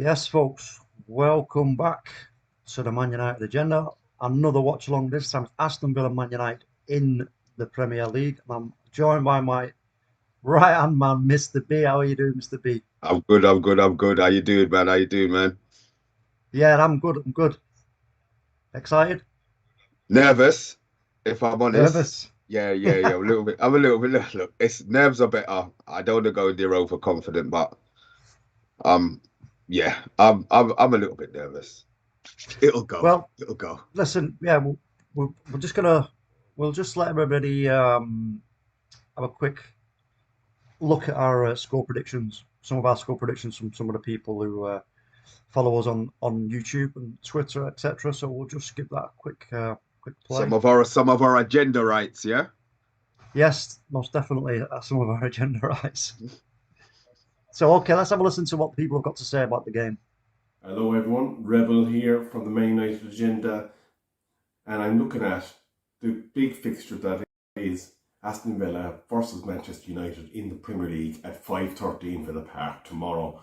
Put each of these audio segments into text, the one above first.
Yes, folks, welcome back to the Man United agenda. Another watch along, this time Aston Villa Man United in the Premier League. And I'm joined by my right hand man, Mr. B. How are you doing, Mr. B? I'm good, I'm good, I'm good. How you doing, man? How you doing, man? Yeah, I'm good. I'm good. Excited? Nervous, if I'm honest. Nervous? Yeah. I'm a little bit. Look, it's nerves are better. I don't want to go in there overconfident, but um, yeah, I'm a little bit nervous. It'll go. Well, It'll go. listen, yeah, we're just we'll just let everybody have a quick look at our score predictions. Some of our score predictions from some of the people who follow us on YouTube and Twitter, etc. So we'll just give that a quick Some play. of our agenda rights, yeah. Yes, most definitely some of our agenda rights. So okay, let's have a listen to what people have got to say about the game. Hello everyone, Rebel here from the Man United agenda, and I'm looking at the big fixture that is Aston Villa versus Manchester United in the Premier League at 5:30 in Villa Park tomorrow.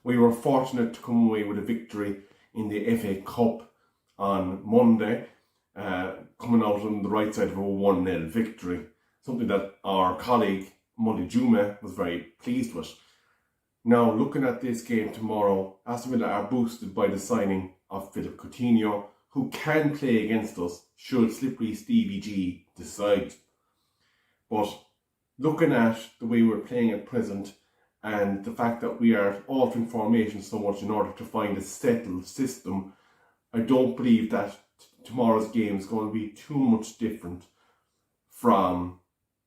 We were fortunate to come away with a victory in the FA Cup on Monday, coming out on the right side of a 1-0 victory, something that our colleague Monty Juma was very pleased with. Now, looking at this game tomorrow, Aston Villa are boosted by the signing of Philip Coutinho, who can play against us should slippery Stevie G decide. But looking at the way we're playing at present and the fact that we are altering formation so much in order to find a settled system, I don't believe that tomorrow's game is going to be too much different from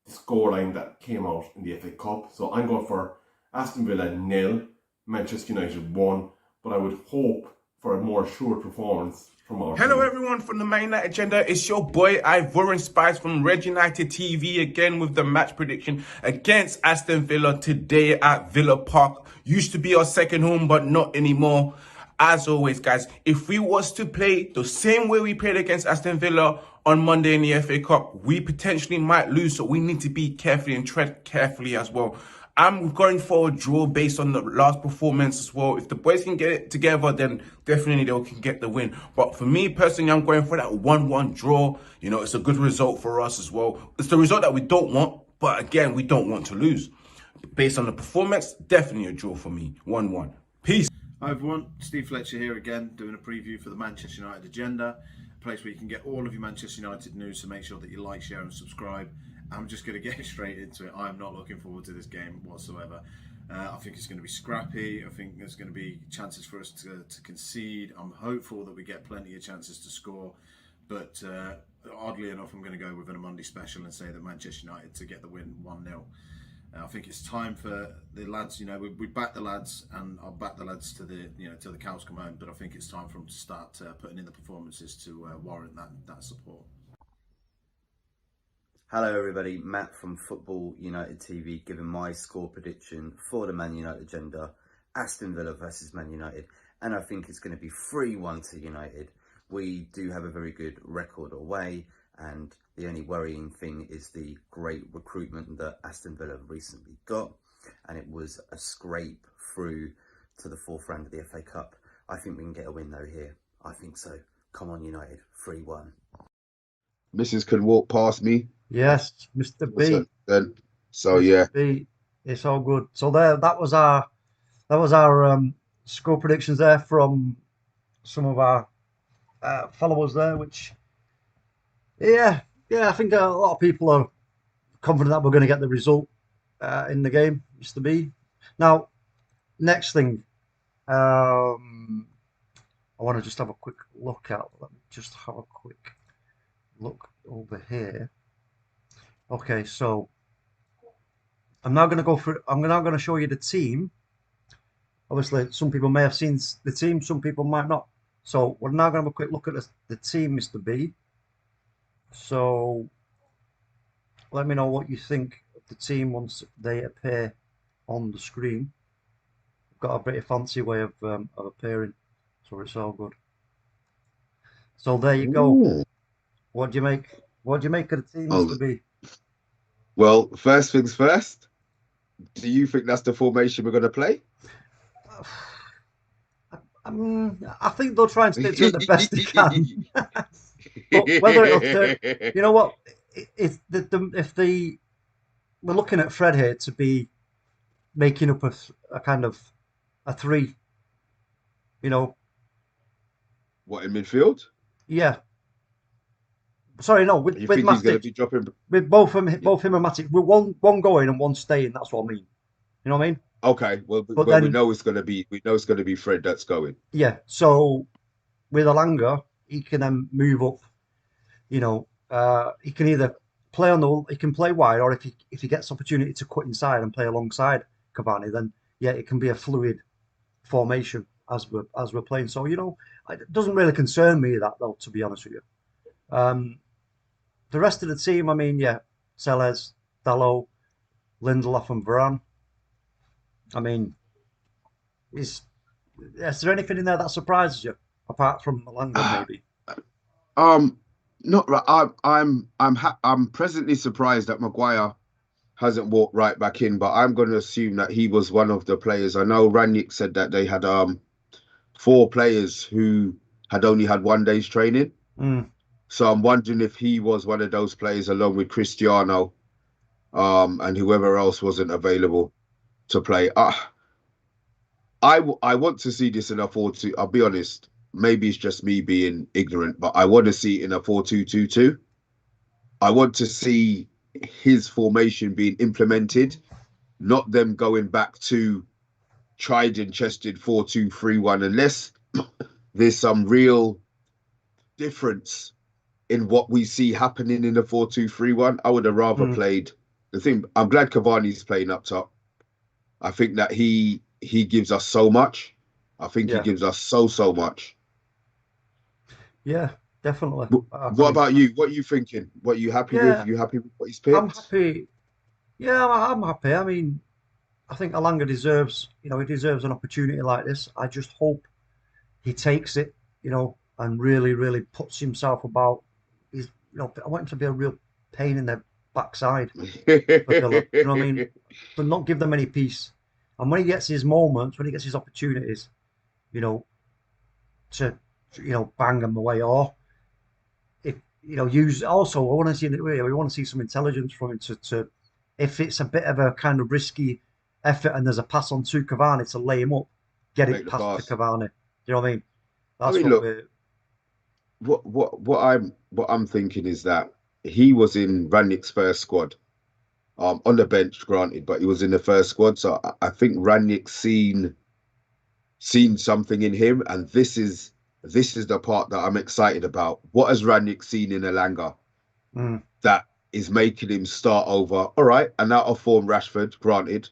the scoreline that came out in the FA Cup. So I'm going for Aston Villa 0, Manchester United 1, but I would hope for a more assured performance from our Hello team. everyone from the Man United agenda. It's your boy Ivorian Spice from Red United TV again with the match prediction against Aston Villa today at Villa Park. Used to be our second home, but not anymore. As always, guys, if we was to play the same way we played against Aston Villa on Monday in the FA Cup, we potentially might lose. So we need to be carefully and tread carefully as well. I'm going for a draw based on the last performance as well. If the boys can get it together, then definitely they can get the win. But for me personally, I'm going for that 1-1 draw. You know, it's a good result for us as well. It's the result that we don't want, but again, we don't want to lose. Based on the performance, definitely a draw for me. 1-1. Peace. Hi everyone, Steve Fletcher here again, doing a preview for the Manchester United agenda, a place where you can get all of your Manchester United news, so make sure that you like, share and subscribe. I'm just going to get straight into it. I'm not looking forward to this game whatsoever. I think it's going to be scrappy. I think there's going to be chances for us to concede. I'm hopeful that we get plenty of chances to score, but oddly enough, I'm going to go with an OMONDI special and say that Manchester United to get the win 1-0. I think it's time for the lads. You know, we back the lads, and I'll back the lads to the till the cows come home. But I think it's time for them to start putting in the performances to warrant that support. Hello everybody, Matt from Football United TV giving my score prediction for the Man United agenda, Aston Villa versus Man United, and I think it's going to be 3-1 to United. We do have a very good record away, and the only worrying thing is the great recruitment that Aston Villa recently got, and it was a scrape through to the fourth round of the FA Cup. I think we can get a win though here. I think so. Come on United, 3-1. Missus can walk past me. Yes, Mr. B. So Mr. yeah, B. It's all good. So there, that was our score predictions there from some of our followers there, which yeah, I think a lot of people are confident that we're going to get the result in the game, Mr. B. Now, next thing, I want to just have a quick look at. Let me just have a quick look over here. Okay, so I'm now going to go for. I'm now going to show you the team. Obviously, some people may have seen the team, some people might not. So we're now going to have a quick look at the team, Mr. B. So let me know what you think of the team once they appear on the screen. I've got a pretty fancy way of appearing, so it's all good. So there you go. Ooh. What do you make? What do you make of the team, Oh, Mr. B? well, first things first. Do you think that's the formation we're going to play? I think they'll try and stick to it the best they can. But whether it'll turn, you know what? If we're looking at Fred here to be making up a kind of a three, you know, What, in midfield? yeah. Sorry, no, You with think he's going to Matic, be dropping? with both him and Matic, with one going and one staying. That's what I mean. You know what I mean? Okay, well, But we then, know it's going to be Fred that's going. yeah. So with Elanga, he can then move up. You know, he can either he can play wide, or if he gets opportunity to cut inside and play alongside Cavani, then yeah, it can be a fluid formation as we're playing. So it doesn't really concern me that though, to be honest with you. The rest of the team, I mean, yeah, Sellers, Dalot, Lindelof, and Varane. I mean, is there anything in there that surprises you apart from Elanga, maybe? Um, Not right. I'm presently surprised that Maguire hasn't walked right back in, but I'm going to assume that he was one of the players. I know Ranić said that they had 4 players who had only had 1 day's training. Mm, So I'm wondering if he was one of those players along with Cristiano, and whoever else wasn't available to play. I want to see this in a 4-2. I'll be honest. Maybe it's just me being ignorant, but I want to see it in a 4-2-2-2. I want to see his formation being implemented, not them going back to tried and tested 4-2-3-1, unless there's some real difference in what we see happening in the 4-2-3-1. I would have rather mm, played the thing. I'm glad Cavani's playing up top. I think that he gives us so much. I think he yeah, gives us so much. yeah, definitely. I What mean, about you? What are you thinking? What are you happy with? yeah, You happy with what he's I'm picked? happy. Yeah, I'm happy. I mean, I think Alanga deserves, he deserves an opportunity like this. I just hope he takes it, and really, really puts himself about. I want him to be a real pain in their backside for Villa. Do you know what I mean? But not give them any peace. And when he gets his moments, when he gets his opportunities, you know, to bang them away, or if use also. I want to see we want to see some intelligence from him to if it's a bit of a kind of risky effort and there's a pass on to Cavani to lay him up, get Make it the past to pass. Cavani. You know what I mean? I That's mean, what look, we're. what I'm thinking is that he was in Ranić's first squad, on the bench, granted, but he was in the first squad. So I think Ranić seen something in him, and this is the part that I'm excited about. What has Ranić seen in Elanga Mm, that is making him start over? All right, an out of form Rashford, granted,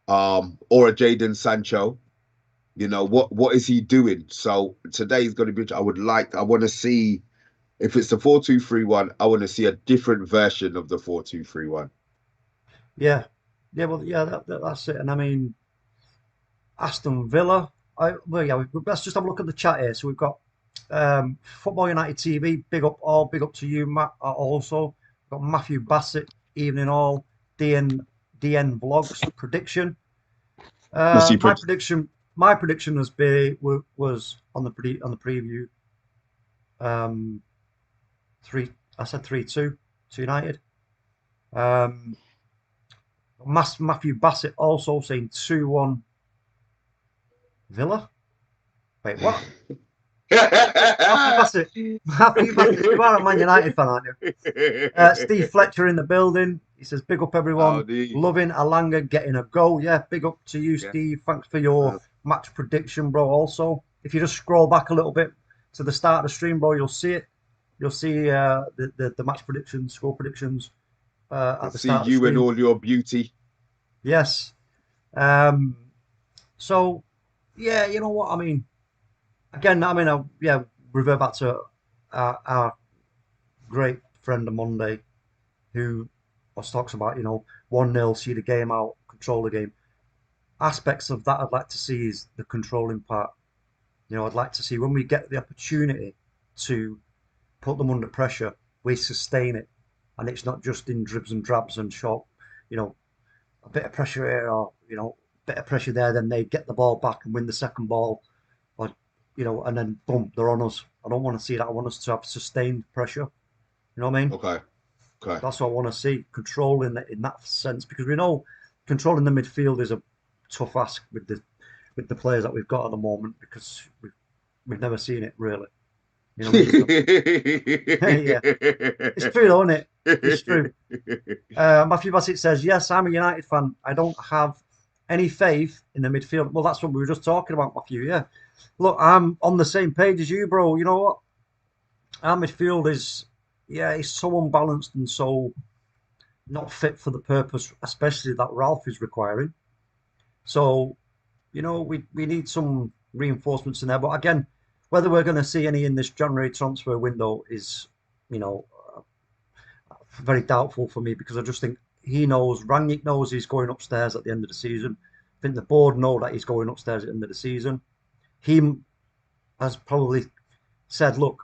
or a Jadon Sancho. What is he doing? So today is going to be. I want to see if it's the 4-2-3-1. I want to see a different version of the 4-2-3-1. yeah, yeah. Well, yeah. That's it. And I mean, Aston Villa. Well, yeah. Let's just have a look at the chat here. So we've got Football United TV. Big up to you, Matt. Also, we've got Matthew Bassett. Evening all. DN Vlogs prediction. What's he My put? prediction. Was on the preview. Um, three. I said 3-2 to United. Um, Matthew Bassett also saying 2-1 Villa. Wait, what? Matthew Bassett. Matthew Bassett. You are a Man United fan, aren't you? Steve Fletcher in the building. He says, big up everyone. Howdy. Loving Alanga getting a goal. Yeah, big up to you, Yeah. Steve. Thanks for your match prediction, bro. Also, if you just scroll back a little bit to the start of the stream, bro, you'll see it. You'll see the match predictions, score predictions at the See start of the you in stream. all your beauty. Yes. So, yeah, you know what I mean. Again, I mean, yeah, revert back to our great friend OMONDI, who us talks about 1-0, see the game out, control the game. Aspects of that I'd like to see is the controlling part. I'd like to see when we get the opportunity to put them under pressure, we sustain it, and it's not just in dribs and drabs and short, a bit of pressure here or a bit of pressure there, then they get the ball back and win the second ball, or you know, and then boom, they're on us. I don't want to see that. I want us to have sustained pressure. You know what I mean? Okay. Okay. That's what I want to see. Controlling it in that sense, because we know controlling the midfield is a tough ask with the players that we've got at the moment, because we've never seen it really. You know what I mean? Yeah, it's true, though, isn't it? It's true. Matthew Bassett says, yes, I'm a United fan. I don't have any faith in the midfield. Well, that's what we were just talking about, Matthew. Yeah. Look, I'm on the same page as you, bro. You know what? Our midfield is, yeah, it's so unbalanced and so not fit for the purpose, especially that Ralph is requiring. So, you know, we need some reinforcements in there. But again, whether we're going to see any in this January transfer window is, you know, very doubtful for me, because I just think Rangnick knows he's going upstairs at the end of the season. I think the board know that he's going upstairs at the end of the season. He has probably said, look,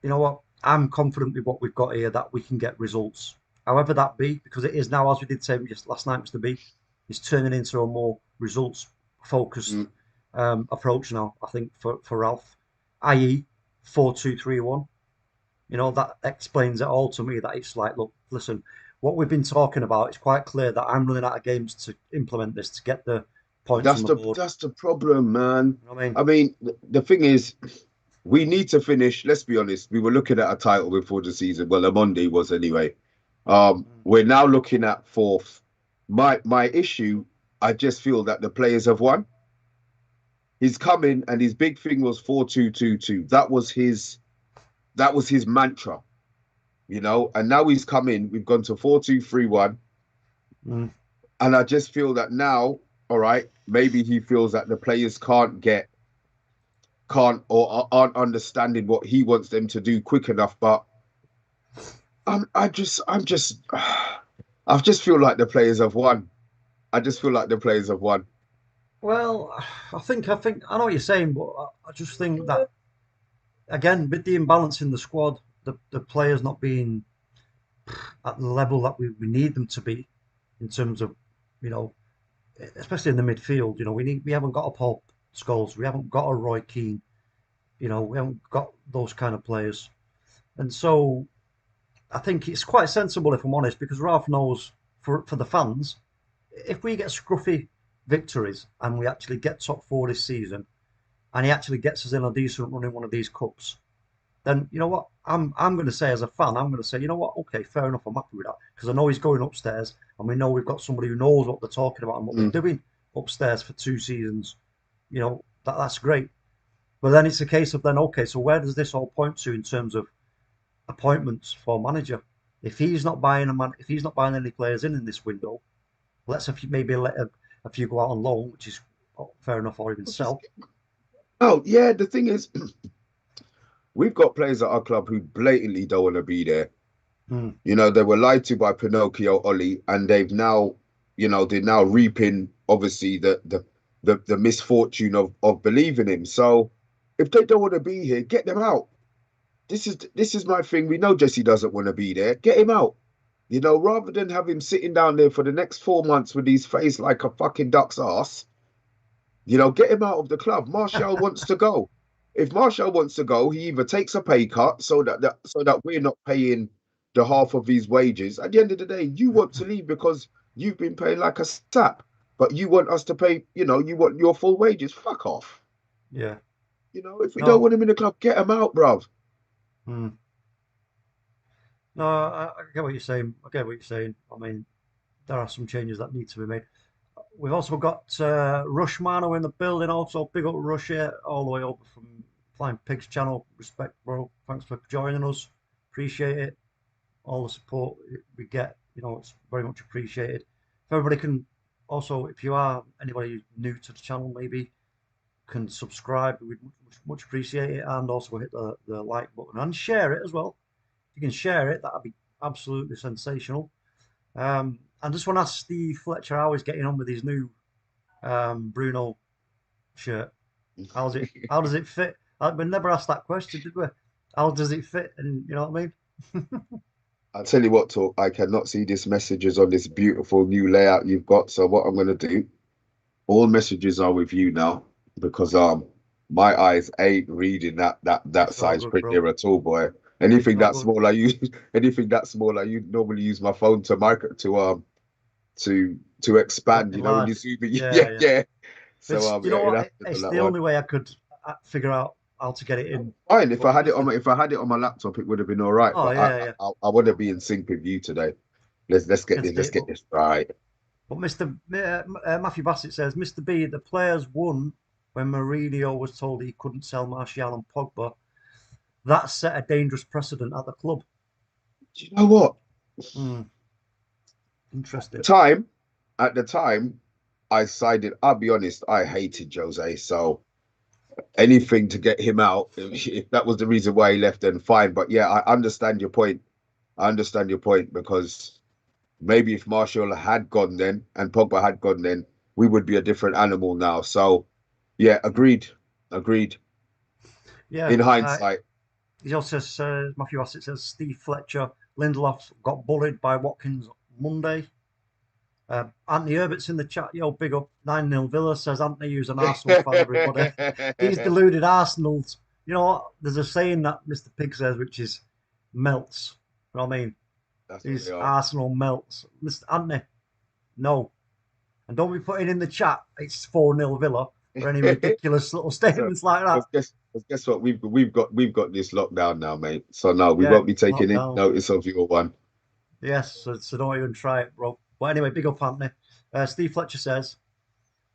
you know what, I'm confident with what we've got here that we can get results. However that be, because it is now, as we did say just last night, Mr. B, is turning into a more results focused approach now, I think, for Ralph, i.e. 4-2-3-1. You know, that explains it all to me, that it's like, look, listen, what we've been talking about, it's quite clear that I'm running out of games to implement this, to get the points on the board. That's the problem, man. You know what I mean? I mean, the thing is, we need to finish. Let's be honest. We were looking at a title before the season. Well, OMONDI was anyway. We're now looking at fourth. My issue, I just feel that the players have won. He's coming, and his big thing was 4-2-2-2. That was his mantra, you know. And now he's come in. We've gone to 4-2-3-1, and I just feel that now, all right, maybe he feels that the players or aren't understanding what he wants them to do quick enough. But I just feel like the players have won. I just feel like the players have won. Well, I think I know what you're saying, but I just think that, again, with the imbalance in the squad, the players not being at the level that we need them to be, in terms of, you know, especially in the midfield. You know, we haven't got a Paul Scholes, we haven't got a Roy Keane, you know, we haven't got those kind of players, and so I think it's quite sensible, if I'm honest, because Ralph knows, for the fans, if we get scruffy victories and we actually get top four this season, and he actually gets us in a decent run in one of these cups, then you know what, I'm going to say, as a fan, I'm going to say, you know what, okay, fair enough, I'm happy with that, because I know he's going upstairs, and we know we've got somebody who knows what they're talking about and what they're doing upstairs for 2 seasons. You know, that's great. But then it's a case of, then, okay, so where does this all point to in terms of appointments for manager? If he's not buying if he's not buying any players in this window, maybe let a few go out on loan, which is fair enough, or even sell. Oh yeah, the thing is, we've got players at our club who blatantly don't want to be there. You know, they were lied to by Pinocchio Oli, and they're now reaping, obviously, the misfortune of believing him. So if they don't want to be here, get them out. This is my thing. We know Jesse doesn't want to be there. Get him out. You know, rather than have him sitting down there for the next 4 months with his face like a fucking duck's ass. You know, get him out of the club. Martial wants to go. If Martial wants to go, he either takes a pay cut so that we're not paying the half of his wages. At the end of the day, you want to leave because you've been paying like a sap, but you want us to pay, you know, you want your full wages. Fuck off. Yeah. You know, if we don't want him in the club, get him out, bruv. No, I get what you're saying. I mean, there are some changes that need to be made. We've also got Rushmano in the building. Also, big up Rush here, all the way over from Flying Pigs channel. Respect, bro. Thanks for joining us. Appreciate it. All the support we get, you know, it's very much appreciated. If everybody can also, if you are anybody new to the channel, maybe can subscribe, we'd much appreciate it, and also hit the like button and share it as well. If you can share it, that'd be absolutely sensational. I just want to ask Steve Fletcher how he's getting on with his new Bruno shirt. How does it fit? We never asked that question, did we? How does it fit? And you know what I mean? I'll tell you what, Talk, I cannot see these messages on this beautiful new layout you've got. So what I'm going to do, all messages are with you now, because my eyes ain't reading that It's all size good, print bro. there at all, boy. It's Anything all that good. small, I use. Anything that small, I normally use my phone to to expand. You know, when you Enlarge. zoom it, Yeah, yeah, yeah. yeah. So It's, you yeah, know it what? has to be It's that the one. only way I could figure out how to get it in. Fine. If I But had it on Mr. my if I had it on my laptop, it would have been all right. Oh But yeah, yeah. I want to be in sync with you today. Can see Let's it, get this right. but Mr. Matthew Bassett says, Mr. B, the players won when Mourinho was told he couldn't sell Martial and Pogba. That set a dangerous precedent at the club. Do you know what? Hmm, interesting. Time at the time, I sided. I'll be honest, I hated Jose. So anything to get him out, if that was the reason why he left, then fine. But yeah, I understand your point. I understand your point because maybe if Martial had gone then and Pogba had gone then, we would be a different animal now. So yeah, agreed. Agreed. Yeah. In hindsight. He also says, Matthew Bassett says, Steve Fletcher, Lindelof got bullied by Watkins Monday. Anthony Herbert's in the chat. Yo, big up 9-0 Villa, says Anthony, who's an Arsenal fan, everybody. These deluded Arsenals. You know what? There's a saying that Mr. Pig says, which is melts. You know what I mean? That's what These they are. Arsenal melts. Mr. Anthony, no. And don't be putting in the chat, it's 4-0 Villa, or any ridiculous little statements like that. Guess what? We've got this lockdown now, mate. So no, we Yeah, won't be taking any lockdown. notice of your one. Yes, so don't even try it, bro. But anyway, big up Anthony. Steve Fletcher says,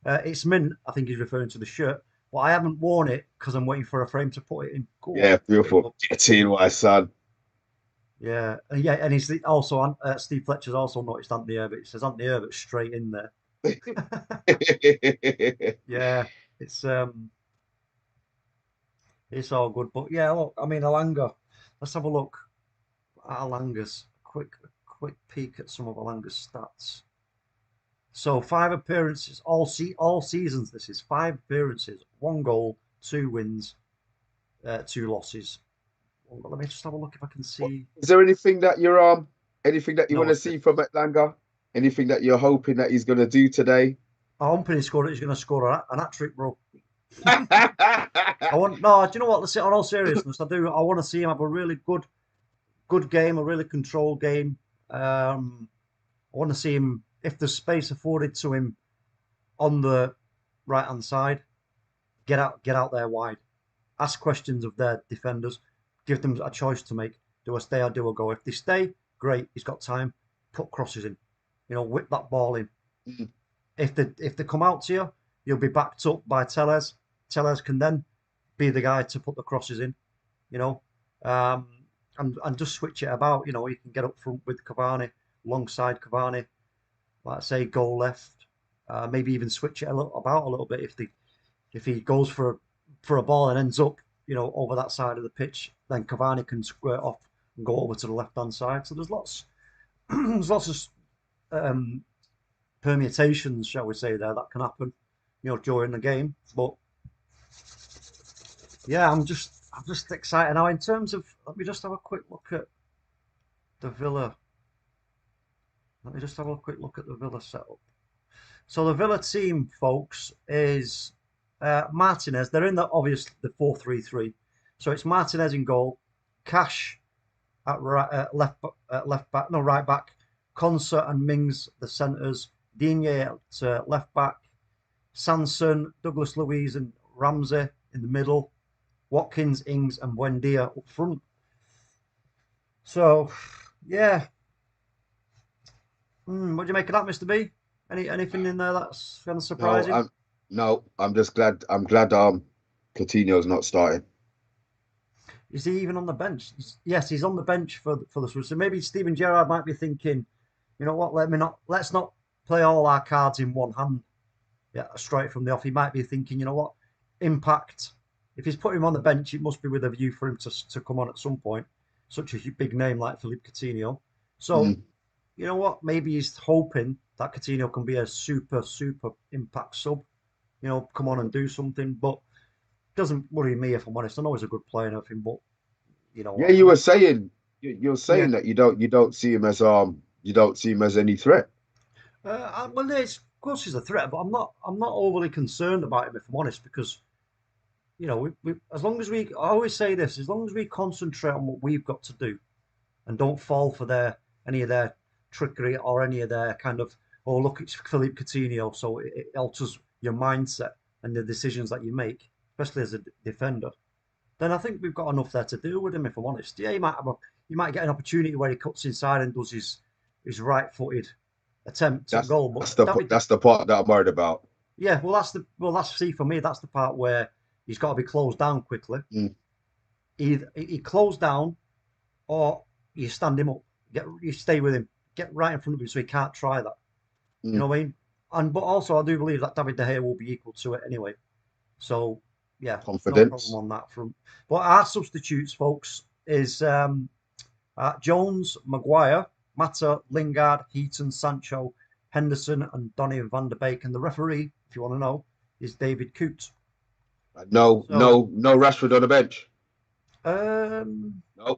it's mint, I think he's referring to the shirt, but I haven't worn it because I'm waiting for a frame to put it in. Go Yeah, on. beautiful. Get in, my son. Yeah, and he's also, Steve Fletcher's also noticed Anthony Herbert. He says Anthony Herbert straight in there. Yeah, it's it's all good. But yeah, look, I mean, Elanga, let's have a look at Elanga's quick peek at some of Elanga's stats. So 5 appearances, all seasons. This is 5 appearances, 1 goal, 2 wins, 2 losses. Well, let me just have a look if I can see. Is there anything that anything that you No want to see from Elanga? Anything that you're hoping that he's going to do today? I'm hoping he's going to score an hat trick, bro. I want no. Do you know what? Let's say on all seriousness, I do. I want to see him have a really good game, a really controlled game. I want to see him, if there's space afforded to him on the right hand side, get out there wide, ask questions of their defenders, give them a choice to make. Do I stay or do I go? If they stay, great. He's got time. Put crosses in. Whip that ball in. If they come out to you, you'll be backed up by Tellez. Tellez can then be the guy to put the crosses in. And just switch it about. You can get up front with Cavani, alongside Cavani. Like I say, go left. Maybe even switch it about a little bit if he goes for a ball and ends up over that side of the pitch, then Cavani can squirt off and go over to the left hand side. So there's lots of permutations, shall we say, there that can happen, during the game. But yeah, I'm just excited now. In terms of, let me just have a quick look at the Villa. Let me just have a quick look at the Villa setup. So the Villa team, folks, is Martinez. They're in the 4-3-3. So it's Martinez in goal, Cash at right back, Concert and Mings the centres, Digne at left back, Sanson, Douglas Luiz and Ramsey in the middle, Watkins, Ings and Buendia up front. So yeah, what do you make of that, Mr. B? Anything in there that's kind of surprising? No, I'm just glad. I'm glad. Coutinho's not starting. Is he even on the bench? Yes, he's on the bench for the. So maybe Steven Gerrard might be thinking, you know what? Let's not play all our cards in one hand. Yeah, straight from the off. He might be thinking, you know what? Impact. If he's put him on the bench, it must be with a view for him to come on at some point. Such a big name like Philippe Coutinho. So, you know what? Maybe he's hoping that Coutinho can be a super impact sub. Come on and do something. But it doesn't worry me, if I'm honest. I know he's a good player and everything, but Yeah, you were saying you're saying that you don't see him as any threat. Well, of course he's a threat, but I'm not overly concerned about him, if I'm honest, because you know, as long as I always say this, as long as we concentrate on what we've got to do and don't fall for any of their trickery or any of their kind of, oh, look, it's Philippe Coutinho, so it alters your mindset and the decisions that you make, especially as a defender, then I think we've got enough there to deal with him, if I'm honest. Yeah, you might get an opportunity where he cuts inside and does his right-footed attempt at goal, but that's the part that I'm worried about. yeah, well, that's see for me, that's the part where he's got to be closed down quickly. Either he closed down, or you stand him up, you stay with him, get right in front of him so he can't try that. You know what I mean? But also I do believe that David De Gea will be equal to it anyway. So yeah, confidence. No problem on that front. But our substitutes, folks, is Jones, Maguire, Mata, Lingard, Heaton, Sancho, Henderson, and Donny van der Beek. And the referee, if you want to know, is David Coote. No Rashford on the bench. No.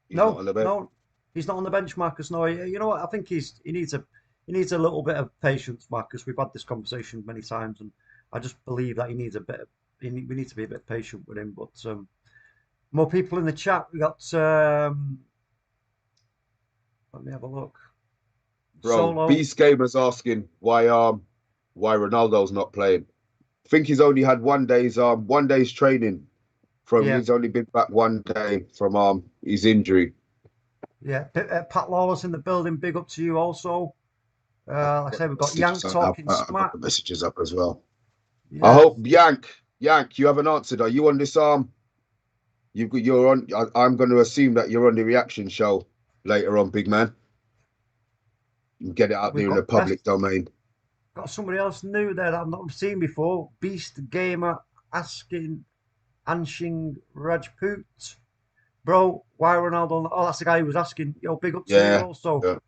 He's not on the bench. No, he's not on the bench, Marcus. No, you know what? I think he needs a little bit of patience, Marcus. We've had this conversation many times, and I just believe that we need to be a bit patient with him. But more people in the chat. We got. Let me have a look. Bro, Solo. Beast Gamer's asking why Ronaldo's not playing. I think he's only had one day's training. He's only been back one day from his injury. Yeah, Pat Lawless in the building. Big up to you also. Like I say, we've got Yank talking smack. Messages up as well. Yes. I hope Yank, you haven't answered. Are you on this you're on? I'm going to assume that you're on the reaction show later on, big man. You get it out there in the public domain. Got somebody else new there that I've not seen before. Beast Gamer asking Anshing Rajput, bro, why Ronaldo? Oh, that's the guy who was asking. Yo, big up to you also.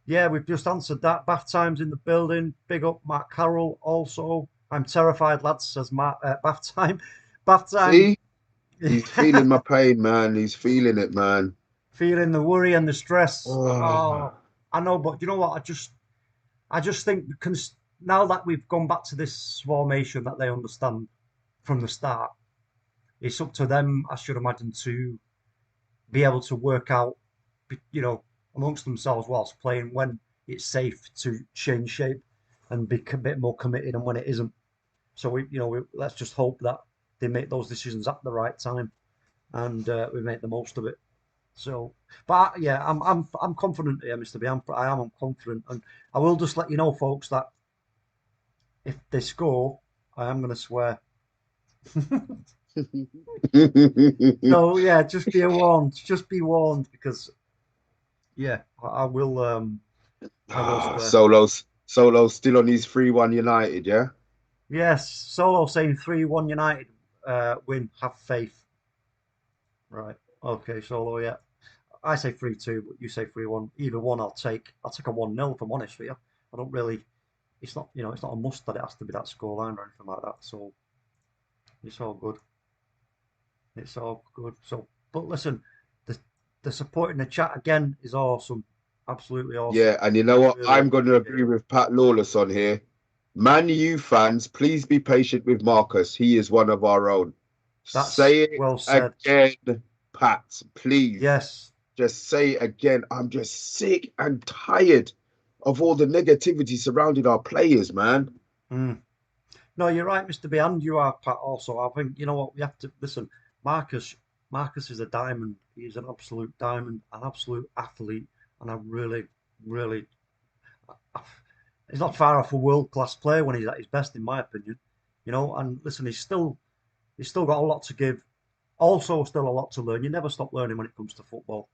Yeah, we've just answered that. Bath Time's in the building. Big up, Mark Carroll also. I'm terrified, lads, says Mark. Bath Time. Bath Time. See? He's feeling my pain, man. He's feeling it, man. Feeling the worry and the stress. Oh, I know, but you know what? I just think now that we've gone back to this formation that they understand from the start, it's up to them, I should imagine, to be able to work out, you know, amongst themselves whilst playing when it's safe to change shape and be a bit more committed and when it isn't. So let's just hope that they make those decisions at the right time and we make the most of it. So, but yeah, I'm confident here, Mr. B. I am confident, and I will just let you know, folks, that if they score, I am going to swear. So yeah, just be warned. Just be warned, because yeah, I will. Solo's still on his 3-1 United, yeah. Yes, Solo saying 3-1 United win. Have faith. Right. Okay, Solo. Yeah. I say 3-2, but you say 3-1. Either one, I'll take a 1-0 if I'm honest with you. I don't really. It's not a must that it has to be that scoreline or anything like that. So it's all good. It's all good. So, but listen, the support in the chat again is awesome. Absolutely awesome. Yeah, and you know what? Really, I'm going to agree with Pat Lawless on here. Man U fans, please be patient with Marcus. He is one of our own. Say it well said. Again, Pat, please. Yes. Just say it again. I'm just sick and tired of all the negativity surrounding our players, man. No, you're right, Mr. B, and you are, Pat, also. I think, you know what, we have to listen. Marcus is a diamond. He's an absolute diamond, an absolute athlete, and I really, really, he's not far off a world-class player when he's at his best, in my opinion. You know, and listen, he's still got a lot to give. Also, still a lot to learn. You never stop learning when it comes to football.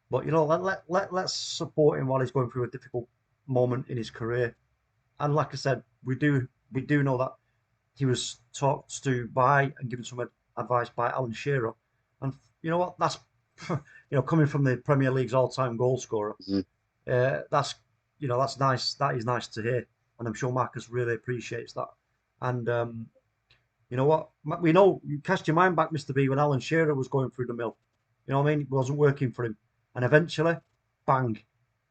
But you know, let's support him while he's going through a difficult moment in his career. And like I said, we do know that he was talked to by and given some advice by Alan Shearer. And you know what? That's coming from the Premier League's all-time goal scorer. That's nice. That is nice to hear, and I'm sure Marcus really appreciates that. And you know what? We know, you cast your mind back, Mr. B, when Alan Shearer was going through the mill. You know what I mean? It wasn't working for him. And eventually, bang.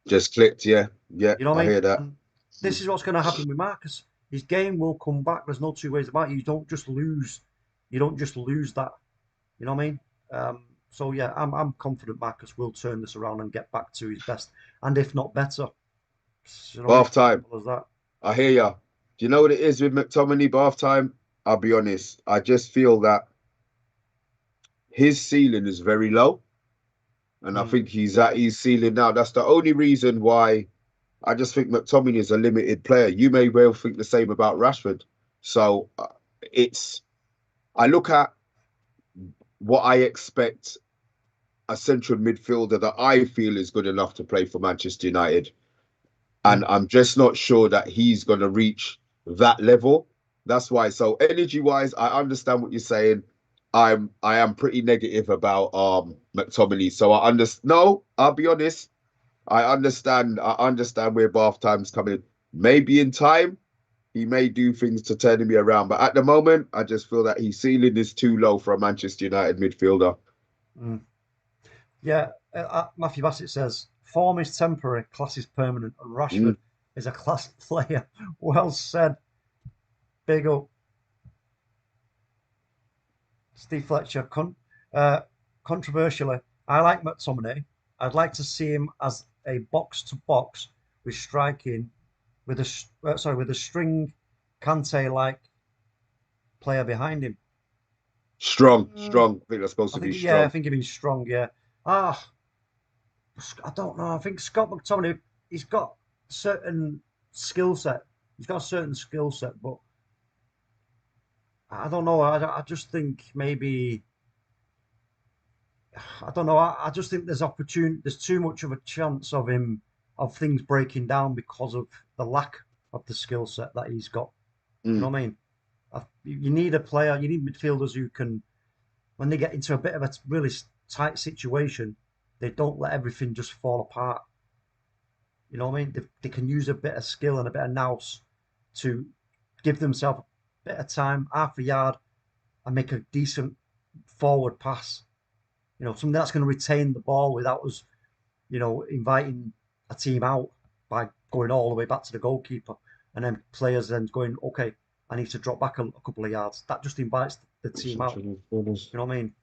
Just clicked, yeah. Yeah, you know what I mean? hear that. And this is what's going to happen with Marcus. his game will come back. There's no two ways about it. You don't just lose that. You know what I mean? So yeah, I'm confident Marcus will turn this around and get back to his best, and if not better. You know, Bath time. simple as that. I hear ya. Do you know what it is with McTominay? Bath time. I'll be honest. I just feel that his ceiling is very low, and I think he's at his ceiling now. That's the only reason why I just think McTominay is a limited player. You may well think the same about Rashford. So I look at what I expect a central midfielder that I feel is good enough to play for Manchester United. And I'm just not sure that he's going to reach that level. That's why. So energy-wise, I understand what you're saying. I am pretty negative about McTominay. So I'll be honest. I understand where Bath time's coming. Maybe in time, he may do things to turn me around. But at the moment, I just feel that his ceiling is too low for a Manchester United midfielder. Yeah, Matthew Bassett says, form is temporary, class is permanent, and Rashford is a class player. Well said. Big up. Steve Fletcher, controversially, I like McTominay. I'd like to see him as a box-to-box with striking, with a string Kante-like player behind him. Strong. I think that's supposed to be strong. Yeah, I think he means strong. Yeah. I don't know. I think Scott McTominay, he's got a certain skill set. But I don't know. I just think maybe. I don't know. I just think there's opportunity. There's too much of a chance of things breaking down because of the lack of the skill set that he's got. You know what I mean? You need a player. You need midfielders who can, when they get into a bit of a really tight situation, they don't let everything just fall apart. You know what I mean? They can use a bit of skill and a bit of nous to give themselves a bit of time, half a yard, and make a decent forward pass. You know, something that's going to retain the ball without us, inviting a team out by going all the way back to the goalkeeper, and then players then going, okay, I need to drop back a couple of yards. That just invites the team out. You know what I mean?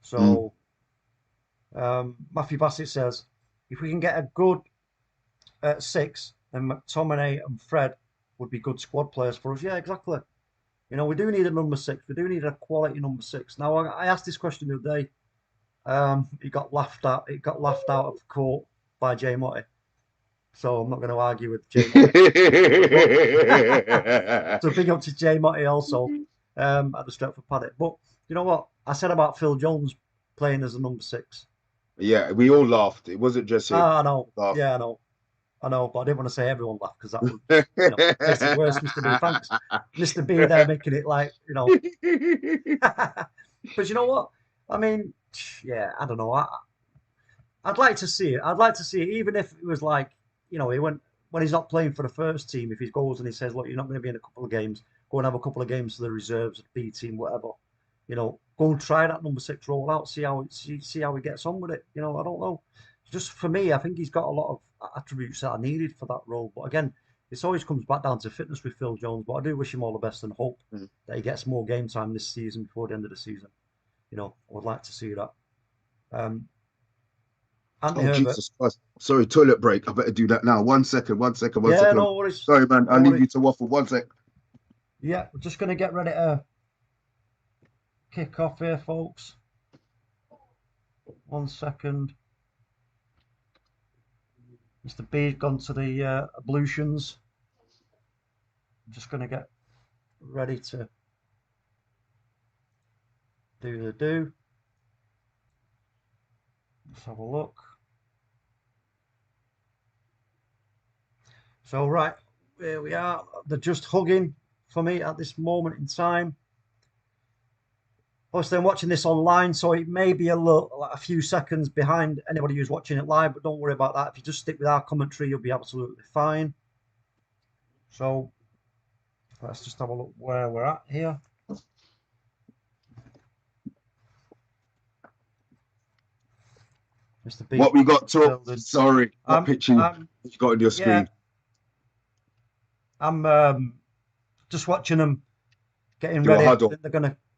So, Matthew Bassett says, if we can get a good 6, then McTominay and Fred would be good squad players for us. Yeah, exactly. We do need a number 6. We do need a quality number 6. Now, I asked this question the other day. It got laughed out of court by Jay Motti. So I'm not going to argue with Jay Motti. So big up to Jay Motti also at the Stretford Paddock. But you know what? I said about Phil Jones playing as a number 6. Yeah, we all laughed. It wasn't just him. I know. Yeah, I know, but I didn't want to say everyone laughed because that would makes it worse, Mr. B. Thanks, Mr. B there making it like, But you know what? I mean, yeah, I don't know. I'd like to see it. I'd like to see it, even if it was like, he went when he's not playing for the first team. If he goes and he says, "Look, you're not going to be in a couple of games. Go and have a couple of games for the reserves, B team, whatever." Go and try that number 6 role out. See how he gets on with it. I don't know. Just for me, I think he's got a lot of attributes that are needed for that role. But again, it always comes back down to fitness with Phil Jones. But I do wish him all the best and hope that he gets more game time this season before the end of the season. I would like to see that. Anthony Herbert. Jesus Christ. Sorry, toilet break. I better do that now. One second. Yeah, no worries. Sorry, man. I'll leave you to waffle. 1 sec. Yeah, we're just going to get ready to kick off here, folks. 1 second. Mr. B's gone to the ablutions. I'm just going to get ready to do the do. Let's have a look. So, right, here we are. They're just hugging for me at this moment in time. Obviously, I'm watching this online, so it may be a few seconds behind anybody who's watching it live, but don't worry about that. If you just stick with our commentary, you'll be absolutely fine. So, let's just have a look where we're at here. Mr. B. What we got to? Sorry, what picture you got on your screen? I'm just watching them getting Do a ready. huddle.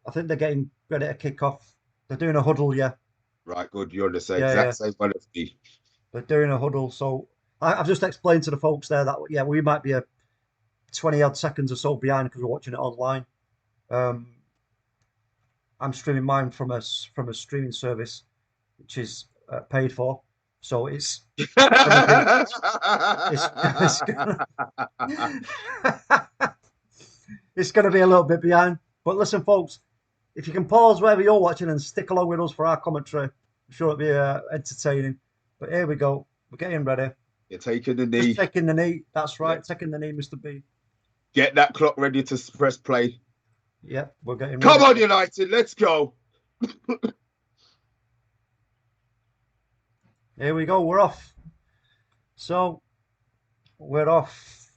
I think they're getting ready to kick off. They're doing a huddle, yeah. Right, good. You're on the same Yeah, exact yeah. same one as me. They're doing a huddle. So I've just explained to the folks there that, yeah, we might be a 20 odd seconds or so behind because we're watching it online. I'm streaming mine from a streaming service, which is paid for. So it's gonna be it's gonna, it's gonna be a little bit behind. But listen, folks, if you can pause wherever you're watching and stick along with us for our commentary, I'm sure it'll be entertaining. But here we go. We're getting ready. You're taking the knee. Just taking the knee. That's right. Yeah. Taking the knee, Mr. B. Get that clock ready to press play. Yep, we're getting Come ready. on, United. Let's go. Here we go. We're off. So we're off.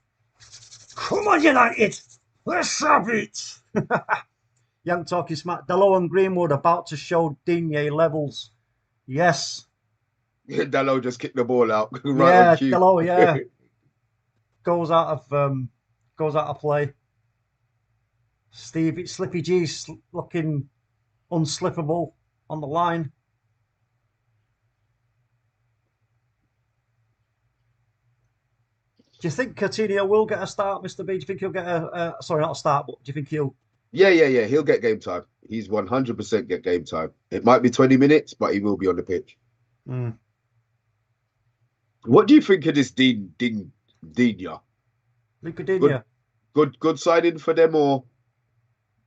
Come on, United. Let's have it. Young talking smart. Dalot and Greenwood about to show Digne levels. Yes. Dalot just kicked the ball out. Right Yeah, on cue. Dalot, yeah. goes out of play. Steve, Slippy G looking unslippable on the line. Do you think Coutinho will get a start, Mr. B? Do you think he'll get sorry, not a start, but do you think he'll? Yeah. He'll get game time. He's 100% get game time. It might be 20 minutes, but he will be on the pitch. Mm. What do you think of this Digne? Luca Digne. Good signing for them, or?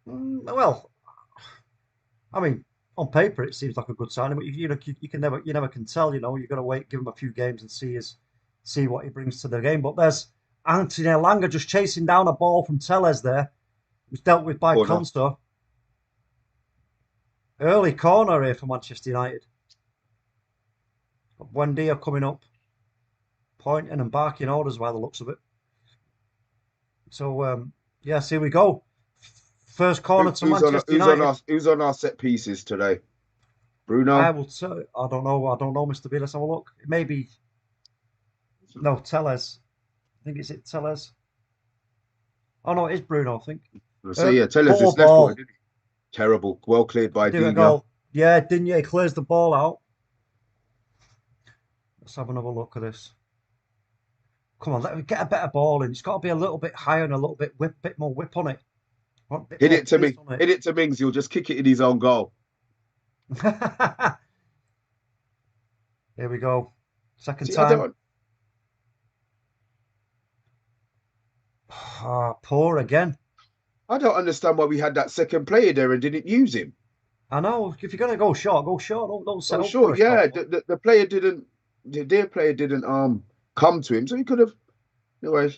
Well, I mean, on paper it seems like a good signing, but you never can tell. You know, you've got to wait, give him a few games, and see what he brings to the game. But there's Anthony Elanga just chasing down a ball from Telles there. It was dealt with by Conster. Early corner here for Manchester United. Buendia coming up, pointing and barking orders by the looks of it. So, yes, here we go. First corner to Manchester United. Who's on our set pieces today? Bruno? I don't know, Mr. B. Let's have a look. Maybe. No, Telles. I think it's Telles. Oh, no, it is Bruno, I think. So, yeah, Telles is left footed. Terrible. Well cleared by Digne. Yeah, Digne clears the ball out. Let's have another look at this. Come on, let me get a better ball in. It's got to be a little bit higher and a little bit more whip on it. Hit it to Mings. He'll just kick it in his own goal. Here we go. Second time. Poor again. I don't understand why we had that second player there and didn't use him. I know. If you're going to go short, go short. Don't set up short. Yeah, shot. the player didn't. Their player didn't come to him, so he could have. Anyway,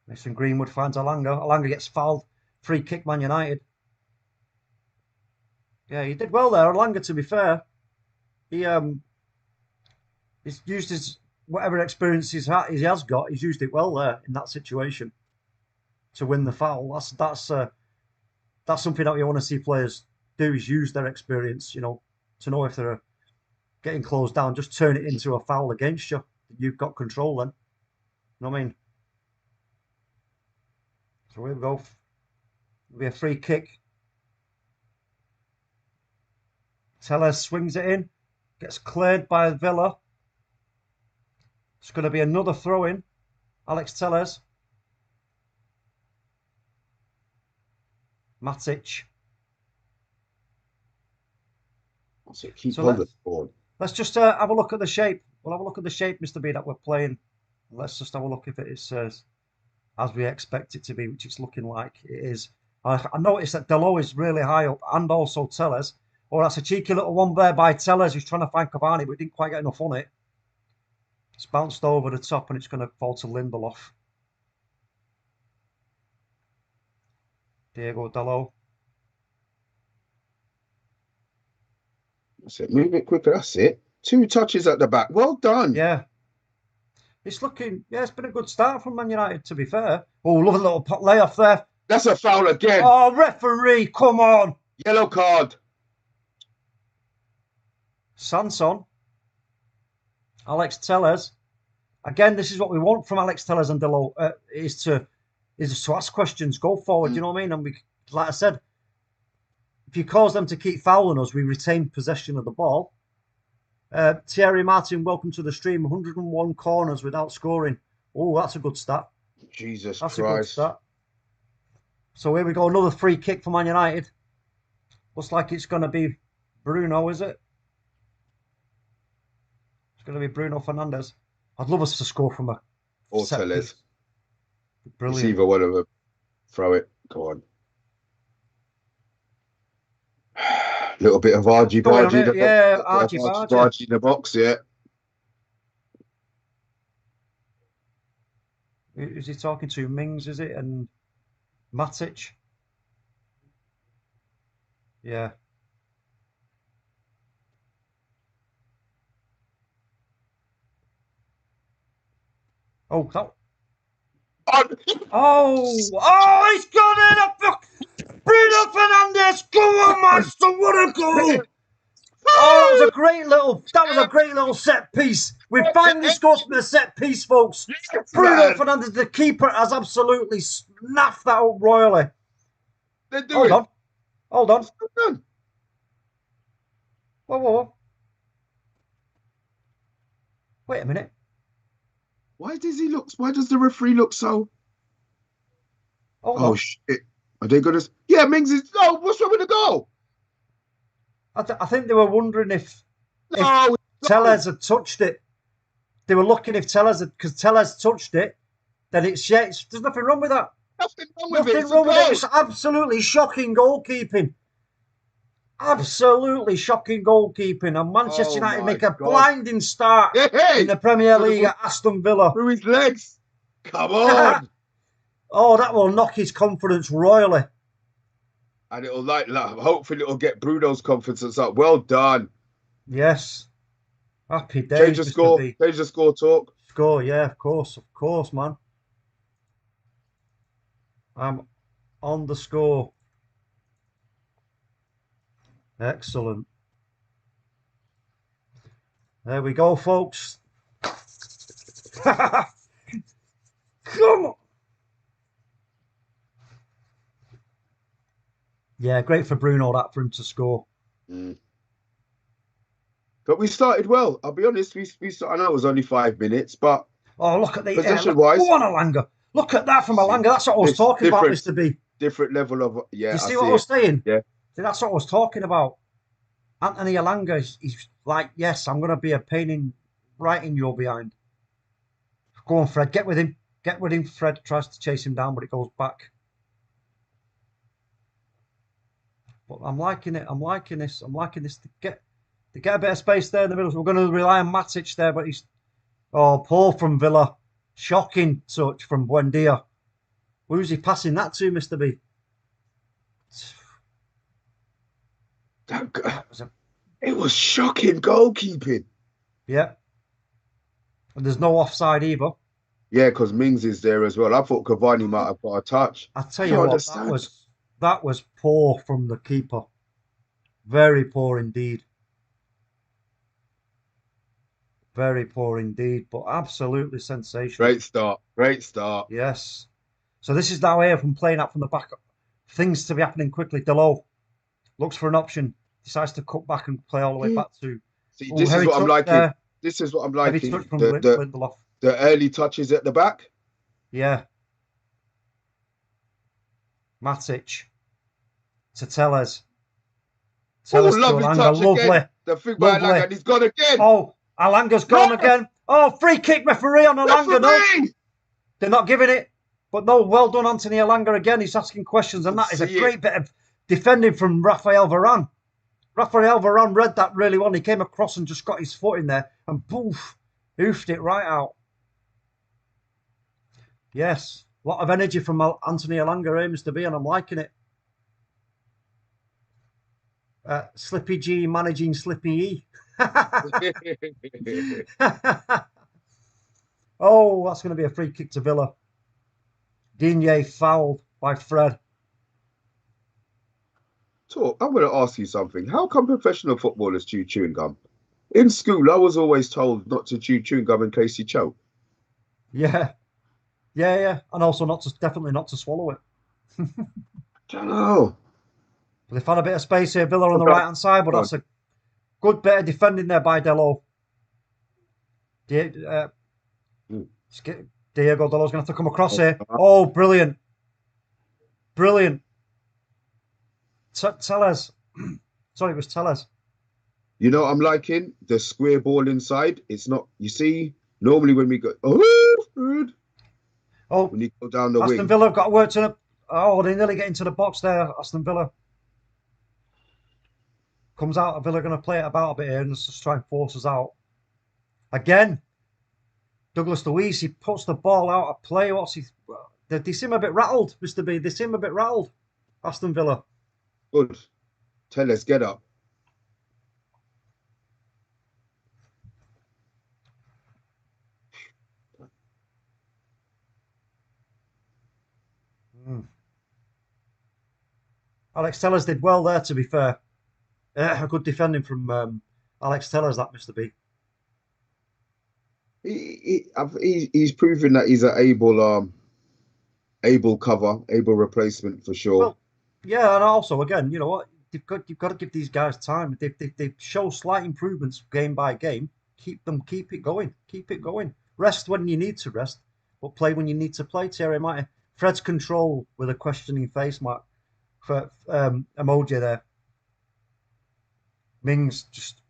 Mason Greenwood finds Elanga. Elanga gets fouled. Free kick, Man United. Yeah, he did well there, Elanga, to be fair. He's used his whatever experience he has got. He's used it well there in that situation to win the foul. That's something that we want to see players do, is use their experience, to know if they're getting closed down. Just turn it into a foul against you. You've got control then. You know what I mean? So here we go. It'll be a free kick. Telles swings it in. Gets cleared by Villa. It's going to be another throw-in. Alex Telles. Matic. Let's just have a look at the shape. We'll have a look at the shape, Mr. B, that we're playing. Let's just have a look if it is as we expect it to be, which it's looking like it is. I noticed that Dalot is really high up, and also Telles. Oh, that's a cheeky little one there by Telles, who's trying to find Cavani, but didn't quite get enough on it. It's bounced over the top, and it's going to fall to Lindelof. Diego Dalot. That's it. Move it quicker. That's it. 2 touches at the back. Well done. Yeah. It's looking, it's been a good start from Man United, to be fair. Oh, love a little layoff there. That's a foul again. Oh, referee, come on. Yellow card. Sanson. Alex Telles. again, this is what we want from Alex Telles and Delo, is to ask questions, go forward. You know what I mean? And we, like I said, if you cause them to keep fouling us, we retain possession of the ball. Thierry Martin, welcome to the stream. 101 corners without scoring. Oh, that's a good stat. Jesus That's Christ. a good stat. So here we go, another free kick for Man United. Looks like it's going to be Bruno, is it? It's going to be Bruno Fernandes. I'd love us to score from a Or set Telles. piece. Brilliant. It's either one of them. Throw it. Go on. Little bit of argy Going on bargy. it, yeah, argy bargy. Bargy in the box, yeah. Who's he talking to? Mings, is it? And Matic? Yeah. Oh, that. Oh, he's got it! Bruno Fernandes! Go on, Master! What a goal! Oh, that was a great little set piece. We finally scored from the set piece, folks. Bruno Fernandes, the keeper, has absolutely snaffed that up royally. Hold on. Whoa. Wait a minute. Why does the referee look so? Oh shit! Are they gonna? Yeah, Mings is. No, what's wrong with the goal? I think they were wondering if Telles had touched it. They were looking if because Telles touched it, then there's nothing wrong with that. Nothing wrong with it. It's absolutely shocking goalkeeping. Absolutely shocking goalkeeping. And Manchester United make a blinding start in the Premier League at Aston Villa. Through his legs. Come on. Oh, that will knock his confidence royally. And it'll hopefully it'll get Bruno's confidence up. Well done. Yes. Happy days. Change the score. Change the score talk. Score, yeah, of course, man. I'm on the score. Excellent. There we go, folks. Come on. Yeah, great for Bruno, that for him to score. But we started well. I'll be honest. We I know it was only 5 minutes, but look at the position-wise. Go on, Elanga. Look at that from Elanga. That's what I was talking about, Mr. B. Different level of You see what I was saying? Yeah. See, that's what I was talking about. Anthony Elanga, he's like, yes, I'm going to be a pain right in your behind. Go on, Fred. Get with him. Get with him. Fred tries to chase him down, but it goes back. But I'm liking it. I'm liking this to get a bit of space there in the middle. So we're going to rely on Matic there, but he's poor from Villa. Shocking touch from Buendia. Who's he passing that to, Mr. B? It was shocking goalkeeping. Yeah. And there's no offside either. Yeah, because Mings is there as well. I thought Cavani might have got a touch. I tell you what, that was poor from the keeper. Very poor indeed. Very poor indeed, but absolutely sensational. Great start. Yes. So this is now here from playing out from the back. Things to be happening quickly. Delo looks for an option, decides to cut back and play all the way back to. See, this is what I'm liking. This is what I'm liking. The early touches at the back. Yeah. Matic to Telles. Telles lovely touch again. The thing by Elanga, and he's gone again. Oh, Alanga's gone again. Oh, free kick referee on Elanga. No, they're not giving it. But no, well done, Anthony Elanga again. He's asking questions, and that is a great bit of defending from Raphael Varane. Raphael Varane read that really well. He came across and just got his foot in there and poof, oofed it right out. Yes, a lot of energy from Anthony Elanga aims to be, and I'm liking it. Slippy G managing Slippy E. Oh, that's going to be a free kick to Villa. Digne fouled by Fred. So I'm going to ask you something. How come professional footballers chew chewing gum? In school, I was always told not to chew chewing gum in case you choke. Yeah, and also definitely not to swallow it. Don't know. But they found a bit of space here, Villa on Hold the on. right hand side, but Hold that's a good bit of defending there by Dello. Uh, on. Diego Dallo's going to have to come across here. Uh, Oh, brilliant. Brilliant. Tellez. Sorry, it was Tellez. You know what I'm liking? The square ball inside. It's not, you see, normally when we go, oh, Fred, Oh, when you go down the Aston wing. Villa have got to work to the... Oh, they nearly get into the box there, Aston Villa. Comes out, Villa going to play it about a bit here and just try and force us out. Again, Douglas Luiz, he puts the ball out of play. They seem a bit rattled, Mr. B. They seem a bit rattled, Aston Villa. Good. Tell us, get up. Alex Tellers did well there, to be fair. A good defending from Alex Tellers, that Mr. B. He's proven that he's an able cover, able replacement for sure. Well, yeah, and also, again, you know what? You've got to give these guys time. They show slight improvements game by game. Keep it going. Keep it going. Rest when you need to rest, but play when you need to play, Thierry Martin. Fred's control with a questioning face mark for emoji there. Mings just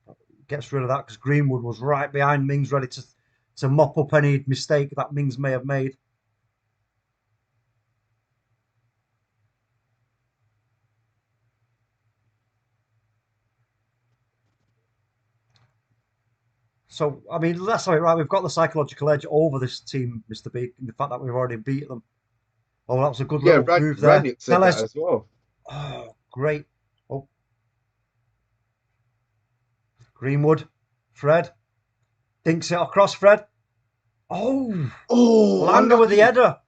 gets rid of that because Greenwood was right behind Mings, ready to mop up any mistake that Mings may have made. So, I mean, that's right. We've got the psychological edge over this team, Mr. B, in the fact that we've already beat them. Oh, that was a good Yeah, little move there. Ranić said that as well. Oh, great. Oh. Greenwood. Fred. Dinks it across, Fred. Oh. Elanga with the header.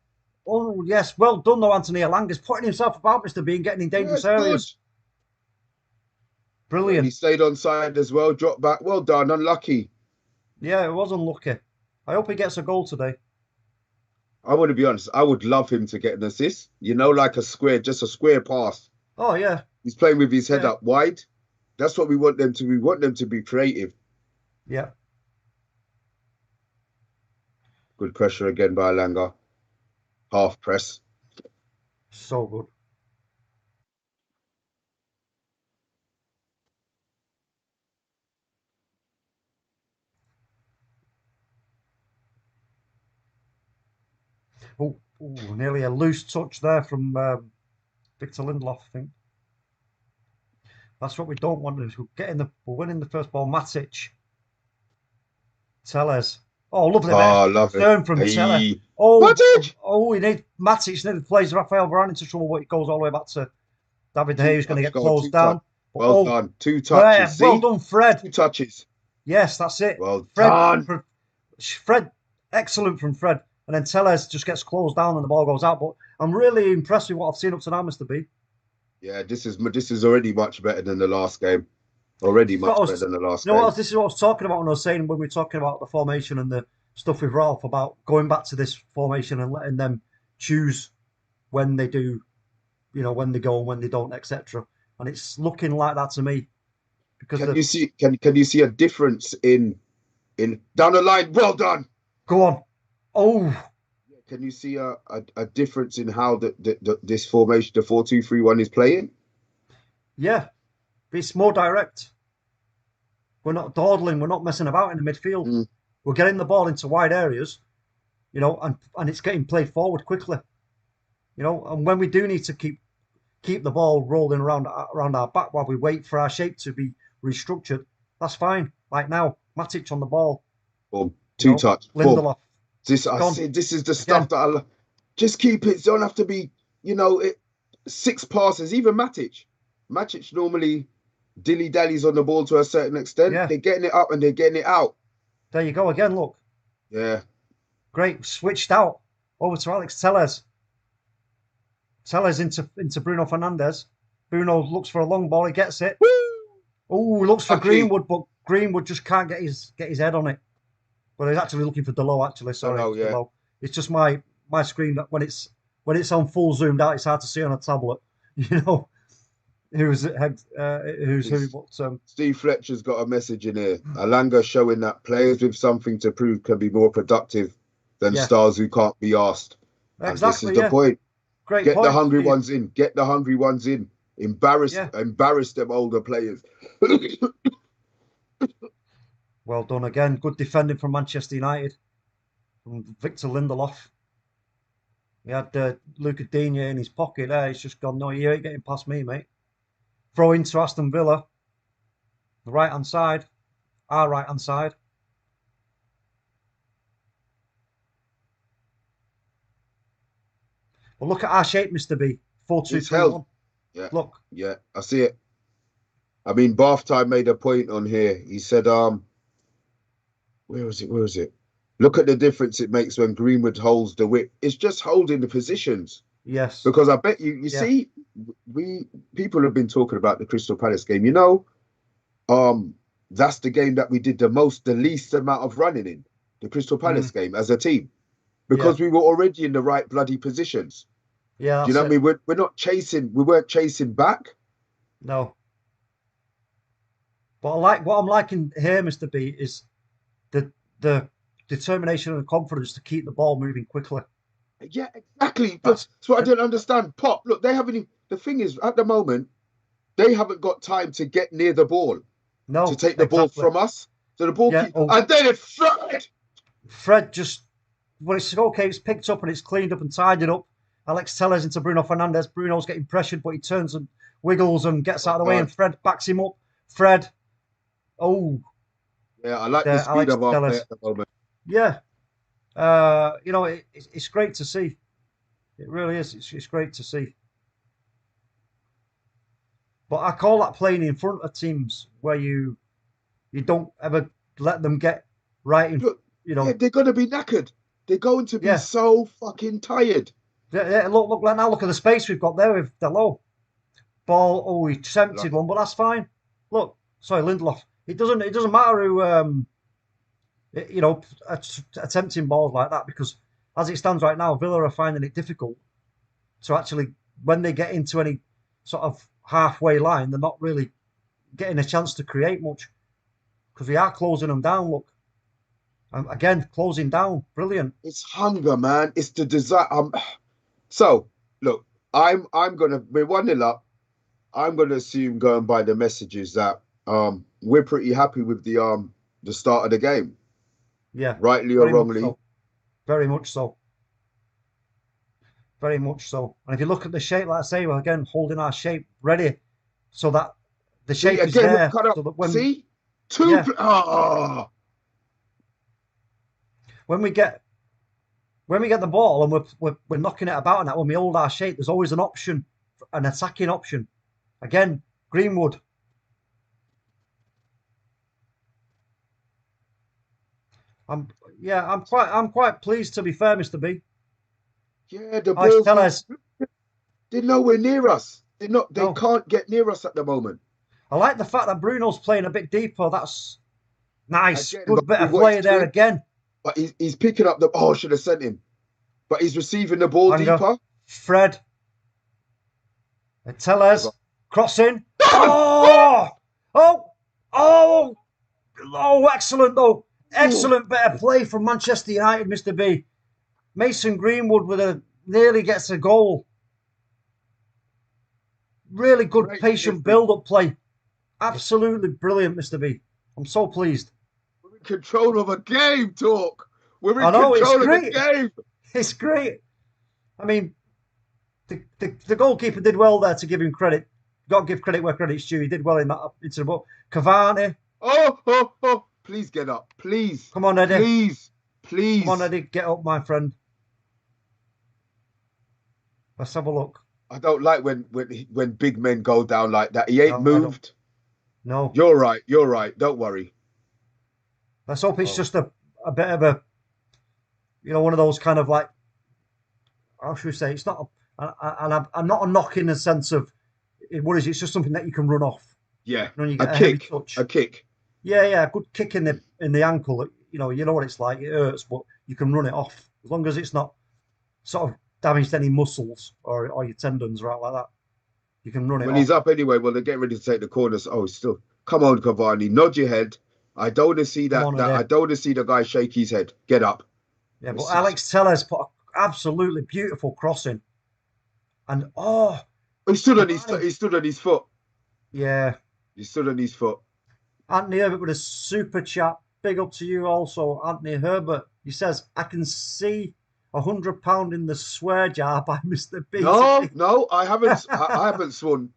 Oh, yes. Well done, though, Anthony. Elanga's putting himself about, Mr. B, and getting in dangerous areas. Brilliant. He stayed on side as well, dropped back. Well done, unlucky. Yeah, it was unlucky. I hope he gets a goal today. I want to be honest, I would love him to get an assist. You know, like just a square pass. Oh, yeah. He's playing with his head up wide. That's what we want them to. We want them to be creative. Yeah. Good pressure again by Elanga. Half press. So good. Oh, nearly a loose touch there from Victor Lindelof, I think. That's what we don't want to do. We're winning the first ball. Matic. Tellez. Oh, lovely. Oh, love turn it. from Hey. Tellez. Oh, Matic! Matic nearly plays Rafael Varane into trouble, but it goes all the way back to David De Gea, who's going to get closed down. Well done. 2 touches. Well done, Fred. 2 touches. Yes, that's it. Well Fred, done. Fred, excellent from Fred. And then Tellez just gets closed down and the ball goes out. But I'm really impressed with what I've seen up to now, Mr. B. Yeah, this is already much better than the last game. Already much better than the last game. This is what I was talking about when I was saying when we were talking about the formation and the stuff with Ralph about going back to this formation and letting them choose when they do, when they go and when they don't, etc. And it's looking like that to me. Because can you see a difference in down the line? Well done. Go on. Oh. Can you see a difference in how this formation, the 4-2-3-1, is playing? Yeah. It's more direct. We're not dawdling. We're not messing about in the midfield. We're getting the ball into wide areas, and it's getting played forward quickly. And when we do need to keep the ball rolling around our back while we wait for our shape to be restructured, that's fine. Like now, Matic on the ball. Boom. 2 touch. Lindelof. This is the stuff that I just keep it. Don't have to be, 6 passes. Even Matic normally dilly-dallies on the ball to a certain extent. Yeah. They're getting it up and they're getting it out. There you go again, look. Yeah. Great. Switched out. Over to Alex Tellez. Tellez into Bruno Fernandes. Bruno looks for a long ball. He gets it. Oh, looks for Greenwood, but Greenwood just can't get his head on it. But he's actually looking for Delo, actually. Sorry. Yeah. It's just my screen that when it's on full zoomed out, it's hard to see on a tablet. You know who's who. But Steve Fletcher's got a message in here. Elanga showing that players with something to prove can be more productive than stars who can't be asked. And exactly. This is the point. Great Get point, the hungry Steve. ones in. Get the hungry ones in. Embarrass them older players. Well done again. Good defending from Manchester United, from Victor Lindelof. He had Luca Digne in his pocket there. He's just gone, no, you ain't getting past me, mate. Throw into Aston Villa. The right-hand side. Our right-hand side. Well, look at our shape, Mr. B. 4-2-3-1. Yeah. Look. Yeah, I see it. I mean, Bath Time made a point on here. He said, where was it? Look at the difference it makes when Greenwood holds the whip. It's just holding the positions. Yes. Because I bet you see, people have been talking about the Crystal Palace game. You know, that's the game that we did the least amount of running in, the Crystal Palace game as a team. Because we were already in the right bloody positions. Yeah, do you know what I mean? We're not chasing. We weren't chasing back. No. But what I'm liking here, Mr. B, is the determination and the confidence to keep the ball moving quickly. Yeah, exactly. That's what I didn't understand. Pop, look, they haven't even, the thing is, at the moment, they haven't got time to get near the ball. No, to take the ball from us. So the ball and then Fred just, when it's okay, it's picked up and it's cleaned up and tidied up. Alex Tellez into Bruno Fernandes. Bruno's getting pressured, but he turns and wiggles and gets out of the way, and Fred backs him up. Fred. Oh. Yeah, I like the speed of our play at the moment. Yeah. You know, it's great to see. It really is. It's great to see. But I call that playing in front of teams where you don't ever let them get right in. You know, they're going to be knackered. They're going to be so fucking tired. Yeah, look now. Look at the space we've got there with Delo. Ball. Oh, he attempted one, but that's fine. Look, sorry, Lindelof. It doesn't matter who you know, attempting balls like that, because as it stands right now, Villa are finding it difficult to actually, when they get into any sort of halfway line, they're not really getting a chance to create much, because we are closing them down. Look, again, closing down, brilliant. It's hunger, man. It's the desire. So look, we're 1-0 up. I'm gonna assume, going by the messages, that we're pretty happy with the start of the game. Yeah, rightly or wrongly. So. Very much so. Very much so. And if you look at the shape, like I say, we're again holding our shape ready, so that the shape is there. So that when we get the ball and we're knocking it about, and that when we hold our shape, there's always an option, an attacking option. Again, Greenwood. I'm quite pleased, to be fair, Mr. B. Yeah, the balls. They're nowhere near us. They No. can't get near us at the moment. I like the fact that Bruno's playing a bit deeper. That's nice. Good bit of play there again. But he's picking up the. Oh, I should have sent him. But he's receiving the ball deeper. Fred. Tellez. Crossing. Oh! Excellent, though. Excellent bit of play from Manchester United, Mr. B. Mason Greenwood nearly gets a goal. Really good, patient build-up play. Absolutely brilliant, Mr. B. I'm so pleased. We're in control of a game, Talk. We're in control of a game. It's great. I mean, the goalkeeper did well there, to give him credit. Got to give credit where credit's due. He did well in that into the ball. Cavani. Oh. Please get up. Please. Come on, Eddie. Please. Come on, Eddie. Get up, my friend. Let's have a look. I don't like when big men go down like that. He ain't moved. No. You're right. Don't worry. Let's hope it's just a bit of a, one of those kind of, like, how should we say? It's not, I'm not a knock in the sense of, what is it? It's just something that you can run off. Yeah. When you get a kick. touch. A kick. Yeah, a good kick in the ankle. you know what it's like. It hurts, but you can run it off as long as it's not sort of damaged any muscles or your tendons or out like that. You can run it When off. he's up anyway, well, they're getting ready to take the corners. Oh, still. Come on, Cavani. Nod your head. I don't want to see Come on, I don't want to see the guy shake his head. Get up. Yeah, but Alex Tellez put an absolutely beautiful crossing. And He stood on Cavani. he stood on his foot. Yeah. He stood on his foot. Anthony Herbert with a super chat. Big up to you also, Anthony Herbert. He says, I can see £100 in the swear jar by Mr. B. No, I haven't. I haven't sworn.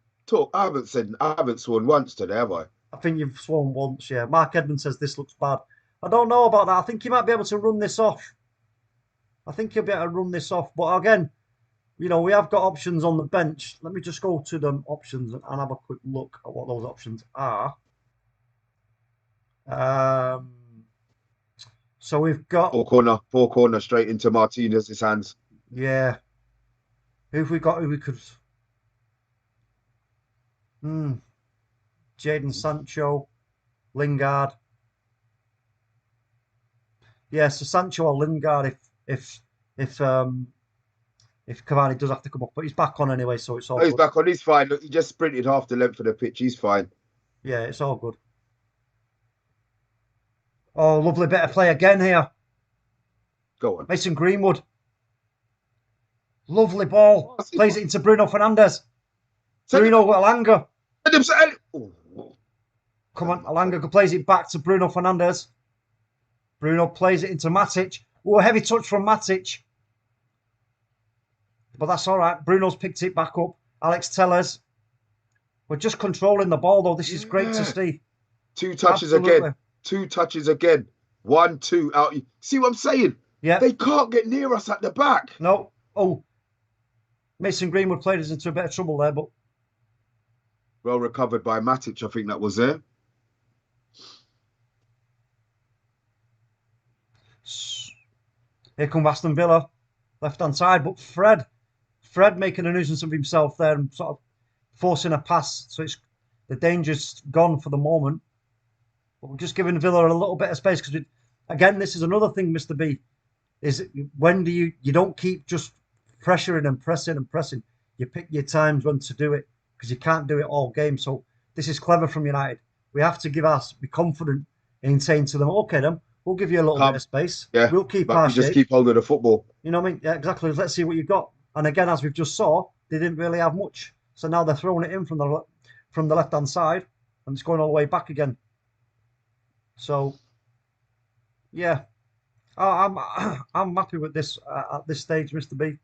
I haven't sworn once today, have I? I think you've sworn once, yeah. Mark Edmund says this looks bad. I don't know about that. I think he might be able to run this off. I think he'll be able to run this off. But again, we have got options on the bench. Let me just go to the options and have a quick look at what those options are. So we've got four corner straight into Martinez's hands. Yeah. Who've we got? Who we could? Jadon Sancho, Lingard. Yeah, so Sancho or Lingard if Cavani does have to come up, but he's back on anyway, so it's all good. He's back on. He's fine. Look, he just sprinted half the length of the pitch. He's fine. Yeah, it's all good. Oh, lovely bit of play again here. Go on. Mason Greenwood. Lovely ball. Plays it into Bruno Fernandes. Bruno Elanga. Come on, Elanga plays it back to Bruno Fernandes. Bruno plays it into Matic. Oh, a heavy touch from Matic. But that's all right. Bruno's picked it back up. Alex Tellez. We're just controlling the ball, though. This is great to see. 2 touches again. 2 touches again. 1, 2 out. See what I'm saying? Yeah. They can't get near us at the back. No. Oh. Mason Greenwood played us into a bit of trouble there, but well recovered by Matic, I think that was there. Here comes Aston Villa, left-hand side, but Fred making a nuisance of himself there and sort of forcing a pass. So the danger's gone for the moment. But we're just giving Villa a little bit of space because, again, this is another thing, Mr. B, is when do you don't keep just pressuring and pressing and pressing. You pick your times when to do it because you can't do it all game. So this is clever from United. We have to be confident in saying to them, okay, then we'll give you a little bit of space. Yeah, we'll keep our shape. Just keep hold of the football. You know what I mean? Yeah, exactly. Let's see what you've got. And again, as we've just saw, they didn't really have much. So now they're throwing it in from the left-hand side and it's going all the way back again. So, yeah, I'm happy with this at this stage, Mr. B.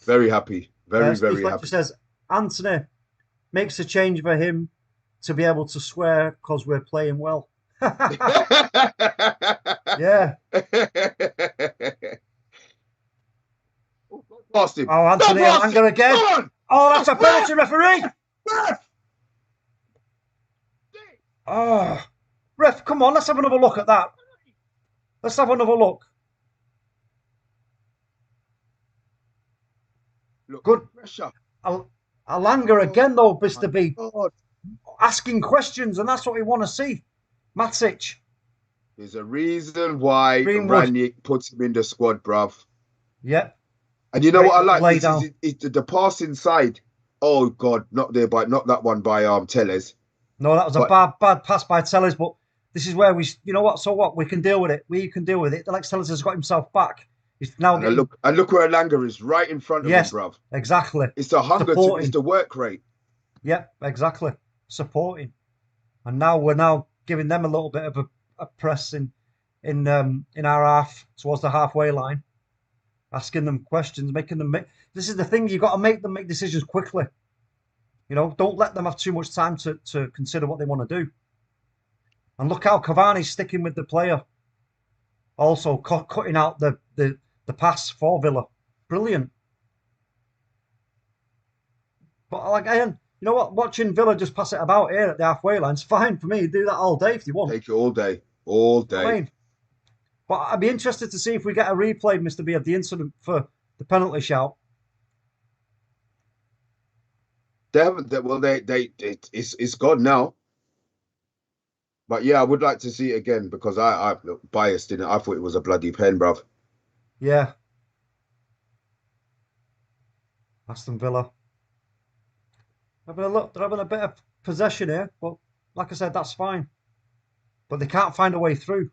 Very happy. Very Steve Fletcher happy. Says Anthony makes a change for him to be able to swear because we're playing well. Yeah. Past him. Oh, Anthony Elanga again. Oh, that's a penalty, referee. Oh, ref, come on, let's have another look at that. Let's have another look. Good pressure. Elanga again, though, Mr. B. Asking questions, and that's what we want to see. Matic. There's a reason why Ranić puts him in the squad, bruv. Yeah. And you know what I like? Is the pass inside. Oh, God, not that one by Tellez. No, that was a bad pass by Tellez, but this is where you know what? So what? We can deal with it. We can deal with it. Alex Tellez has got himself back. He's now look where Elanga is, right in front of him, bruv. Exactly. It's the hunger, it's the work rate. Yep, exactly. Supporting. And now we're giving them a little bit of a press in our half towards the halfway line, asking them questions, making them make. This is the thing, you've got to make them make decisions quickly. You know, don't let them have too much time to consider what they want to do. And look how Cavani's sticking with the player. Also cutting out the pass for Villa. Brilliant. But again, you know what? Watching Villa just pass it about here at the halfway line is fine for me. Do that all day if you want. Take it all day. All day. I mean, but I'd be interested to see if we get a replay, Mr. B, of the incident for the penalty shout. They haven't. Well, it's gone now. But yeah, I would like to see it again because I look, biased in it. I thought it was a bloody pen, bruv. Yeah. Aston Villa. Having a look, they're having a bit of possession here, but like I said, that's fine. But they can't find a way through.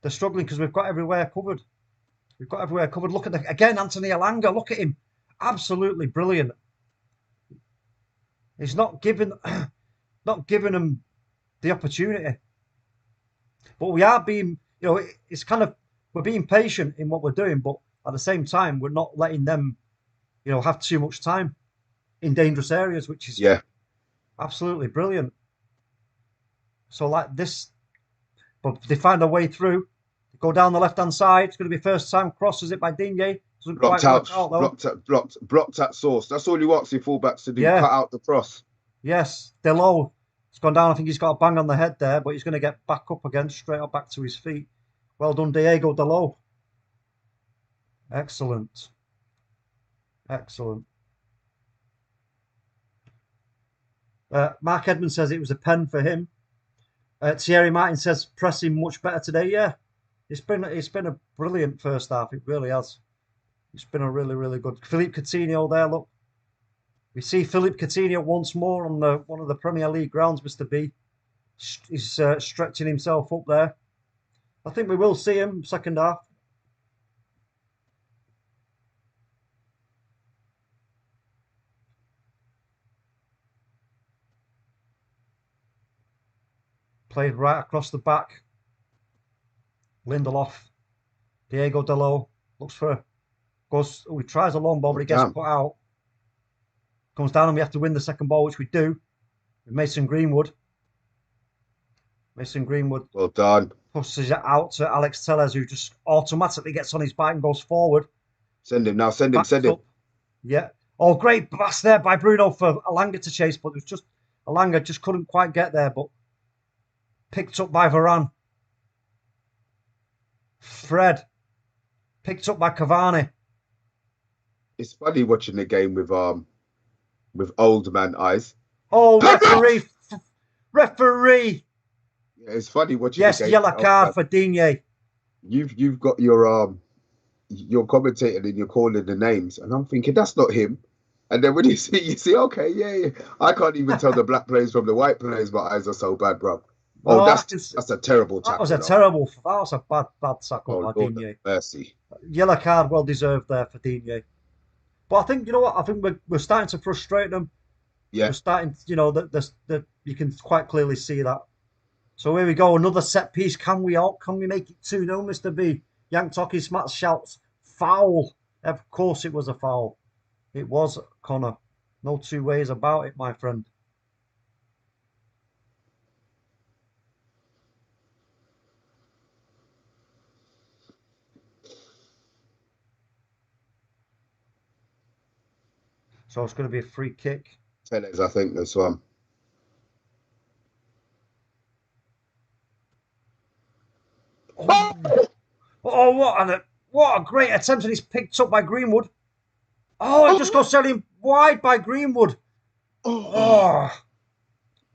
They're struggling because we've got everywhere covered. We've got everywhere covered. Look at again, Anthony Elanga. Look at him. Absolutely brilliant. He's not giving them the opportunity. But we are being, it's kind of, we're being patient in what we're doing, but at the same time, we're not letting them, have too much time in dangerous areas, which is absolutely brilliant. So like this, but they find a way through. Go down the left-hand side. It's going to be first time crosses it by Digne. Doesn't blocked quite out, work out though. blocked at source. That's all he wants your fullbacks to do. Yeah. Cut out the cross. Yes, Delo. It's gone down. I think he's got a bang on the head there, but he's going to get back up again, straight up back to his feet. Well done, Diego Delo. Excellent. Excellent. Mark Edmonds says it was a pen for him. Thierry Martin says pressing much better today. Yeah, it's been a brilliant first half. It really has. It's been a really, really good. Philippe Coutinho there. Look, we see Philippe Coutinho once more on one of the Premier League grounds. Mr. B, he's stretching himself up there. I think we will see him second half. Played right across the back. Lindelof. Diego Delo looks for, he tries a long ball, but he gets put out. Comes down and we have to win the second ball, which we do. With Mason Greenwood. Well done. Pushes it out to Alex Telles, who just automatically gets on his bike and goes forward. Send him now. Send him. Yeah. Oh, great pass there by Bruno for Elanga to chase, but it was just Elanga just couldn't quite get there, but picked up by Varane. Fred. Picked up by Cavani. It's funny watching the game with old man eyes. Oh, referee. Yeah, it's funny watching. Yes, the game yellow card for Digne. You've got your commentator and you're calling the names, and I'm thinking that's not him. And then when you see, okay, yeah. I can't even tell the black players from the white players. My eyes are so bad, bro. Oh, that's a terrible tackle. That was a bad tackle by Digne. Mercy. Yellow card, well deserved there for Digne. But I think, you know what? I think we're starting to frustrate them. Yeah. We're starting, that you can quite clearly see that. So here we go, another set piece. Can we make it 2-0, Mr. B? Yank Toki Smat shouts foul. Of course it was a foul. It was, Connor. No two ways about it, my friend. So it's going to be a free kick. Tellez, I think, this one. Oh, what a great attempt, and he's picked up by Greenwood. Oh, it just goes sailing wide by Greenwood. Oh.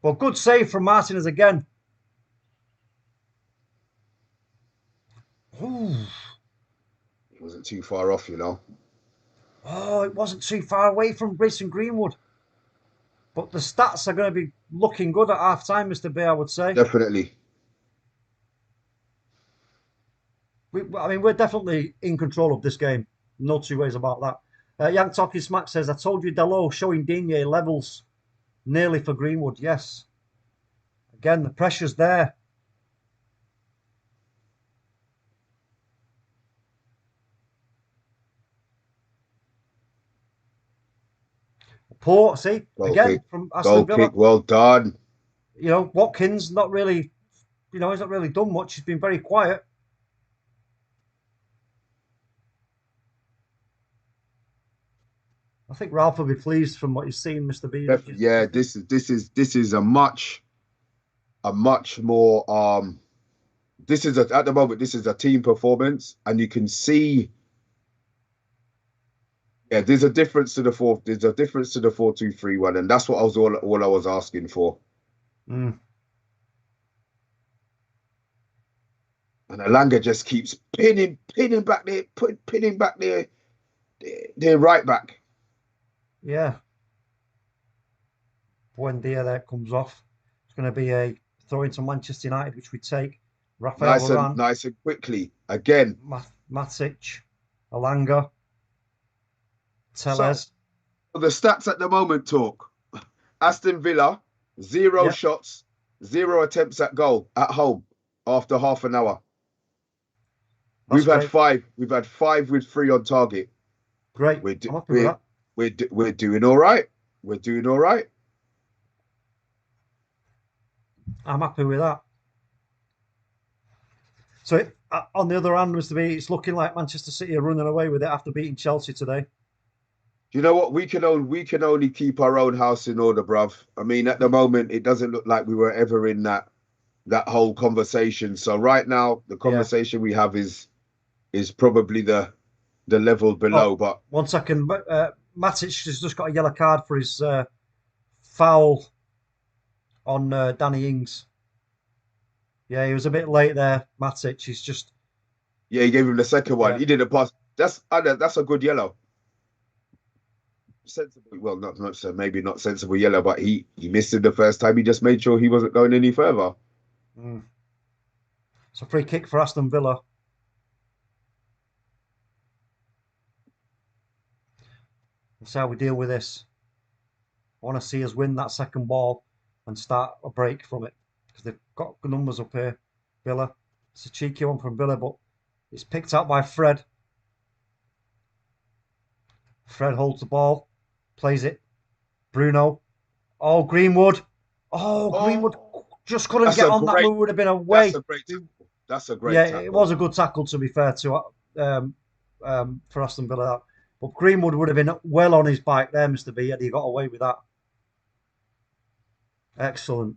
Well, good save from Martinez again. Ooh. It wasn't too far off, Oh, it wasn't too far away from Mason Greenwood. But the stats are going to be looking good at half-time, Mr. B, I would say. Definitely. We're definitely in control of this game. No two ways about that. Young Talking Smack says, I told you Delo showing Digne levels nearly for Greenwood. Yes. Again, the pressure's there. Poor, see, Goal again, kick. from Aston Villa. Kick, well done. Watkins, not really, he's not really done much. He's been very quiet. I think Ralph will be pleased from what he's seen, Mr. B. Yeah, this is a much more at the moment this is a team performance, and you can see there's a difference to the 4-2-3-1, and that's what I was all I was asking for. And Elanga just keeps pinning back there, pinning back their right back. Yeah. Buendia there comes off. It's going to be a throw into Manchester United, which we take. Rafael Varane, Nice and quickly. Again. Matic, Elanga, Telles. So the stats at the moment talk. Aston Villa, 0 shots, 0 attempts at goal at home after half an hour. We've had 5. We've had 5 with 3 on target. Great. I'm happy with that. We're doing all right. We're doing all right. I'm happy with that. So on the other hand, Mr. B, it's looking like Manchester City are running away with it after beating Chelsea today. You know what? We can only keep our own house in order, bruv. I mean, at the moment, it doesn't look like we were ever in that whole conversation. So right now, the conversation we have is probably the level below. But 1 second, Matic has just got a yellow card for his foul on Danny Ings. Yeah, he was a bit late there, Matic. He's just... Yeah, he gave him the second one. He didn't pass. That's a good yellow. Sensible. Well, not so maybe not sensible yellow, but he missed it the first time. He just made sure he wasn't going any further. It's a free kick for Aston Villa. Let's see how we deal with this. I want to see us win that second ball and start a break from it, because they've got good numbers up here. Villa. It's a cheeky one from Villa, but it's picked out by Fred. Fred holds the ball, plays it. Bruno. Oh, Greenwood. Oh, Greenwood just couldn't get on that move. Would have been away. That's a great tackle. It was a good tackle, to be fair, to for Aston Villa. But Greenwood would have been well on his bike there, Mr. B, and he got away with that. Excellent.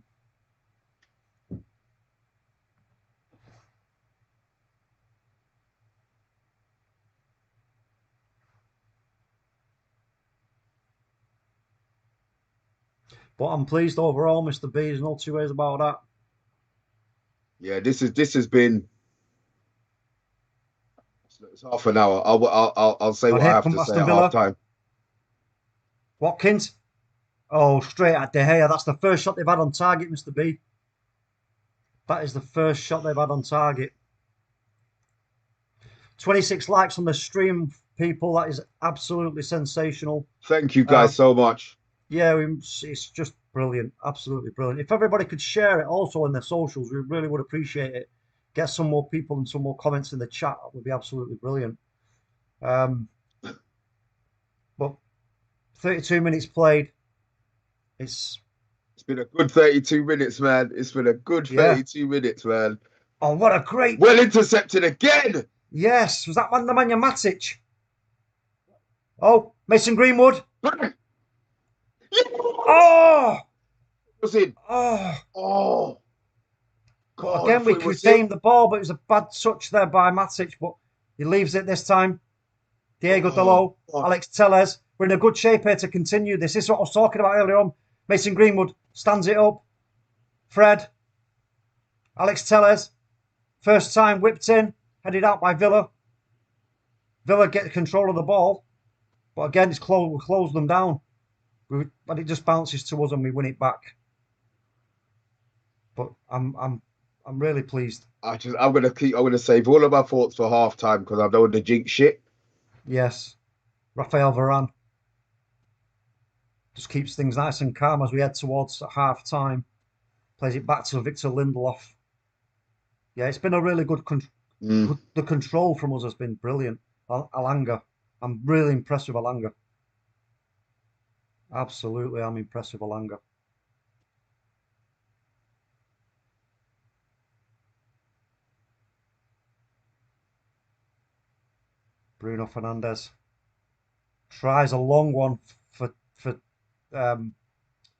But I'm pleased overall, Mr. B. There's no two ways about that. Yeah, this has been. It's half an hour. I'll say what I have to say at half time. Watkins. Oh, straight at De Gea. That's the first shot they've had on target, Mr. B. That is the first shot they've had on target. 26 likes on the stream, people. That is absolutely sensational. Thank you guys so much. Yeah, it's just brilliant. Absolutely brilliant. If everybody could share it also on their socials, we really would appreciate it. Get some more people and some more comments in the chat. That would be absolutely brilliant. But 32 minutes played. It's been a good 32 minutes, man. It's been a good 32 minutes, man. Oh, what a great... Well intercepted again. Yes. Was that Nemanja Matic? Oh, Mason Greenwood. Oh! Was in. Oh. God, again, we retained the ball, but it was a bad touch there by Matic, but he leaves it this time. Diego Dalot, Alex Telles. We're in a good shape here to continue this. This is what I was talking about earlier on. Mason Greenwood stands it up. Fred. Alex Telles. First time whipped in, headed out by Villa. Villa get control of the ball, but again, we close them down. But it just bounces to us and we win it back. But I'm really pleased. I'm gonna save all of my thoughts for half time because I don't want to jinx shit. Yes. Rafael Varane just keeps things nice and calm as we head towards half time. Plays it back to Victor Lindelof. Yeah, it's been a really good the control from us has been brilliant. Elanga. I'm really impressed with Elanga. Absolutely, I'm impressed with Elanga. Bruno Fernandes tries a long one for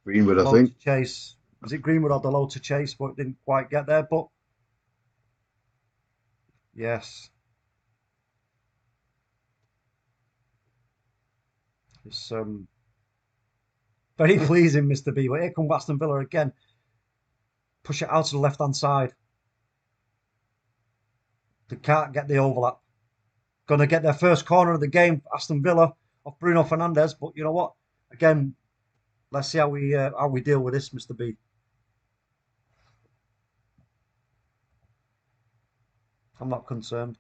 Greenwood, I think. To chase. Was it Greenwood or Dalot to chase, but it didn't quite get there. But yes, it's very pleasing, Mr. B. But here comes Aston Villa again. Push it out to the left-hand side. They can't get the overlap. Going to get their first corner of the game, Aston Villa, off Bruno Fernandes. But you know what? Again, let's see how we deal with this, Mr. B. I'm not concerned.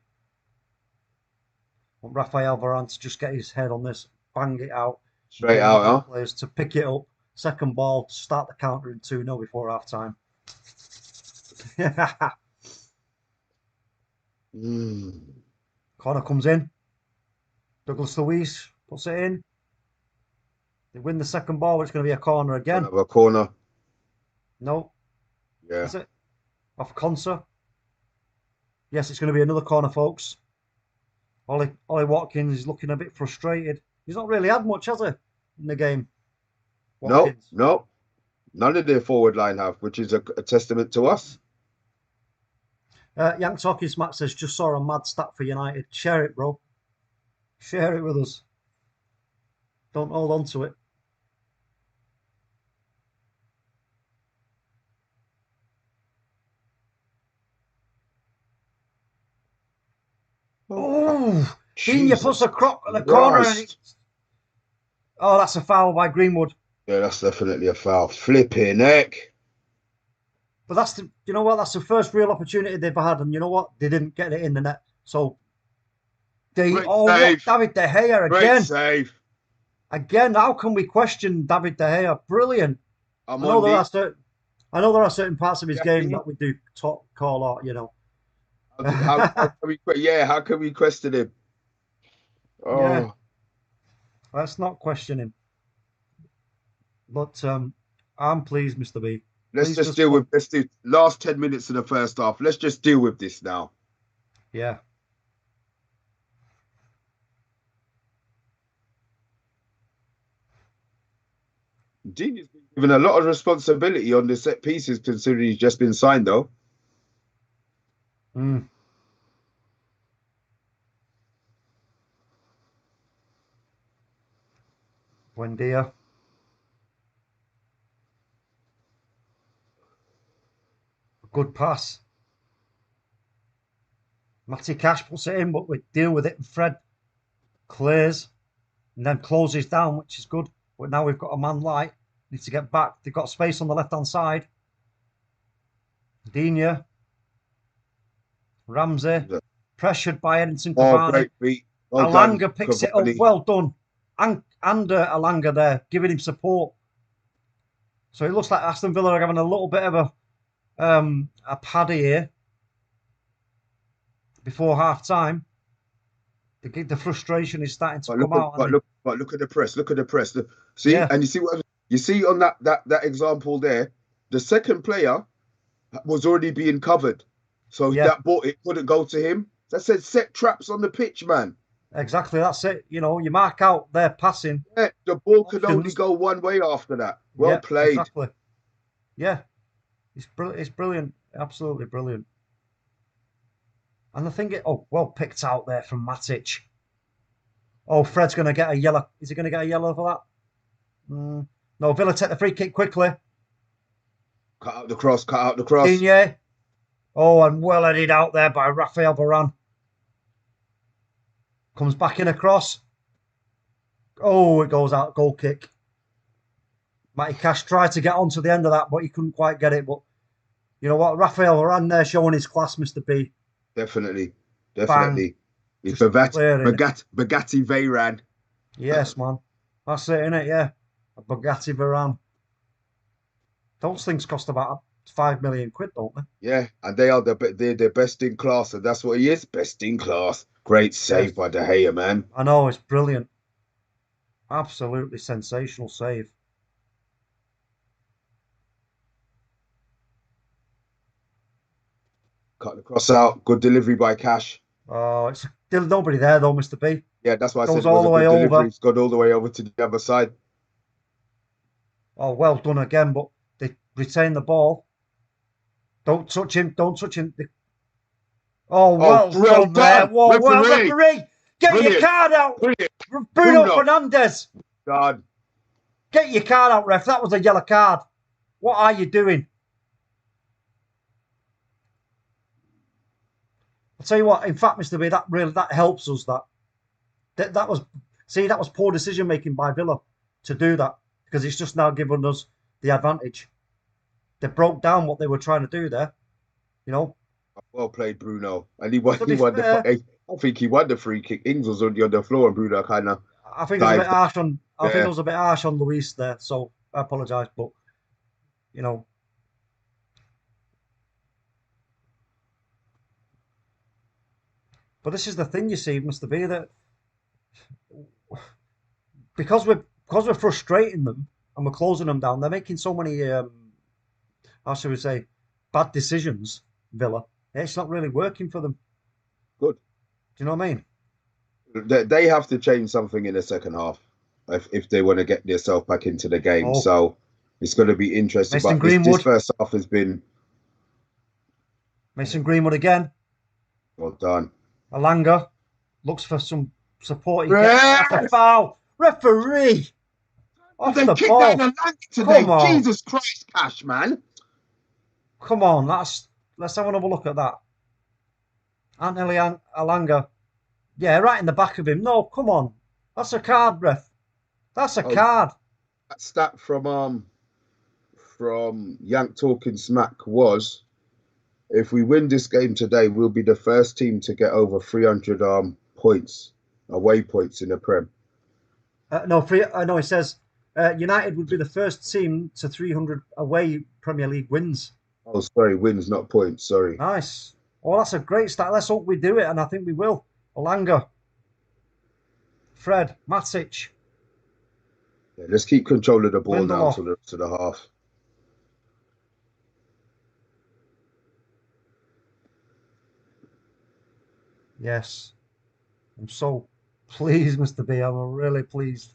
I want Rafael Varane to just get his head on this, bang it out. Straight out, huh? Players to pick it up. Second ball, start the counter in 2-0 before half time. Corner comes in. Douglas Luiz puts it in. They win the second ball, but it's going to be a corner again. Another corner. No. Yeah. Is it? Off Conser. Yes, it's going to be another corner, folks. Ollie Watkins is looking a bit frustrated. He's not really had much, has he, in the game? Watkins. No. None of their forward line have, which is a testament to us. Yank Talking Smack says, just saw a mad stat for United. Share it, bro. Share it with us. Don't hold on to it. Oh, Digne puts the croc at the corner. And oh, that's a foul by Greenwood. Yeah, that's definitely a foul. Flipping heck. But that's the, you know what? That's the first real opportunity they've had, and you know what? They didn't get it in the net. So, David De Gea again. Great save. Again, how can we question David De Gea? Brilliant. I know there are certain parts of his game that we do call out. You know. How can we question him? Oh. Yeah. Let's not question him. But I'm pleased, Mr. B. Let's do last 10 minutes of the first half. Let's just deal with this now. Yeah. Digne's been given a lot of responsibility on the set pieces, considering he's just been signed, though. Buendia. Good pass. Matty Cash puts it in, but we deal with it. And Fred clears and then closes down, which is good. But now we've got a man light. Need to get back. They've got space on the left-hand side. Digne. Ramsey. Pressured by Edinson Cavani. Oh, great beat. Well Elanga done, picks Cavani. it up. Well done. And Elanga there, giving him support. So it looks like Aston Villa are having a little bit of a paddy here before half time. The frustration is starting to come out. Look at the press. Look at the press. See, and you see what you see on that example there. The second player was already being covered, so that ball, it couldn't go to him. That said, set traps on the pitch, man. Exactly, that's it. You know, you mark out their passing. Yeah, the ball could only go one way after that. Well played. Exactly. Yeah, it's brilliant. Absolutely brilliant. And I think well picked out there from Matic. Oh, Fred's going to get a yellow. Is he going to get a yellow for that? No, Villa take the free kick quickly. Cut out the cross. Digne. Oh, and well headed out there by Rafael Varane. Comes back in across. Oh, it goes out. Goal kick. Matty Cash tried to get onto the end of that, but he couldn't quite get it. But you know what? Rafael Varane there showing his class, Mr. B. Definitely. Bang. It's Bugatti Veyran. Yes, man. That's it, innit? Yeah. A Bugatti Veyran. Those things cost about £5 million, don't they? Yeah, and they're the best in class, and that's what he is. Best in class. Great save by De Gea, man. I know, it's brilliant. Absolutely sensational save. Cut the cross out. Good delivery by Cash. Oh, it's still nobody there though, Mr. B. Yeah, that's why I said it was a good delivery. It's gone all the way over to the other side. Oh, well done again, but they retain the ball. Don't touch him. Oh, well done there. Whoa, well, referee. Get your card out. Bruno Fernandes. God. Get your card out, ref. That was a yellow card. What are you doing? I'll tell you what. In fact, Mr. B, that helps us. That was poor decision making by Villa to do that, because it's just now given us the advantage. They broke down what they were trying to do there. Well played, Bruno. And he won. To He be won the. fair, I think he won the free kick. Ings was already on the floor, and Bruno kind of I think it was a bit dived harsh on. I think it there. was a bit harsh on Luis there, so I apologise. But you know, but this is the thing, you see, Mr. B, that because we're frustrating them and we're closing them down, they're making so many how should we say, bad decisions. Villa, it's not really working for them. Good. Do you know what I mean? They have to change something in the second half if they want to get themselves back into the game. Oh, So it's going to be interesting. Mason But this Greenwood. first half has been Mason Greenwood again. well done. Elanga looks for some support. He Yes! gets a foul. Referee off They the kicked ball. down Elanga today. Come on. Jesus Christ, Cash, man. Come on, let's have another look at that. Anthony Elanga. Yeah, right in the back of him. No, come on. That's a card, ref. That's a card. That stat from Yank Talking Smack was, if we win this game today, we'll be the first team to get over 300 points, away points in the Prem. No, it says United would be the first team to 300 away Premier League wins. Oh, sorry, wins, not points. Sorry. Nice. Oh, that's a great start. Let's hope we do it, and I think we will. Elanga, Fred, Matic. Yeah, let's keep control of the ball now Lindelof. to the half. Yes. I'm so pleased, Mr. B. I'm really pleased.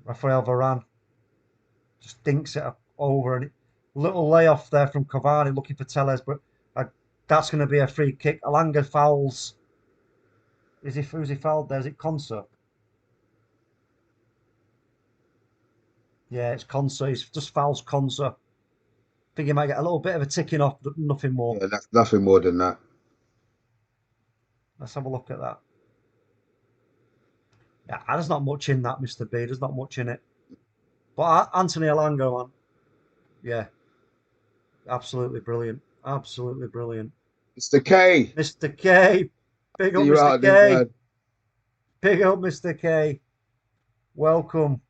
Rafael Varane just dinks it over, and little layoff there from Cavani looking for Telles, but that's going to be a free kick. Elanga fouls. Who's he fouled there? Is it Conser? Yeah, it's Conser. He's just fouls Conser. I think he might get a little bit of a ticking off, but nothing more. Yeah, that's nothing more than that. Let's have a look at that. Yeah, there's not much in that, Mr. B. There's not much in it. But Anthony Elanga, man. Yeah. Absolutely brilliant. Absolutely brilliant. Mr. K. Mr. K. Big up, See you Mr. out there, K. man. Big up, Mr. K. Welcome.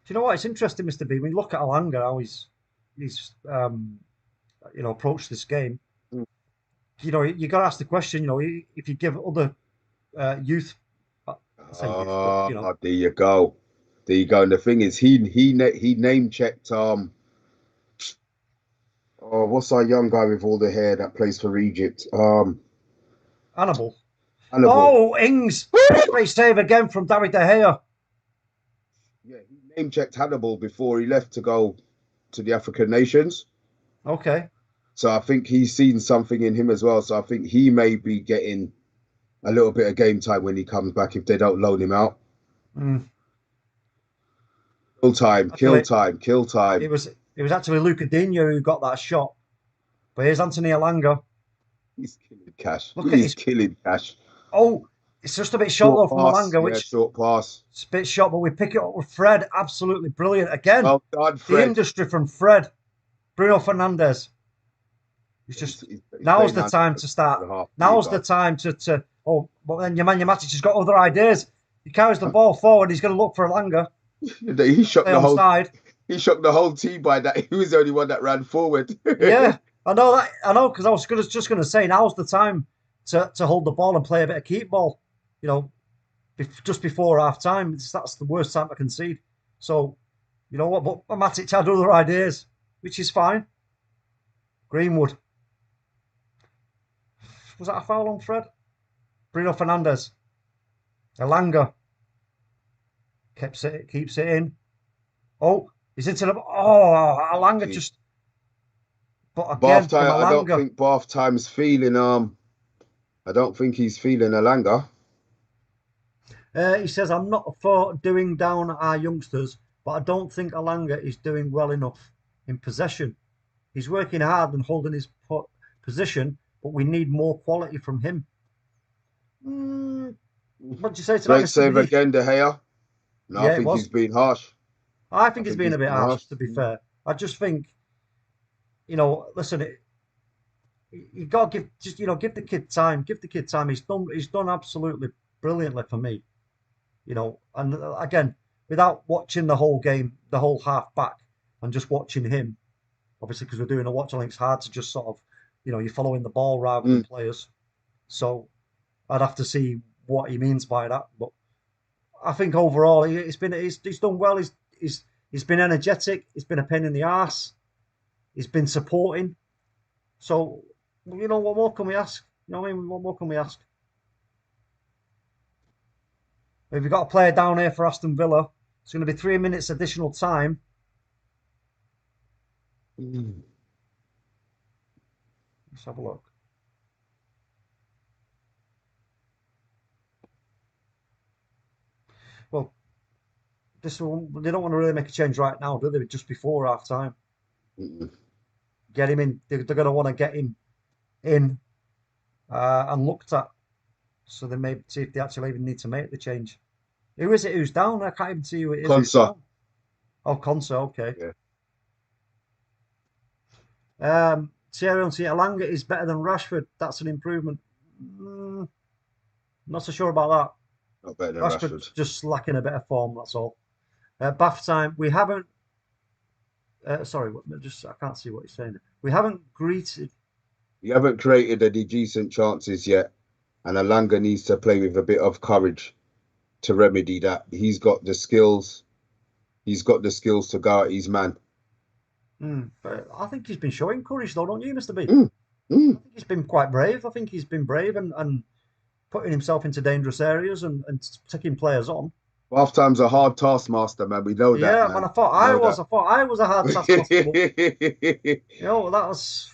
Do you know what? It's interesting, Mr. B. When you look at Elanga, how he's approached this game. Mm. You got to ask the question. If you give other youth, I say youth, but, There you go. There you go. And the thing is, he name checked what's our young guy with all the hair that plays for Egypt? Hannibal. Hannibal. Oh, Ings! Great save again from David De Gea. Yeah, he name checked Hannibal before he left to go to the African nations. Okay. So I think he's seen something in him as well. So I think he may be getting a little bit of game time when he comes back if they don't loan him out. Mm. Kill time. It was actually Luca Digne who got that shot. But here's Anthony Elanga. He's killing Cash. He's killing Cash. Oh, it's just a bit short though from Elanga, which short pass. It's a bit short, but we pick it up with Fred. Absolutely brilliant again. Well done, Fred. The industry from Fred. Bruno Fernandes. It's just now's the time to start. Now's the time to. Oh, but then your man Matic has got other ideas. He carries the ball forward. He's going to look for Elanga. He shocked the whole side. He shocked the whole team by that. He was the only one that ran forward. Yeah, I know that. I know, because I was just going to say now's the time to hold the ball and play a bit of keep ball. Just before half time. That's the worst time to concede. So, you know what? But Matic had other ideas, which is fine. Greenwood. Was that a foul on Fred? Bruno Fernandes. Elanga. Keeps it in. Oh, He's into the. Oh, Elanga just. But again, Bath from time. I don't Elanga. think Bath time's feeling. I don't think he's feeling Elanga. He says, I'm not for doing down our youngsters, but I don't think Elanga is doing well enough in possession. He's working hard and holding his position, but we need more quality from him. What do you say to that, Great Mr. save B? again, De Gea. No, Yeah, I it think he's was. been harsh. I think he's been a bit been harsh, to be fair. I just think, listen, you got to give the kid time. Give the kid time. He's done absolutely brilliantly for me. And again, without watching the whole game, the whole half back, and just watching him, obviously because we're doing a watch along, it's hard to just sort of, you're following the ball rather than players. So I'd have to see what he means by that. But I think overall, he's done well. He's been energetic. He's been a pain in the arse. He's been supporting. So what more can we ask? You know what I mean? What more can we ask? We've got a player down here for Aston Villa. It's going to be 3 minutes additional time. Let's have a look. Well, they don't want to really make a change right now, do they? Just before half time. Get him in. They're going to want to get him in and looked at. So they may see if they actually even need to make the change. Who is it who's down? I can't even see who it is. Konsa. Oh, Konsa, okay. Yeah. Thierry Elanga is better than Rashford. That's an improvement. Not so sure about that. Not better than Rashford's Rashford. just lacking a bit of form, that's all. Bath time. We haven't. Sorry, I can't see what he's saying. We haven't greeted. You haven't created any decent chances yet, and Elanga needs to play with a bit of courage to remedy that. He's got the skills. He's got the skills to go at his man. But I think he's been showing courage, though, don't you, Mr. B? I think he's been quite brave. I think he's been brave and putting himself into dangerous areas and taking players on. Half time's a hard taskmaster, man. We know that. Yeah, man. I thought I was a hard taskmaster. That was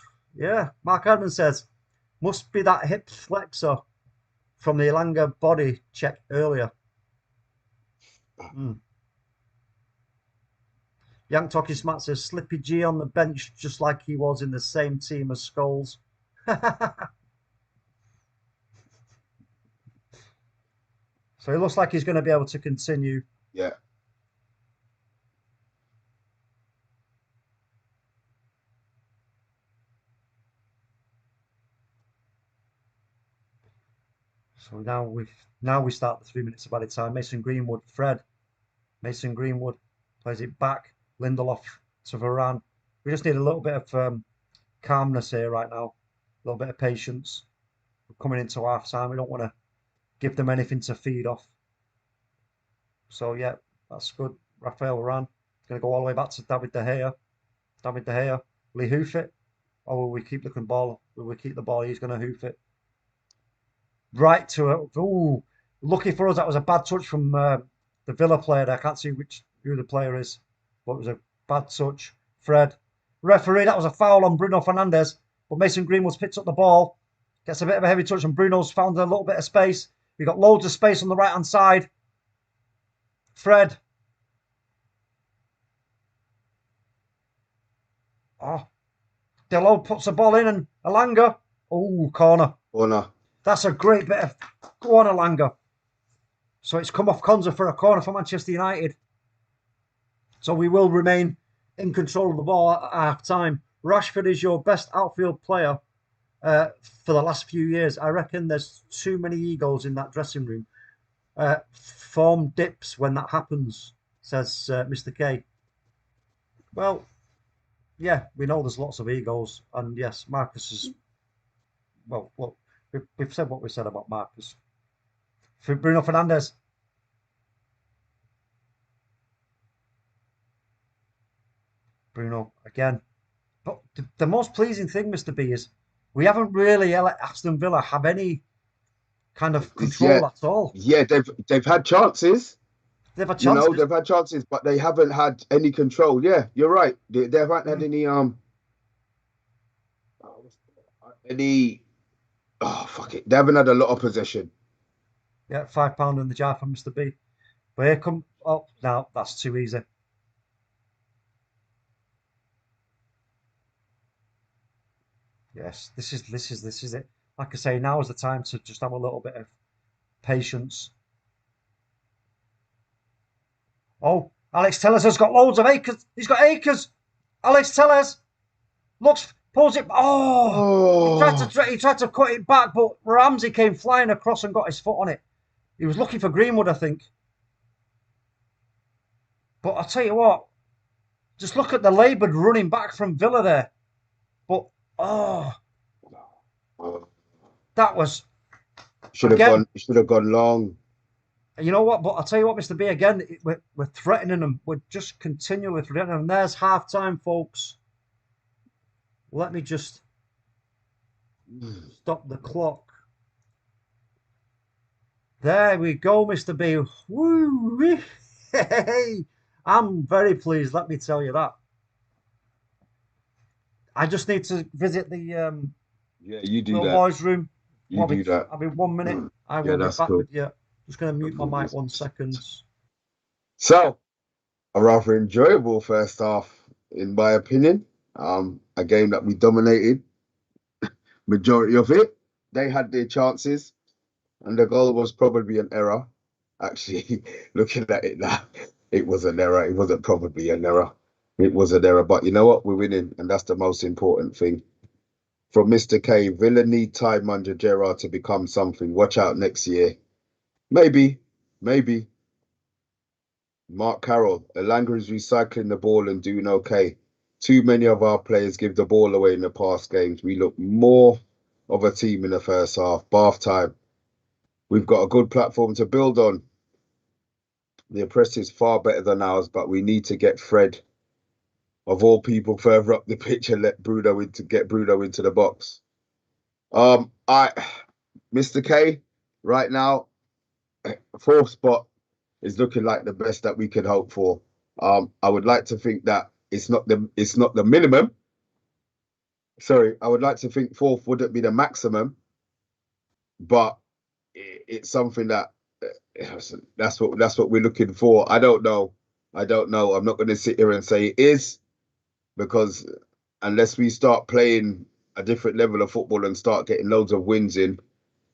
Mark Edmund says must be that hip flexor from the Elanga body check earlier. Yank Talking Smart says Slippy G on the bench just like he was in the same team as Scholes. So it looks like he's going to be able to continue. Yeah. So now we start the 3 minutes of added time. Mason Greenwood, Fred. Mason Greenwood plays it back. Lindelof to Varane. We just need a little bit of calmness here right now. A little bit of patience. We're coming into half time. We don't want to give them anything to feed off. So yeah, that's good. Rafael Varane is going to go all the way back to David De Gea. David De Gea, will he hoof it? Or will we keep the ball? Will we keep the ball? He's going to hoof it. Right to it. Ooh, lucky for us, that was a bad touch from the Villa player there. I can't see who the player is, but it was a bad touch. Fred. Referee, that was a foul on Bruno Fernandes, but Mason Greenwood's picked up the ball. Gets a bit of a heavy touch, and Bruno's found a little bit of space. We've got loads of space on the right-hand side. Fred. Oh. Delo puts the ball in, and Elanga. Oh, corner. Corner. That's a great bit of... Go on, Elanga. So it's come off Konsa for a corner for Manchester United. So we will remain in control of the ball at half time. Rashford is your best outfield player for the last few years. I reckon there's too many egos in that dressing room. Form dips when that happens, says Mr. K. Well, yeah, we know there's lots of egos. And yes, Marcus is... Well, look, we've said what we said about Marcus. For Bruno Fernandes. Bruno again. But the most pleasing thing, Mr. B, is we haven't really let Aston Villa have any kind of control at all. Yeah, they've had chances. They've had You know, chances. they've had chances, but they haven't had any control. Yeah, you're right. They haven't had any. Oh fuck it! They haven't had a lot of possession. Yeah, £5 in the jar for Mr. B. But here come. Oh, no, that's too easy. Yes, this is it. Like I say, now is the time to just have a little bit of patience. Oh, Alex Tellers has got loads of acres. He's got acres. Alex Tellers pulls it. Oh, Oh, he tried to cut it back, but Ramsey came flying across and got his foot on it. He was looking for Greenwood, I think. But I'll tell you what, just look at the laboured running back from Villa there. But that was should have again. gone. Should have gone long. You know what? But I'll tell you what, Mr. B, again, we're threatening them. We're just continually threatening them. There's half time, folks. Let me just stop the clock. There we go, Mr. B. Woo! Hey, I'm very pleased, let me tell you that. I just need to visit the Yeah, you do little that. boys' room. You do that. I'll be 1 minute. I Yeah, will be that's back cool. with you. Just going to mute my mic 1 second. So, a rather enjoyable first half, in my opinion. A game that we dominated, majority of it. They had their chances, and the goal was probably an error. Actually, looking at it now, it was an error. It wasn't probably an error. It was an error. But you know what? We're winning, and that's the most important thing. From Mr. K, Villa need time under Gerrard to become something. Watch out next year. Maybe. Mark Carroll, Elanga is recycling the ball and doing okay. Too many of our players give the ball away in the past games. We look more of a team in the first half. Bath time. We've got a good platform to build on. The press is far better than ours, but we need to get Fred, of all people, further up the pitch and get Bruno into the box. Mr. K, right now, fourth spot is looking like the best that we could hope for. I would like to think that it's not the minimum. Sorry, I would like to think fourth wouldn't be the maximum, but it's something that that's what we're looking for. I don't know. I'm not going to sit here and say it is, because unless we start playing a different level of football and start getting loads of wins in,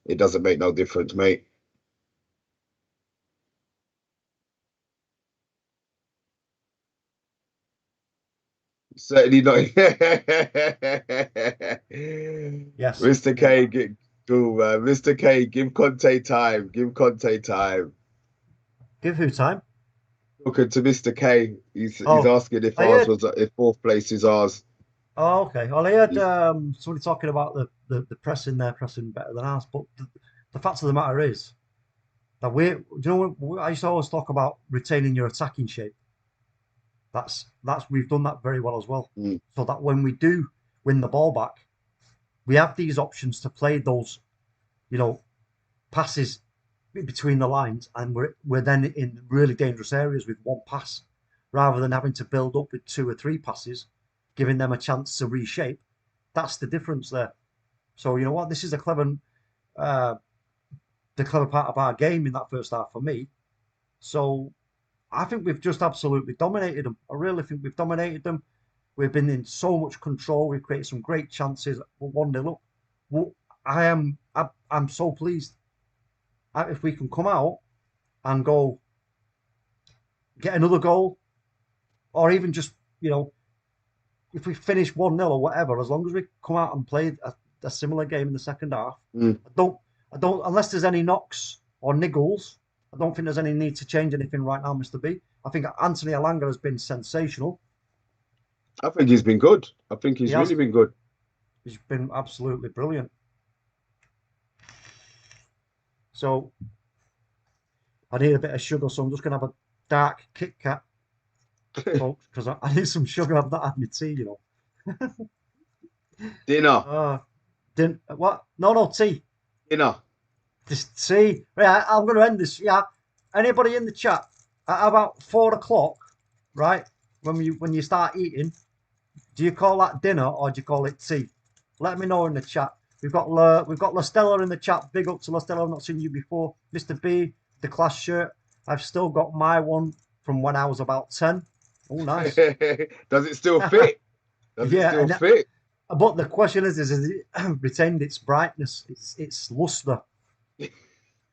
it doesn't make no difference, mate. Certainly not. Yes. Mr. K, Mr. K, give Conte time. Give who time? Looking to Mr. K, he's asking if if fourth place is ours. Oh, okay. Well, I heard somebody talking about the pressing better than ours, but the fact of the matter is that I used to always talk about retaining your attacking shape. We've done that very well as well. So that when we do win the ball back, we have these options to play those, passes between the lines, and we're then in really dangerous areas with one pass, rather than having to build up with 2 or 3 passes, giving them a chance to reshape. That's the difference there. So you know what? This is the clever part of our game in that first half for me. So I think we've just absolutely dominated them. I really think we've dominated them. We've been in so much control. We've created some great chances. 1-0 up. Well, I'm so pleased. If we can come out and go get another goal, or even just, if we finish 1-0 or whatever, as long as we come out and play a similar game in the second half, I don't, unless there's any knocks or niggles, I don't think there's any need to change anything right now, Mr. B. I think Anthony Elanga has been sensational. I think he's been good. I think he's really been good. He's been absolutely brilliant. So I need a bit of sugar, so I'm just going to have a dark Kit Kat, folks, because I need some sugar. I've not had my tea, Dinner. What? No, tea. Dinner. Just tea. Right, I'm going to end this. Yeah. Anybody in the chat at about 4 o'clock, right? When you start eating, do you call that dinner or do you call it tea? Let me know in the chat. We've got La Stella in the chat. Big up to La Stella. I've not seen you before. Mr. B, the class shirt. I've still got my one from when I was about 10. Oh, nice. Does it still fit? Does it Yeah, still fit? But the question is it retained its brightness, its luster?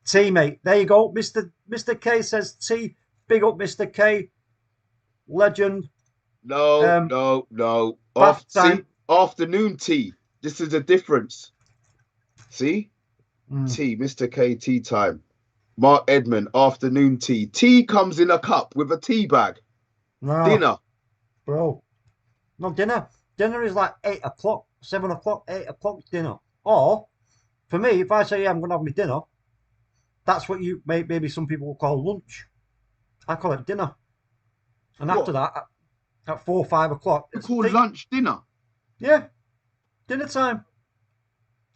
Teammate, there you go. Mr. K says T. Big up, Mr. K. Legend. No. Bath time. See, afternoon tea. This is the difference. See? Mm. Tea, Mr. K, tea time. Mark Edmond, afternoon tea. Tea comes in a cup with a tea bag. No, Dinner. bro. No, dinner. Dinner is like 8 o'clock, 7 o'clock, 8 o'clock dinner. Or, for me, if I say, yeah, I'm going to have my dinner, that's what maybe some people will call lunch. I call it dinner. And What? after that, at 4 or 5 o'clock, You it's call tea. lunch dinner? Yeah, dinner time.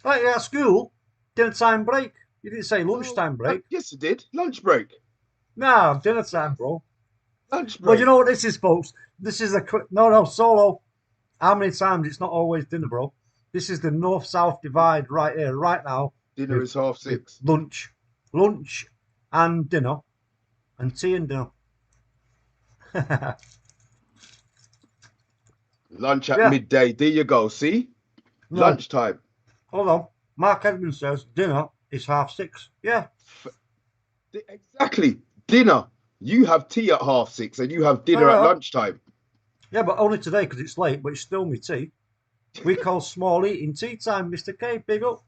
Like at school, dinner time break. You didn't say lunchtime break. Yes, you did. Lunch break. No, dinner time, bro. Lunch break. Well, you know what this is, folks? This is no, Solo. How many times? It's not always dinner, bro. This is the north-south divide right here, right now. Dinner is 6:30. Lunch and dinner, and tea and dinner. Lunch at Yeah. midday. There you go. See? No, Lunchtime. hold on. Mark Edmonds says dinner is 6:30. Yeah. Exactly. Dinner. You have tea at 6:30 and you have dinner at lunchtime. Yeah, but only today because it's late, but it's still me tea. We call small eating tea time, Mr. K. Big up.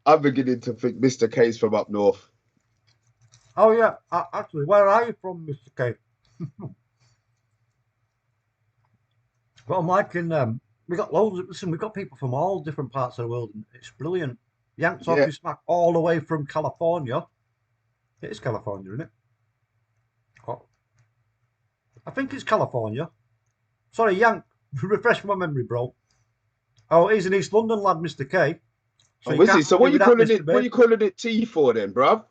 I'm beginning to think Mr. K's from up north. Oh, yeah. Actually, where are you from, Mr. K? Well, I'm liking, we got loads. Listen, we've got people from all different parts of the world. And it's brilliant. Yank talking smack all the way from California. It is California, isn't it? Oh, I think it's California. Sorry, Yank. Refresh my memory, bro. Oh, he's an East London lad, Mr. K. So is he? So what are you calling it? What are you calling it tea for then, bruv?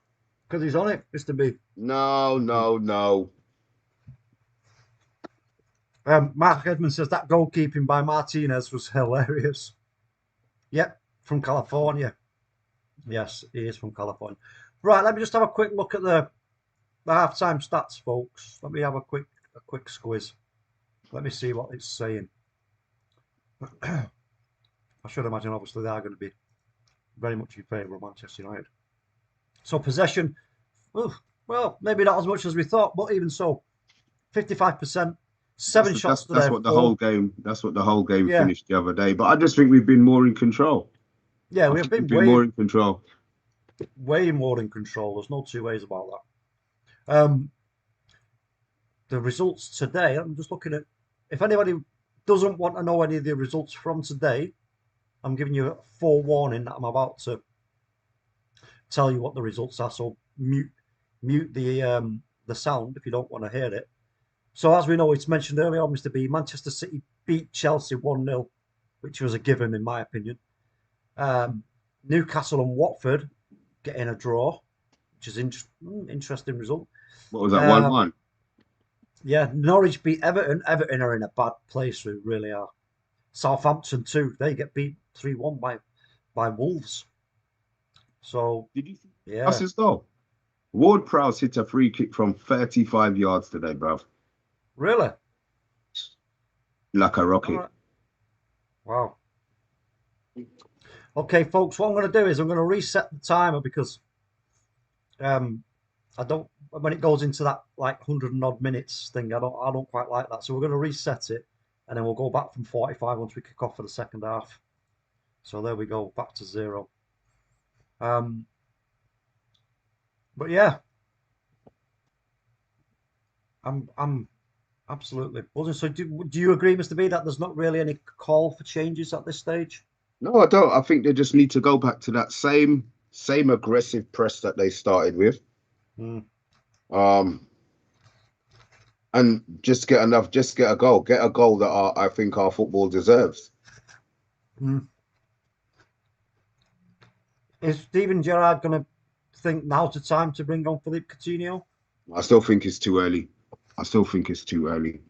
Because he's on it, Mr. B. No. Mark Edmonds says that goalkeeping by Martinez was hilarious. Yep, from California. Yes, he is from California. Right, let me just have a quick look at the halftime stats, folks. Let me have a quick squiz. Let me see what it's saying. I should imagine, obviously, they are going to be very much in favour of Manchester United. So possession, well, maybe not as much as we thought, but even so, 55%, 7 shots to That's what the whole game. That's what the whole game finished the other day. But I just think we've been more in control. Yeah, we've been more in control. Way more in control. There's no two ways about that. The results today, I'm just looking at. If anybody doesn't want to know any of the results from today, I'm giving you a forewarning that I'm about to tell you what the results are. So mute the sound if you don't want to hear it. So as we know, it's mentioned earlier on, Mr. B, Manchester City beat Chelsea 1-0, which was a given in my opinion. Newcastle and Watford getting a draw, which is interesting result. What was that, 1-1? Yeah, Norwich beat Everton. Everton are in a bad place, they really are. Southampton too, they get beat 3-1 by Wolves. So, did you see yeah. his goal? Ward-Prowse hit a free kick from 35 yards today, bruv. Really? Like a rocket. Right. Wow. Okay, folks, what I'm going to do is I'm going to reset the timer because I don't, when it goes into that like 100 and odd minutes thing, I don't quite like that. So we're going to reset it and then we'll go back from 45 once we kick off for the second half. So there we go, back to 0. But yeah, I'm absolutely buzzing. So do you agree, Mr. B, that there's not really any call for changes at this stage? No, I don't. I think they just need to go back to that same aggressive press that they started with. And just get a goal that I think our football deserves. Is Steven Gerrard going to think now's the time to bring on Philippe Coutinho? I still think it's too early. I still think it's too early.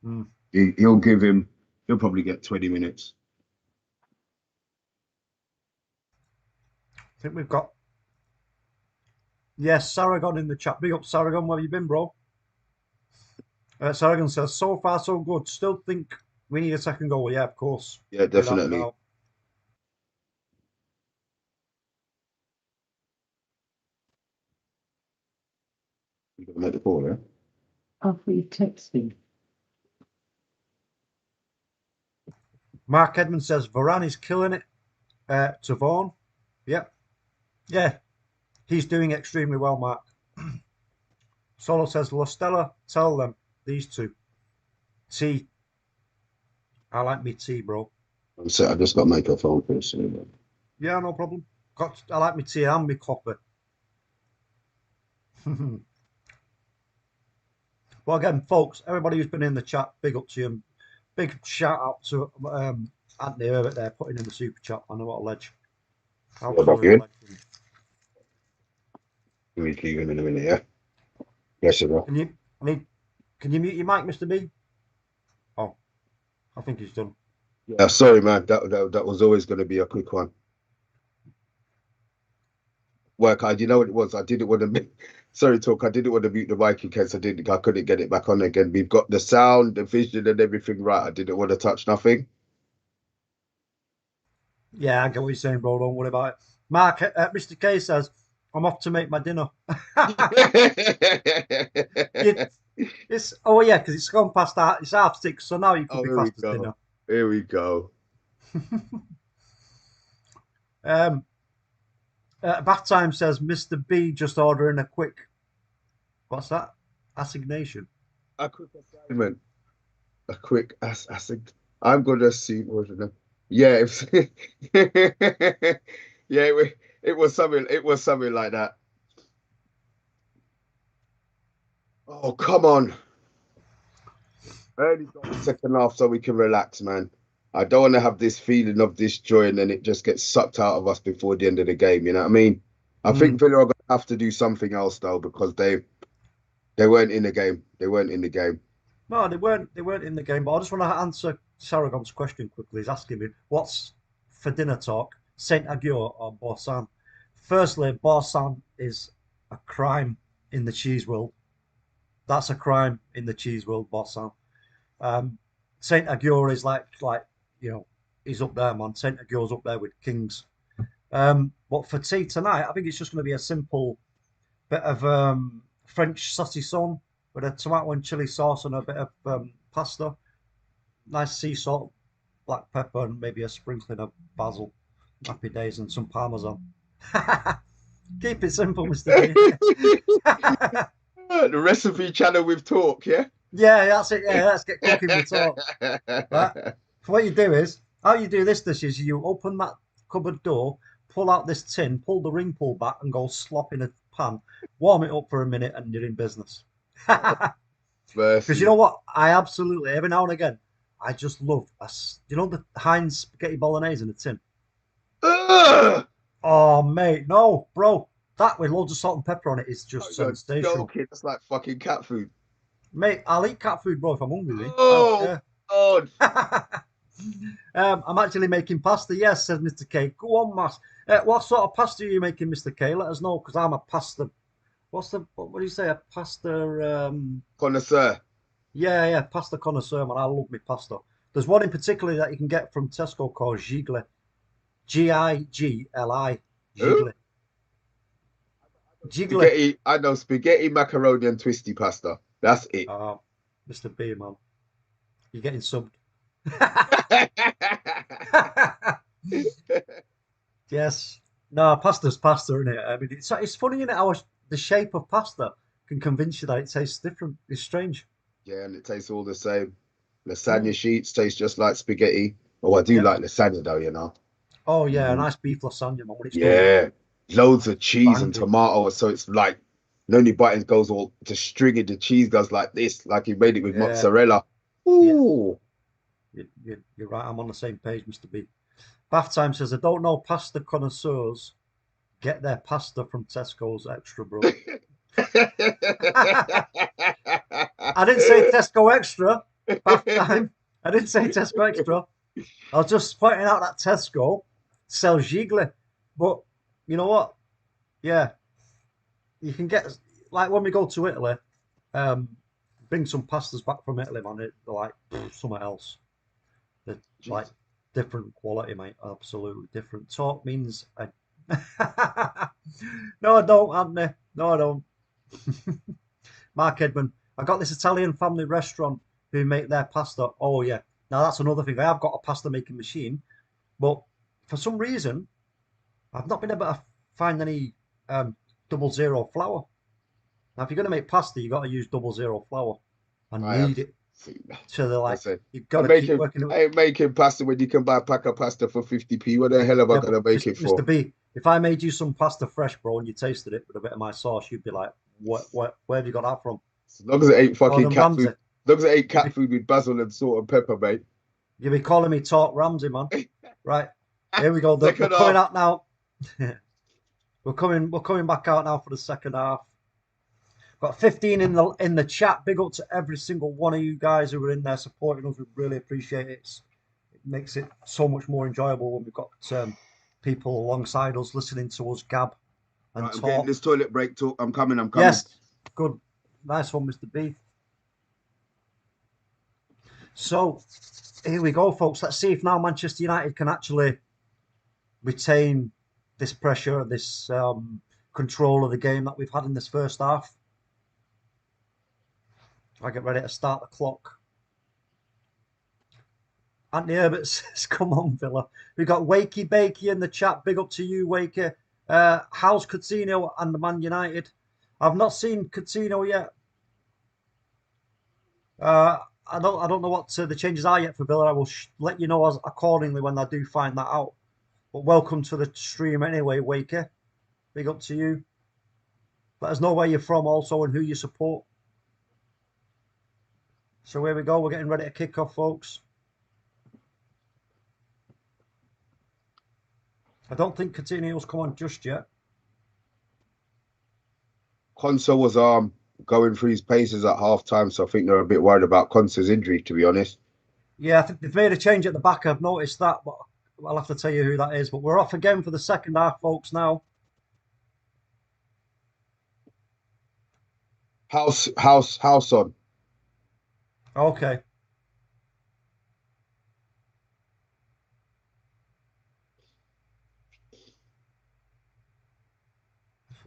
Hmm. He'll probably get 20 minutes. I think we've got, yes, Saragon in the chat. Big up, Saragon. Where have you been, bro? Saragon says, so far so good. Still think we need a second goal. Yeah, of course. Yeah, definitely. Without You got to make the call, yeah? After you texting. Mark Edmund says, Varane is killing it. To Vaughan. Yep. Yeah. He's doing extremely well, Mark. Solo says, Lostella, tell them, these two. T. I like me tea, bro. So I just got to make a phone call. So. Yeah, no problem. I like me tea and me coffee. Well, again, folks, everybody who's been in the chat, big up to you. Big shout out to Anthony Herbert there, putting in the super chat. I know what a ledge. Absolute legend. We'll leave him in a minute, yeah? Yes, bro. Can you mute your mic, Mr. B? Oh, I think he's done. Yeah, sorry, man. That was always going to be a quick one. You know what it was? I didn't want to. Sorry, talk. I didn't want to mute the mic in case I couldn't get it back on again. We've got the sound, the vision, and everything right. I didn't want to touch nothing. Yeah, I get what you're saying, bro. Don't worry about it. Mark, Mr. K says, I'm off to make my dinner. Oh, yeah, because it's gone past that. It's 6:30, so now you could be fast as dinner. Here we go. Bath Time says, Mr. B just ordering a quick, what's that? Assignation. A quick assignment. A quick I'm going to assume. Yeah, yeah, it was something. It was something like that. Oh, come on. Early second half so we can relax, man. I don't want to have this feeling of this joy and then it just gets sucked out of us before the end of the game. You know what I mean? I think Villa are going to have to do something else though, because they weren't in the game. They weren't in the game. No, they weren't in the game. But I just want to answer Saragon's question quickly. He's asking me, what's for dinner talk, Saint Agur or Borsan? Firstly, Borsan is a crime in the cheese world. That's a crime in the cheese world, Borsan. Saint Agur is like he's up there, man. Saint Agur's up there with kings. But for tea tonight, I think it's just going to be a simple bit of French saucisson with a tomato and chili sauce and a bit of pasta. Nice sea salt, black pepper, and maybe a sprinkling of basil. Happy days and some parmesan. Keep it simple, Mr. B. The recipe channel with talk, yeah? Yeah, that's it. Yeah, let's get cooking with talk. Right? So what you do is, how you do this dish is you open that cupboard door, pull out this tin, pull the ring pull back, and go slop in a pan, warm it up for a minute, and you're in business. Because you know what? I absolutely, every now and again, I just love, the Heinz spaghetti bolognese in a tin. Oh, mate, no, bro. That with loads of salt and pepper on it is just sensational. Joking. That's like fucking cat food. Mate, I'll eat cat food, bro, if I'm hungry. Oh, God. I'm actually making pasta. Yes, says Mr. K. Go on, Mass. What sort of pasta are you making, Mr. K? Let us know, because I'm a pasta. What do you say? A pasta connoisseur. Yeah, pasta connoisseur, man. I love my pasta. There's one in particular that you can get from Tesco called Gigli. Gigli. Gigli. Spaghetti, I know spaghetti, macaroni, and twisty pasta. That's it. Mr. B, man. You're getting subbed. Yes. No, pasta's pasta, isn't it? I mean, it's funny, isn't it, how the shape of pasta can convince you that it tastes different. It's strange. Yeah, and it tastes all the same. Lasagna sheets taste just like spaghetti. Oh, I do like lasagna though, you know. Oh, yeah, a nice beef lasagna, man. When it's done. Loads of cheese and tomato, so it's like no only buttons goes all to stringing the cheese goes like this, like he made it with mozzarella. Ooh. You're right. I'm on the same page, Mr. B. Bath Time says, I don't know pasta connoisseurs, get their pasta from Tesco's Extra, bro. I didn't say Tesco Extra. Bath time. I didn't say Tesco Extra. I was just pointing out that Tesco sells Gigli. But you know what? Yeah, you can get, like when we go to Italy, bring some pastas back from Italy, man. They're like something else. They're like different quality, mate. Absolutely different. Talk means no, I don't, Anthony. No, I don't. Mark Edmund, I got this Italian family restaurant who make their pasta. Oh yeah. Now that's another thing. I have got a pasta making machine, but for some reason I've not been able to find any 00 flour. Now if you're gonna make pasta, you got to use 00 flour. I I have need it. seen that. So they're like, I you've got I'm to keep making, working it. I ain't making pasta when you can buy a pack of pasta for 50p. What the hell am I Yeah, gonna but make it Mr. for? B, if I made you some pasta fresh, bro, and you tasted it with a bit of my sauce, you'd be like, where have you got that from? As long as it ain't fucking Gordon cat Ramsay. food. As long as it ain't You'd cat be, food with basil and salt and pepper, mate. you'd be calling me Talk Ramsay, man. Right, here we go. We're Second coming half. out now. We're coming back out now for the second half. Got 15 in the chat. Big up to every single one of you guys who are in there supporting us. We really appreciate it. It makes it so much more enjoyable when we've got people alongside us listening to us gab and Right, I'm getting talk. this toilet break talk. I'm coming. Yes, good. Nice one, Mr. B. So here we go, folks. Let's see if now Manchester United can actually retain this pressure, this control of the game that we've had in this first half. I get ready to start the clock. Anthony Herbert says, come on, Villa. We've got Wakey Bakey in the chat. Big up to you, Wakey. How's Coutinho and the Man United? I've not seen Coutinho yet. I don't know what the changes are yet for Villa. I will let you know accordingly when I do find that out. But welcome to the stream anyway, Wakey. Big up to you. Let us know where you're from also and who you support. So here we go. We're getting ready to kick off, folks. I don't think Coutinho's come on just yet. Konsa was going through his paces at half time, so I think they're a bit worried about Konsa's injury, to be honest. Yeah, I think they've made a change at the back. I've noticed that, but I'll have to tell you who that is. But we're off again for the second half, folks, now. House on. Okay.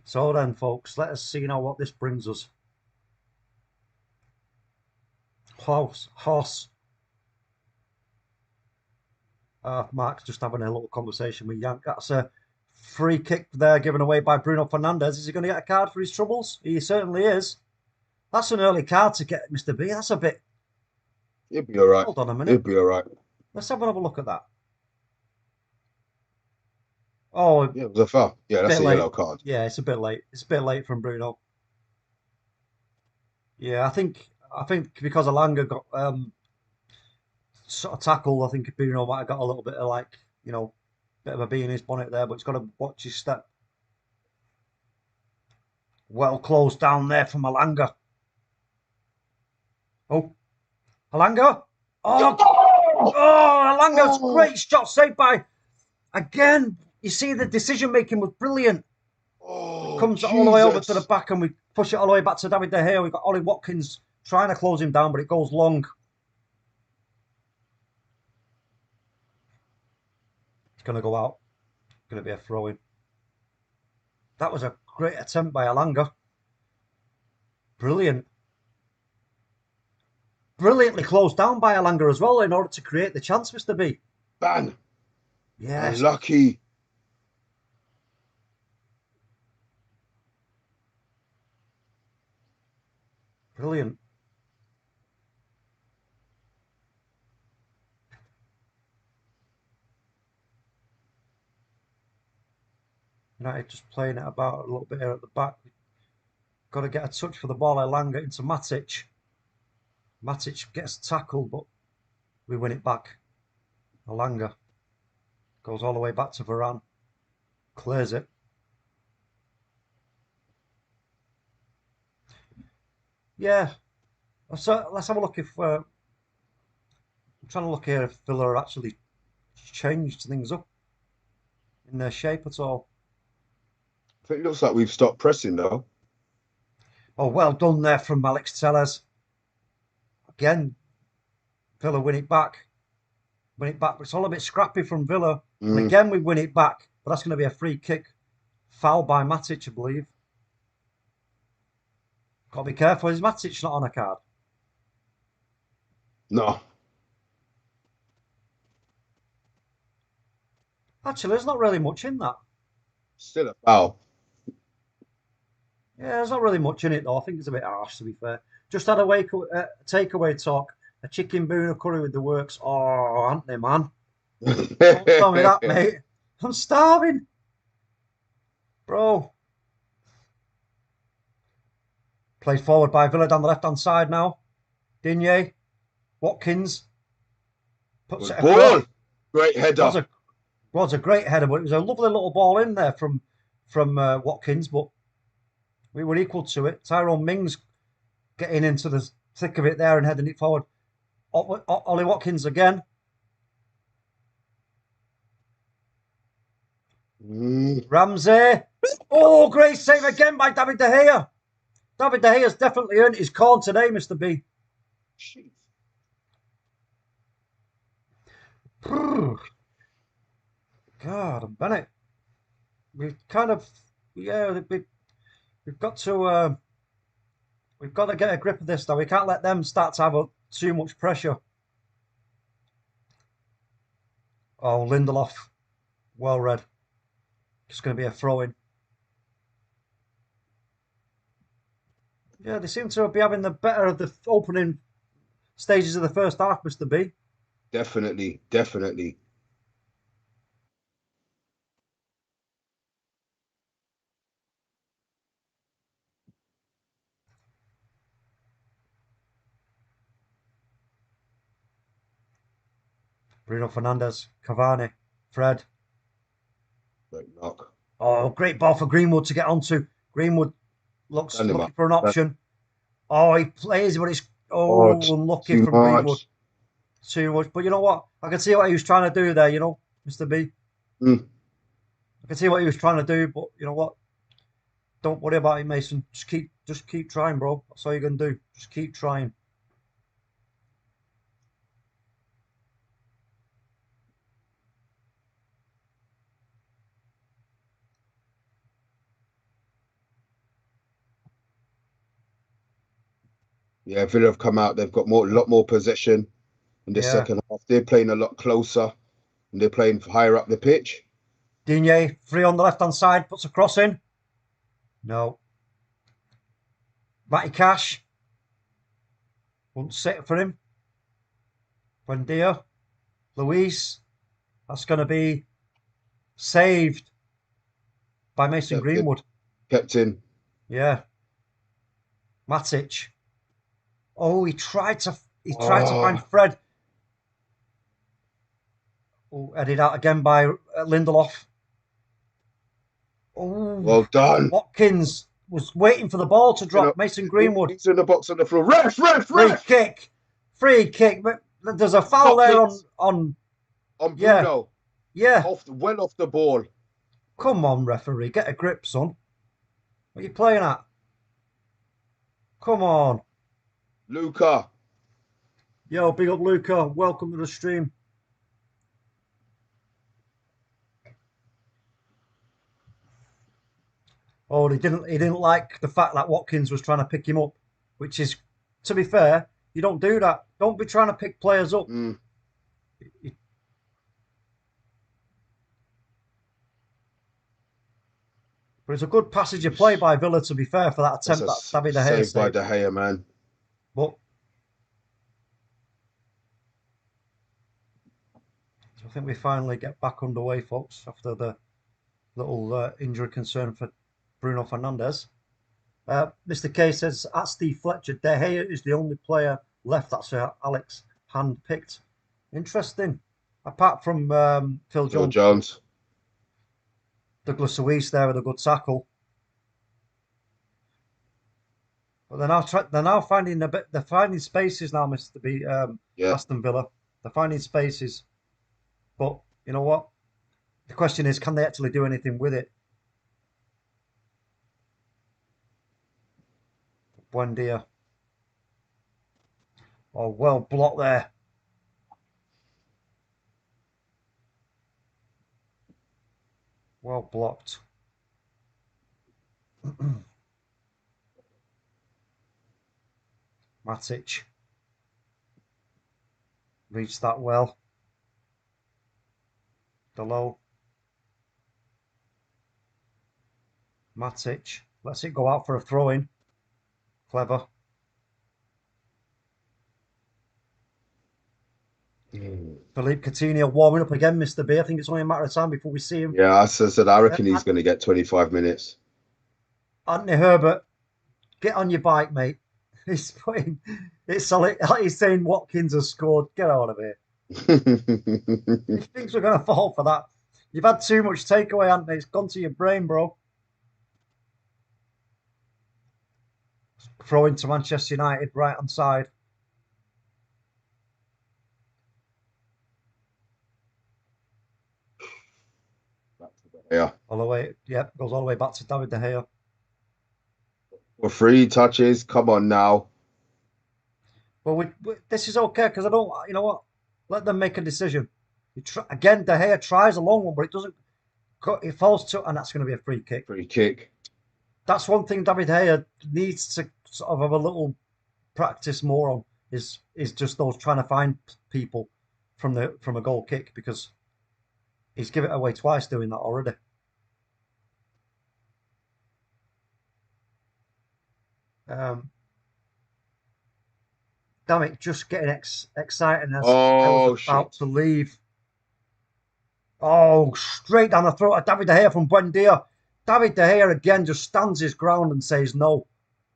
So then, folks, let us see now what this brings us. Horse. Mark's just having a little conversation with Yank. That's a free kick there given away by Bruno Fernandes. Is he going to get a card for his troubles? He certainly is. That's an early card to get, Mr. B. That's a bit... He'll be all right. Hold on a minute. He'll be all right. Let's have another look at that. Oh, yeah, it was a foul. Yeah, that's a yellow card. Yeah, it's a bit late. It's a bit late from Bruno. Yeah, I think because Elanga got sort of tackled, I think Bruno might have got a little bit of bit of a bee in his bonnet there, but he's got to watch his step. Well closed down there from Elanga. Oh, Elanga! Oh, Elanga's great shot saved by again. You see, the decision making was brilliant. Comes all the way over to the back, and we push it all the way back to David De Gea. We've got Ollie Watkins trying to close him down, but it goes long. It's going to go out. It's going to be a throw-in. That was a great attempt by Elanga. Brilliant. Brilliantly closed down by Elanga as well in order to create the chance, Mr. B. Ban. Yes. Unlucky. Brilliant. United just playing it about a little bit here at the back. Got to get a touch for the ball. Elanga into Matic. Matic gets tackled, but we win it back. Elanga goes all the way back to Varane. Clears it. Yeah. So let's have a look if I'm trying to look here if Villa are actually changed things up in their shape at all. I think it looks like we've stopped pressing though. Oh, well done there from Alex Tellez. Again, Villa win it back. Win it back. But it's all a bit scrappy from Villa. And again, we win it back. But that's going to be a free kick. Foul by Matic, I believe. Got to be careful. Is Matic not on a card? No. Actually, there's not really much in that. Still a foul. Yeah, there's not really much in it, though. I think it's a bit harsh, to be fair. Just had a takeaway talk. A chicken boona curry with the works. Oh, aren't they, man? Don't tell me that, mate. I'm starving. Bro. Played forward by Villa down the left-hand side now. Digne. Watkins. Puts it Ball. across. Great header. Was a great header, but it was a lovely little ball in there from Watkins, but we were equal to it. Tyrone Mings getting into the thick of it there and heading it forward. Ollie Watkins again. Ramsey. Oh, great save again by David De Gea. David De Gea's definitely earned his corn today, Mr. B. God, and Bennett. We've kind of, yeah, we've got to get a grip of this though. We can't let them start to have too much pressure. Oh, Lindelof, well read. Just going to be a throw-in. Yeah, they seem to be having the better of the opening stages of the first half, Mr. B. Definitely, definitely. Bruno Fernandes, Cavani, Fred. Great knock. Oh, great ball for Greenwood to get onto. Greenwood looking for an option. Oh, he plays, but it's unlucky from Greenwood. Too much. But you know what? I can see what he was trying to do there, you know, Mr. B. I can see what he was trying to do, but you know what? Don't worry about it, Mason. Just keep trying, bro. That's all you're gonna do. Just keep trying. Yeah, Villa have come out. They've got a lot more possession in the second half. They're playing a lot closer and they're playing higher up the pitch. Digne, free on the left-hand side, puts a cross in. No. Matty Cash. Won't sit for him. Buendia. Luis. That's going to be saved by Mason Greenwood. Kept in. Yeah. Matic. Oh, he tried to find Fred. Oh, headed out again by Lindelof. Oh, well done. Watkins was waiting for the ball to drop. Mason Greenwood. He's in the box on the floor. Ref. Free kick. But there's a foul there on Bruno. Yeah. Well off the ball. Come on, referee. Get a grip, son. What are you playing at? Come on. Luca. Yo, big up Luca. Welcome to the stream. Oh, he didn't like the fact that Watkins was trying to pick him up, which is, to be fair, you don't do that. Don't be trying to pick players up. But it's a good passage of play by Villa, to be fair, for that attempt that David De Gea saved. By De Gea, man. But I think we finally get back underway, folks, after the little injury concern for Bruno Fernandes. Mr. K says, at Steve Fletcher, De Gea is the only player left that's Alex hand-picked. Interesting. Apart from Phil Jones. Douglas Luiz there with a good tackle. But they're now finding a bit. They're finding spaces now, Mister B. Yeah. Aston Villa. They're finding spaces, but you know what? The question is, can they actually do anything with it? Buendia. Oh, well blocked there. Well blocked. Matic. Reached that well. Below. Matic. Lets it go out for a throw-in. Clever. Philippe Coutinho warming up again, Mr. B. I think it's only a matter of time before we see him. Yeah, I said I reckon he's going to get 25 minutes. Anthony Herbert, get on your bike, mate. He's putting it's solid. He's saying Watkins has scored. Get out of here. He thinks we're going to fall for that. You've had too much takeaway, Anthony. It's gone to your brain, bro. Throw into Manchester United, right hand side. Yeah. All the way, yep, goes all the way back to David De Gea. For 3 touches, come on now. Well, this is okay because I don't, you know what? Let them make a decision. Again, De Gea tries a long one, but it doesn't. It falls to, and that's going to be a free kick. Free kick. That's one thing David De Gea needs to sort of have a little practice more on is just those trying to find people from a goal kick, because he's given it away twice doing that already. Damn it, just getting exciting as I was about to leave. Oh, straight down the throat of David De Gea from Buendia. David De Gea again just stands his ground and says no.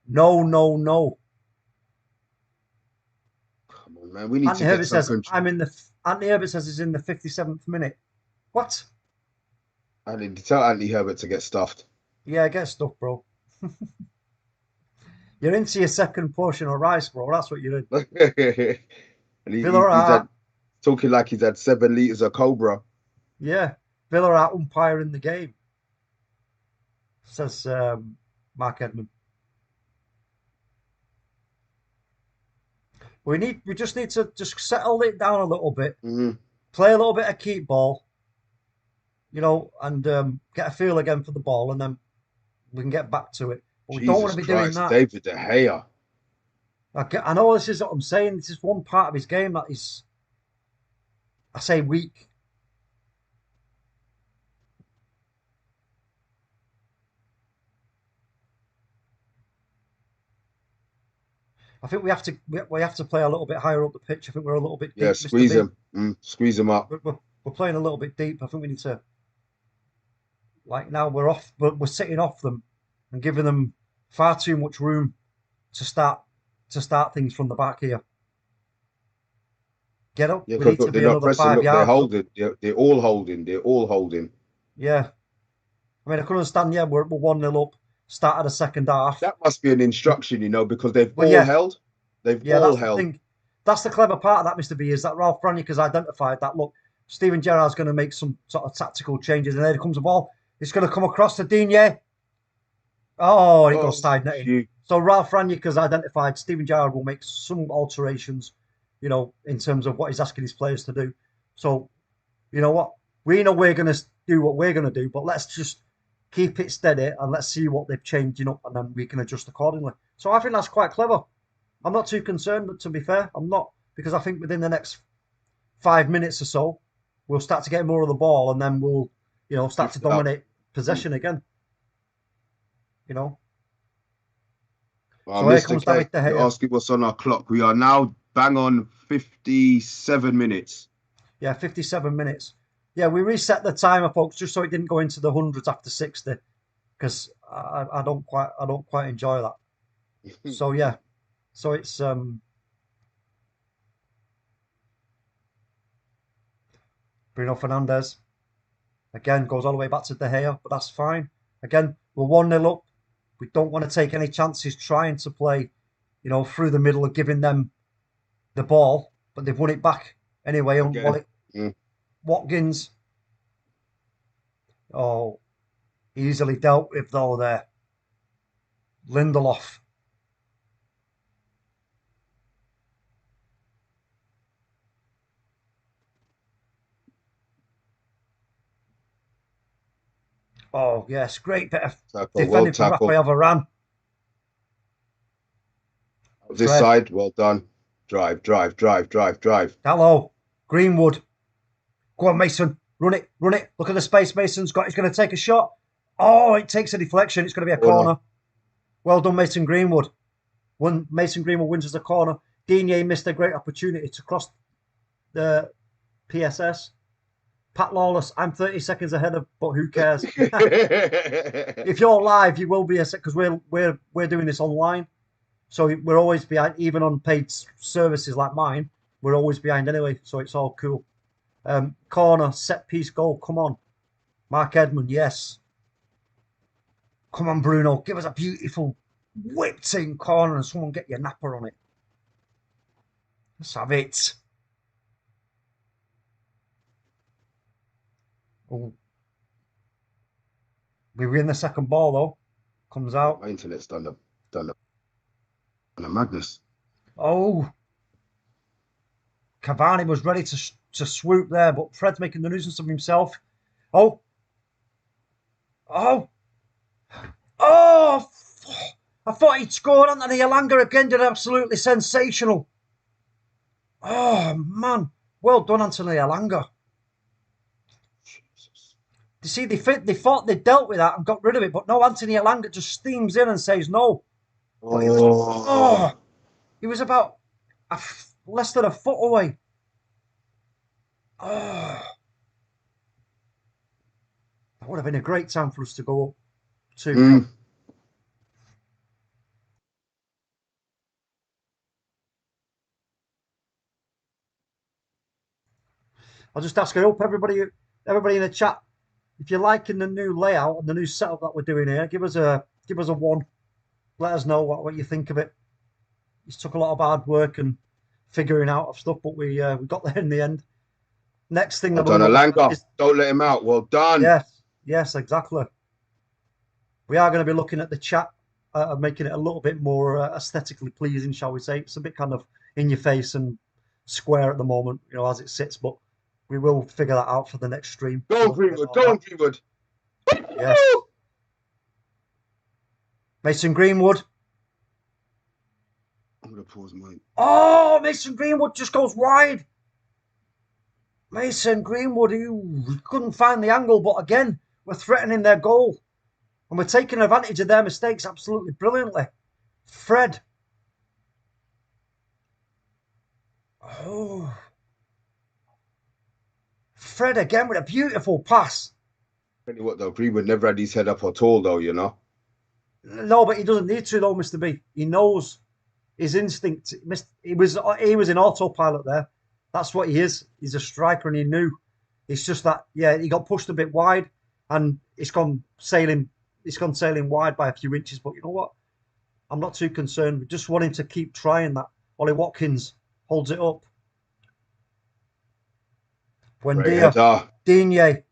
No, no, no. Come on, man. We need to get some control. Anthony Herbert says he's in the 57th minute. What? I need to tell Anthony Herbert to get stuffed. Yeah, get stuffed, bro. You're into your second portion of rice, bro. That's what you're in. And he's talking like he's had 7 litres of Cobra. Yeah. Villa are umpiring the game, says Mark Edmund. We just need to just settle it down a little bit. Play a little bit of keep ball, you know, and get a feel again for the ball, and then we can get back to it. But we don't want to be doing that. David De Gea. I know this is what I'm saying. This is one part of his game that is, I say, weak. I think we have to play a little bit higher up the pitch. I think we're a little bit deep. Yeah, squeeze him. Squeeze him up. We're playing a little bit deep. I think we need to, like, now we're off, but we're sitting off them and giving them far too much room to start things from the back here. Get up. Yeah, we need to be another 5 yards. They're holding. They're all holding. They're all holding. Yeah. I mean, I couldn't understand. Yeah, we're 1-0 up. Start of the second half. That must be an instruction, you know, because they've all held. They've all held. That's the clever part of that, Mr. B, is that Ralph Rangnick has identified that, look, Steven Gerrard's going to make some sort of tactical changes, and there comes the ball. It's going to come across to Digne. Oh, and it goes side netting. So Ralph Rangnick has identified Steven Gerrard will make some alterations, you know, in terms of what he's asking his players to do. So, you know what? We know we're going to do what we're going to do, but let's just keep it steady and let's see what they've changed, you know, and then we can adjust accordingly. So I think that's quite clever. I'm not too concerned, but to be fair, I'm not, because I think within the next 5 minutes or so, we'll start to get more of the ball, and then we'll, you know, start to dominate possession again. You know. Well, so here comes David De Gea. You're asking what's on our clock. We are now bang on 57 minutes. Yeah, 57 minutes. Yeah, we reset the timer, folks, just so it didn't go into the hundreds after 60, because I don't quite enjoy that. So yeah, so it's Bruno Fernandes again goes all the way back to De Gea, but that's fine. Again, we're 1-0 up. We don't want to take any chances trying to play, you know, through the middle of giving them the ball, but they've won it back anyway. And Watkins, oh, easily dealt with though there. Lindelof. Oh, yes, great bit of defending from Rafael Varane. This side, well done. Drive. Hello, Greenwood. Go on, Mason. Run it. Look at the space Mason's got. He's going to take a shot. Oh, it takes a deflection. It's going to be a corner. Well done, Mason Greenwood. Mason Greenwood wins as a corner. Digne missed a great opportunity to cross the PSS. Pat Lawless, I'm 30 seconds ahead of, but who cares? If you're live, you will be because we're doing this online, so we're always behind. Even on paid services like mine, we're always behind anyway. So it's all cool. Corner, set piece goal. Come on, Mark Edmund. Yes. Come on, Bruno. Give us a beautiful whipped in corner and someone get your napper on it. Let's have it. Oh. We win the second ball though. Comes out. My internet's done a madness. Oh. Cavani was ready to swoop there, but Fred's making the nuisance of himself. Oh. I thought he'd scored. Anthony Elanga again did absolutely sensational. Oh, man. Well done, Anthony Elanga. You see, they thought they dealt with that and got rid of it, but no, Anthony Elanga just steams in and says no. But he was about less than a foot away. Oh. That would have been a great time for us to go up to. I'll just ask, I hope everybody in the chat, if you're liking the new layout and the new setup that we're doing here, give us a 1. Let us know what you think of it. It took a lot of hard work and figuring out of stuff, but we got there in the end. Next thing, well done, Elanga. Don't let him out. Well done. Yes, exactly. We are going to be looking at the chat, making it a little bit more aesthetically pleasing, shall we say? It's a bit kind of in your face and square at the moment, you know, as it sits, but we will figure that out for the next stream. Go on, Greenwood. Yes. Mason Greenwood. I'm going to pause, mate. Oh, Mason Greenwood just goes wide. Mason Greenwood, he couldn't find the angle, but again, we're threatening their goal. And we're taking advantage of their mistakes absolutely brilliantly. Fred. Oh. Fred again with a beautiful pass. Tell you what, though, Greenwood never had his head up at all, though, you know. No, but he doesn't need to, though, Mr. B. He knows his instinct. He was in autopilot there. That's what he is. He's a striker, and he knew. It's just that, yeah, he got pushed a bit wide, and it's gone sailing wide by a few inches. But you know what? I'm not too concerned. We just want him to keep trying that. Ollie Watkins holds it up. Buendia. Digne.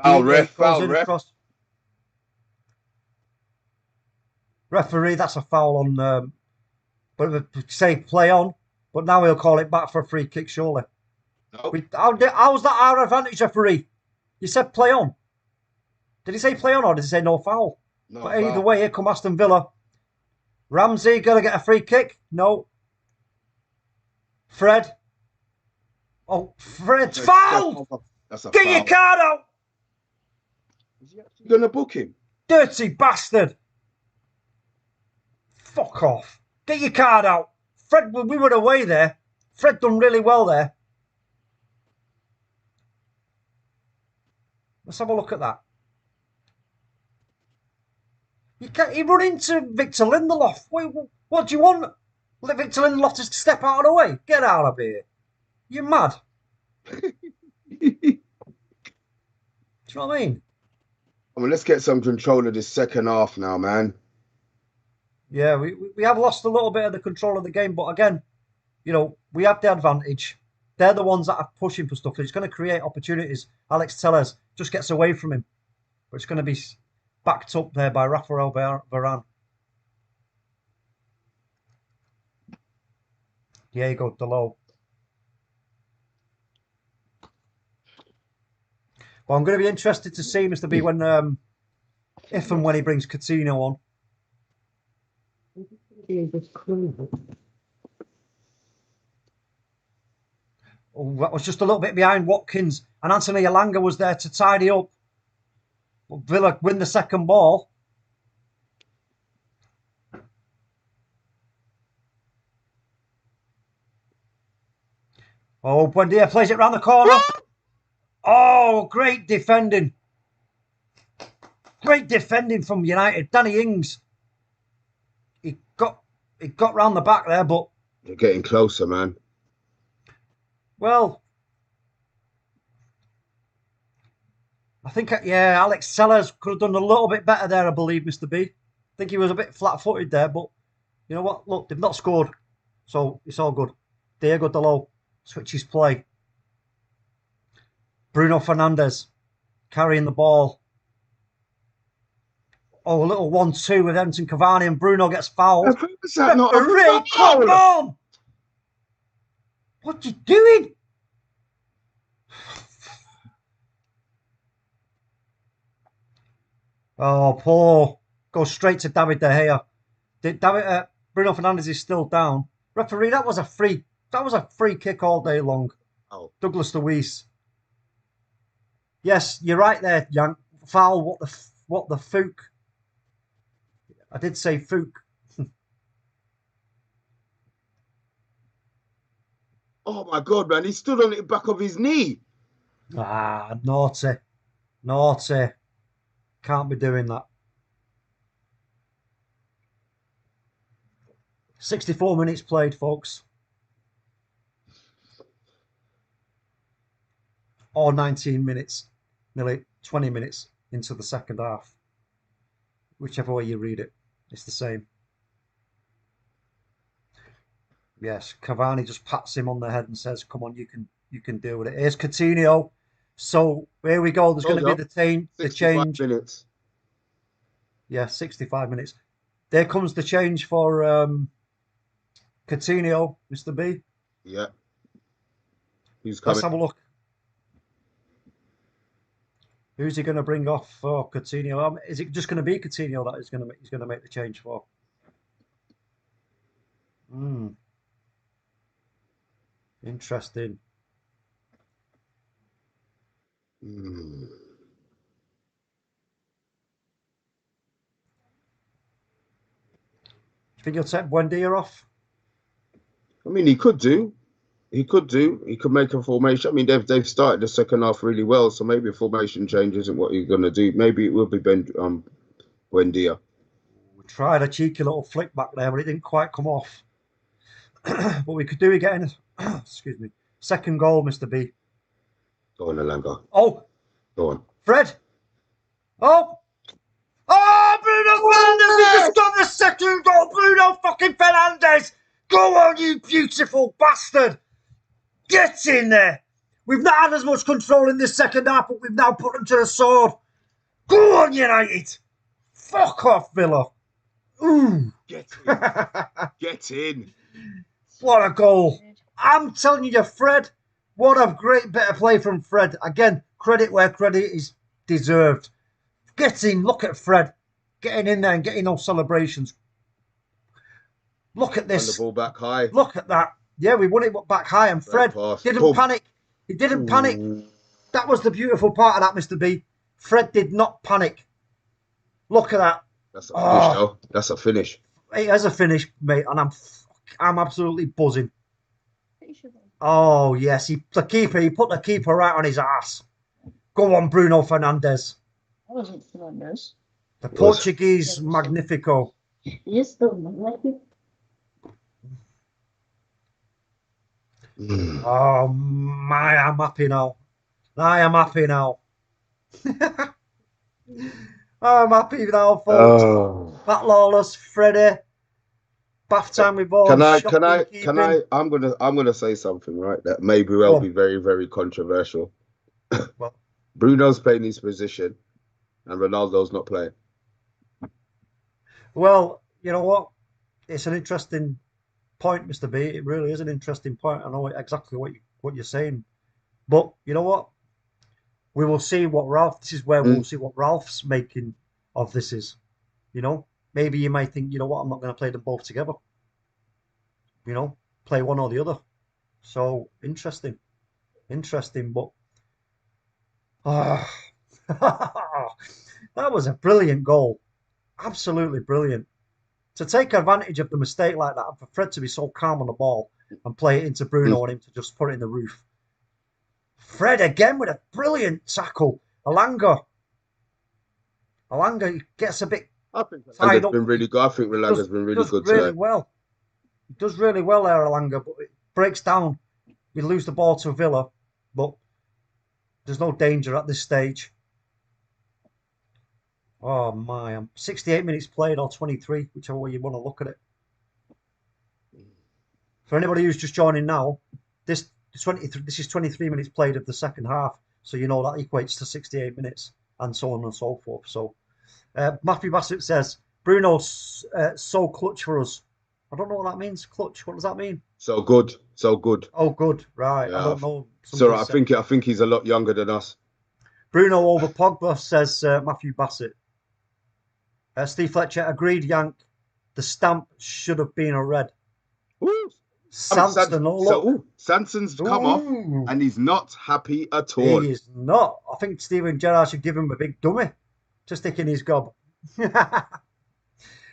Foul, ref. Referee, that's a foul on. But say play on. But now he'll call it back for a free kick, surely. Nope. How's that our advantage, referee? You said play on. Did he say play on or did he say no foul? No but foul. Either way, here come Aston Villa. Ramsey going to get a free kick? No. Fred. Oh, Fred's fouled! That's a Get foul. your card out! Is he actually going to book him? Dirty bastard! Fuck off. Get your card out. Fred, we were away there. Fred done really well there. Let's have a look at that. He run into Victor Lindelof. Wait, what do you want? Let Victor Lindelof to step out of the way. Get out of here. You're mad. Do you know what I mean? Come on, let's get some control of this second half now, man. Yeah, we have lost a little bit of the control of the game, but again, you know, we have the advantage. They're the ones that are pushing for stuff. It's going to create opportunities. Alex Tellez just gets away from him, but it's going to be backed up there by Rafael Varane. Yeah, you go, Delo. Well, I'm going to be interested to see Mr. B when, if and when he brings Coutinho on. Oh, that was just a little bit behind Watkins, and Anthony Elanga was there to tidy up. But Villa win the second ball. Oh, Buendia plays it round the corner. Oh, great defending. Great defending from United. Danny Ings. He got round the back there, but You're getting closer, man. well, I think, yeah, Alex Sellers could have done a little bit better there, I believe, Mr. B. I think he was a bit flat-footed there, but you know what? Look, they've not scored, so it's all good. Diego Dalot switches play. Bruno Fernandes carrying the ball. Oh, a little 1-2 with Edinson Cavani, and Bruno gets fouled. Is that not a Referee, come foul? on! What you doing? Oh, poor. Goes straight to David De Gea. Bruno Fernandes is still down. Referee, that was a free kick all day long. Oh. Douglas Luiz. Yes, you're right there, Yank. Foul, what the fook. I did say fook. Oh my God, man! He stood on the back of his knee. Ah, naughty. Naughty. Can't be doing that. 64 minutes played, folks. Or 19 minutes. Nearly 20 minutes into the second half. Whichever way you read it, it's the same. Yes, Cavani just pats him on the head and says, come on, you can deal with it. Here's Coutinho. So here we go. There's going to be the change. Minutes. Yeah, 65 minutes. There comes the change for Coutinho, Mr. B. Yeah. Who's coming? Let's have a look. Who's he going to bring off for Coutinho? Is it just going to be Coutinho that he's going to make the change for? Interesting. Mm. You think he'll take Buendia off? I mean, he could do. He could make a formation. I mean, they've started the second half really well, so maybe a formation change isn't what he's going to do. Maybe it will be Buendia. We tried a cheeky little flick back there, but it didn't quite come off. What we could do, we get in excuse me, second goal, Mr. B. Go on, Elanga. Oh, Go on. Fred. Oh, Bruno Fernandes! He just got the second goal. Bruno fucking Fernandes. Go on, you beautiful bastard. Get in there. We've not had as much control in this second half, but we've now put them to the sword. Go on, United. Fuck off, Villa. Ooh. Get in. Get in. What a goal. I'm telling you, Fred, what a great bit of play from Fred. Again, credit where credit is deserved. Get in. Look at Fred getting in there and getting those celebrations. Look at this. Run the ball back high. Look at that. Yeah, we won it back high, and Fred didn't panic. He didn't panic. That was the beautiful part of that, Mr. B. Fred did not panic. Look at that. That's a finish, though. That's a finish. It is a finish, mate, and I'm absolutely buzzing. Oh, yes. He put the keeper right on his ass. Go on, Bruno Fernandes. That wasn't Fernandes. The Portuguese Magnifico. Yes, the Magnifico. Oh, my, I'm happy now. I am happy now. I'm happy now, folks. Oh. Pat Lawless, Freddie, bath time with Vaughan, shocking keeping. I'm gonna say something, right? That may Go well on. be very, very controversial. Well, Bruno's playing his position, and Ronaldo's not playing. well, you know what? It's an interesting point, Mr. B. It really is an interesting point. I know exactly what you're saying, but you know what? We will see what Ralph. This is where we'll see what Ralph's making of this is. You know, maybe you might think, you know what? I'm not going to play them both together. You know, play one or the other. So interesting, but that was a brilliant goal. Absolutely brilliant. To take advantage of the mistake like that, and for Fred to be so calm on the ball and play it into Bruno and him to just put it in the roof. Fred again with a brilliant tackle. Elanga gets a bit I think tied Relanga's up. been really good. I think Relanga's been really good really today. well. He does really well there, Elanga, but it breaks down. We lose the ball to Villa, but there's no danger at this stage. Oh my, 68 minutes played or 23, whichever way you want to look at it. For anybody who's just joining now, this is 23 minutes played of the second half, so you know that equates to 68 minutes and so on and so forth. So Matthew Bassett says Bruno's so clutch for us. I don't know what that means. Clutch. What does that mean? So good. Oh, good. Right. Yeah, I don't know. So I think he's a lot younger than us. Bruno over Pogba, says Matthew Bassett. Steve Fletcher agreed. Yank. The stamp should have been a red. Ooh. Sanson, Sanson's come off and he's not happy at all. He is not. I think Steven Gerrard should give him a big dummy to stick in his gob.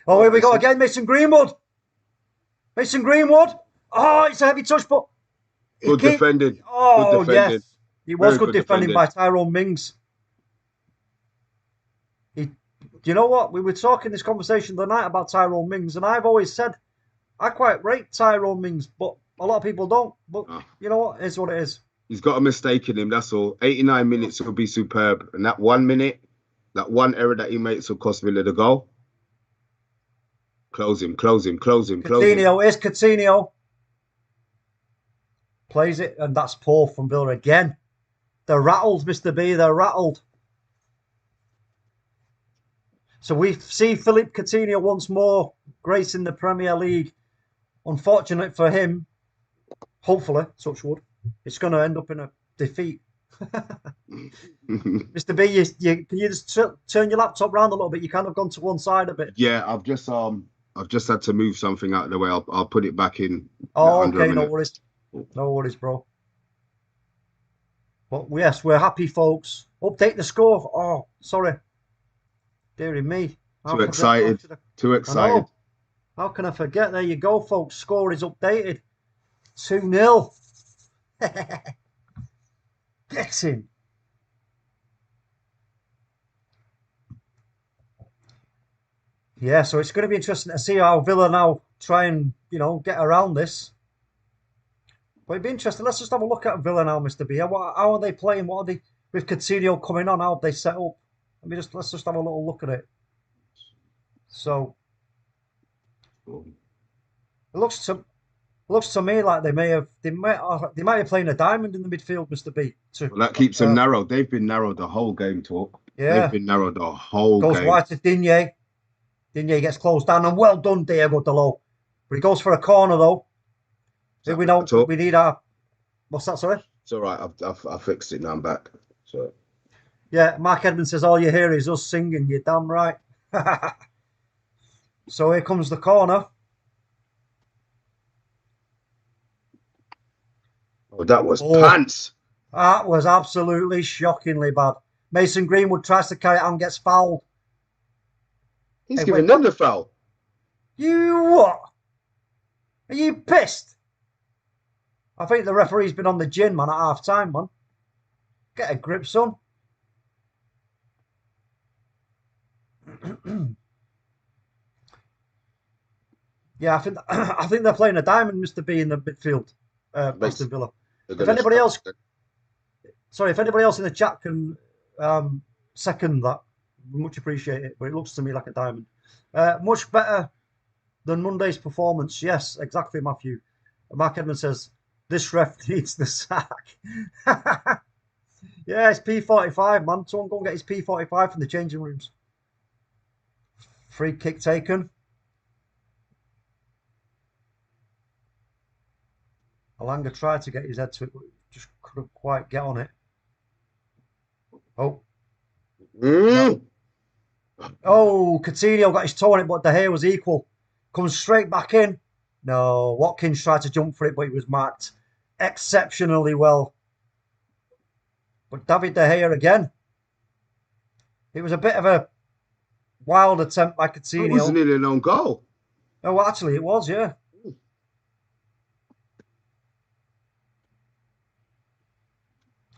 Oh, here we go again. Mason Greenwood. Oh, it's a heavy touch, but good defending. Oh, good defending. Yes. It was good defending by Tyrone Mings. Do you know what? We were talking this conversation the night about Tyrone Mings, and I've always said I quite rate Tyrone Mings, but a lot of people don't. But you know what? It's what it is. He's got a mistake in him, that's all. 89 minutes will be superb. And that 1 minute, that one error that he makes will cost Villa the goal. Close him. Coutinho, here's Coutinho. Plays it, and that's poor from Villa again. They're rattled, Mr. B. They're rattled. So we see Philippe Coutinho once more gracing the Premier League. Unfortunate for him, hopefully, touch wood, it's going to end up in a defeat. Mr. B, can you just turn your laptop round a little bit? You kind of gone to one side a bit. Yeah, I've just had to move something out of the way. I'll put it back in. Oh, okay, no worries, bro. But yes, we're happy, folks. Update the score. Oh, sorry. Dearie me. Too excited. How can I forget? There you go, folks. Score is updated. 2-0. Get in. Yeah, so it's going to be interesting to see how Villa now try and, get around this. But it'd be interesting. Let's just have a look at Villa now, Mr. B. How are they playing? What are they, with Coutinho coming on, how have they set up? Let's just have a little look at it. So it looks to me like they might have playing a diamond in the midfield, Mr. B. Well, that keeps them narrow. They've been narrowed the whole game, Talk. Yeah. They've been narrowed the whole game. Goes wide to Digne. Digne gets closed down, and well done, Diego Dalot. But he goes for a corner though. We need our. What's that? Sorry. It's all right. I fixed it now. I'm back. So. Yeah, Mark Edmonds says all you hear is us singing. You're damn right. So here comes the corner. Oh, that was pants. That was absolutely shockingly bad. Mason Greenwood tries to carry it on, gets fouled. He's giving them the foul. You what? Are you pissed? I think the referee's been on the gin, man, at half time, man. Get a grip, son. Yeah, I think they're playing a diamond, Mr. B, in the midfield. Aston Villa. If anybody else in the chat can second that, Much appreciate it, but it looks to me like a diamond. Much better than Monday's performance. Yes, exactly, Matthew. Mark Edmonds says, this ref needs the sack. Yeah, it's P45, man. Someone go and get his P45 from the changing rooms. Free kick taken. Elanga tried to get his head to it, but just couldn't quite get on it. Oh. No. Oh, Coutinho got his toe on it, but De Gea was equal. Comes straight back in. No, Watkins tried to jump for it, but he was marked exceptionally well. But David De Gea again. It was a bit of a wild attempt by Coutinho. It wasn't in an own goal. Oh, well, actually, it was, yeah.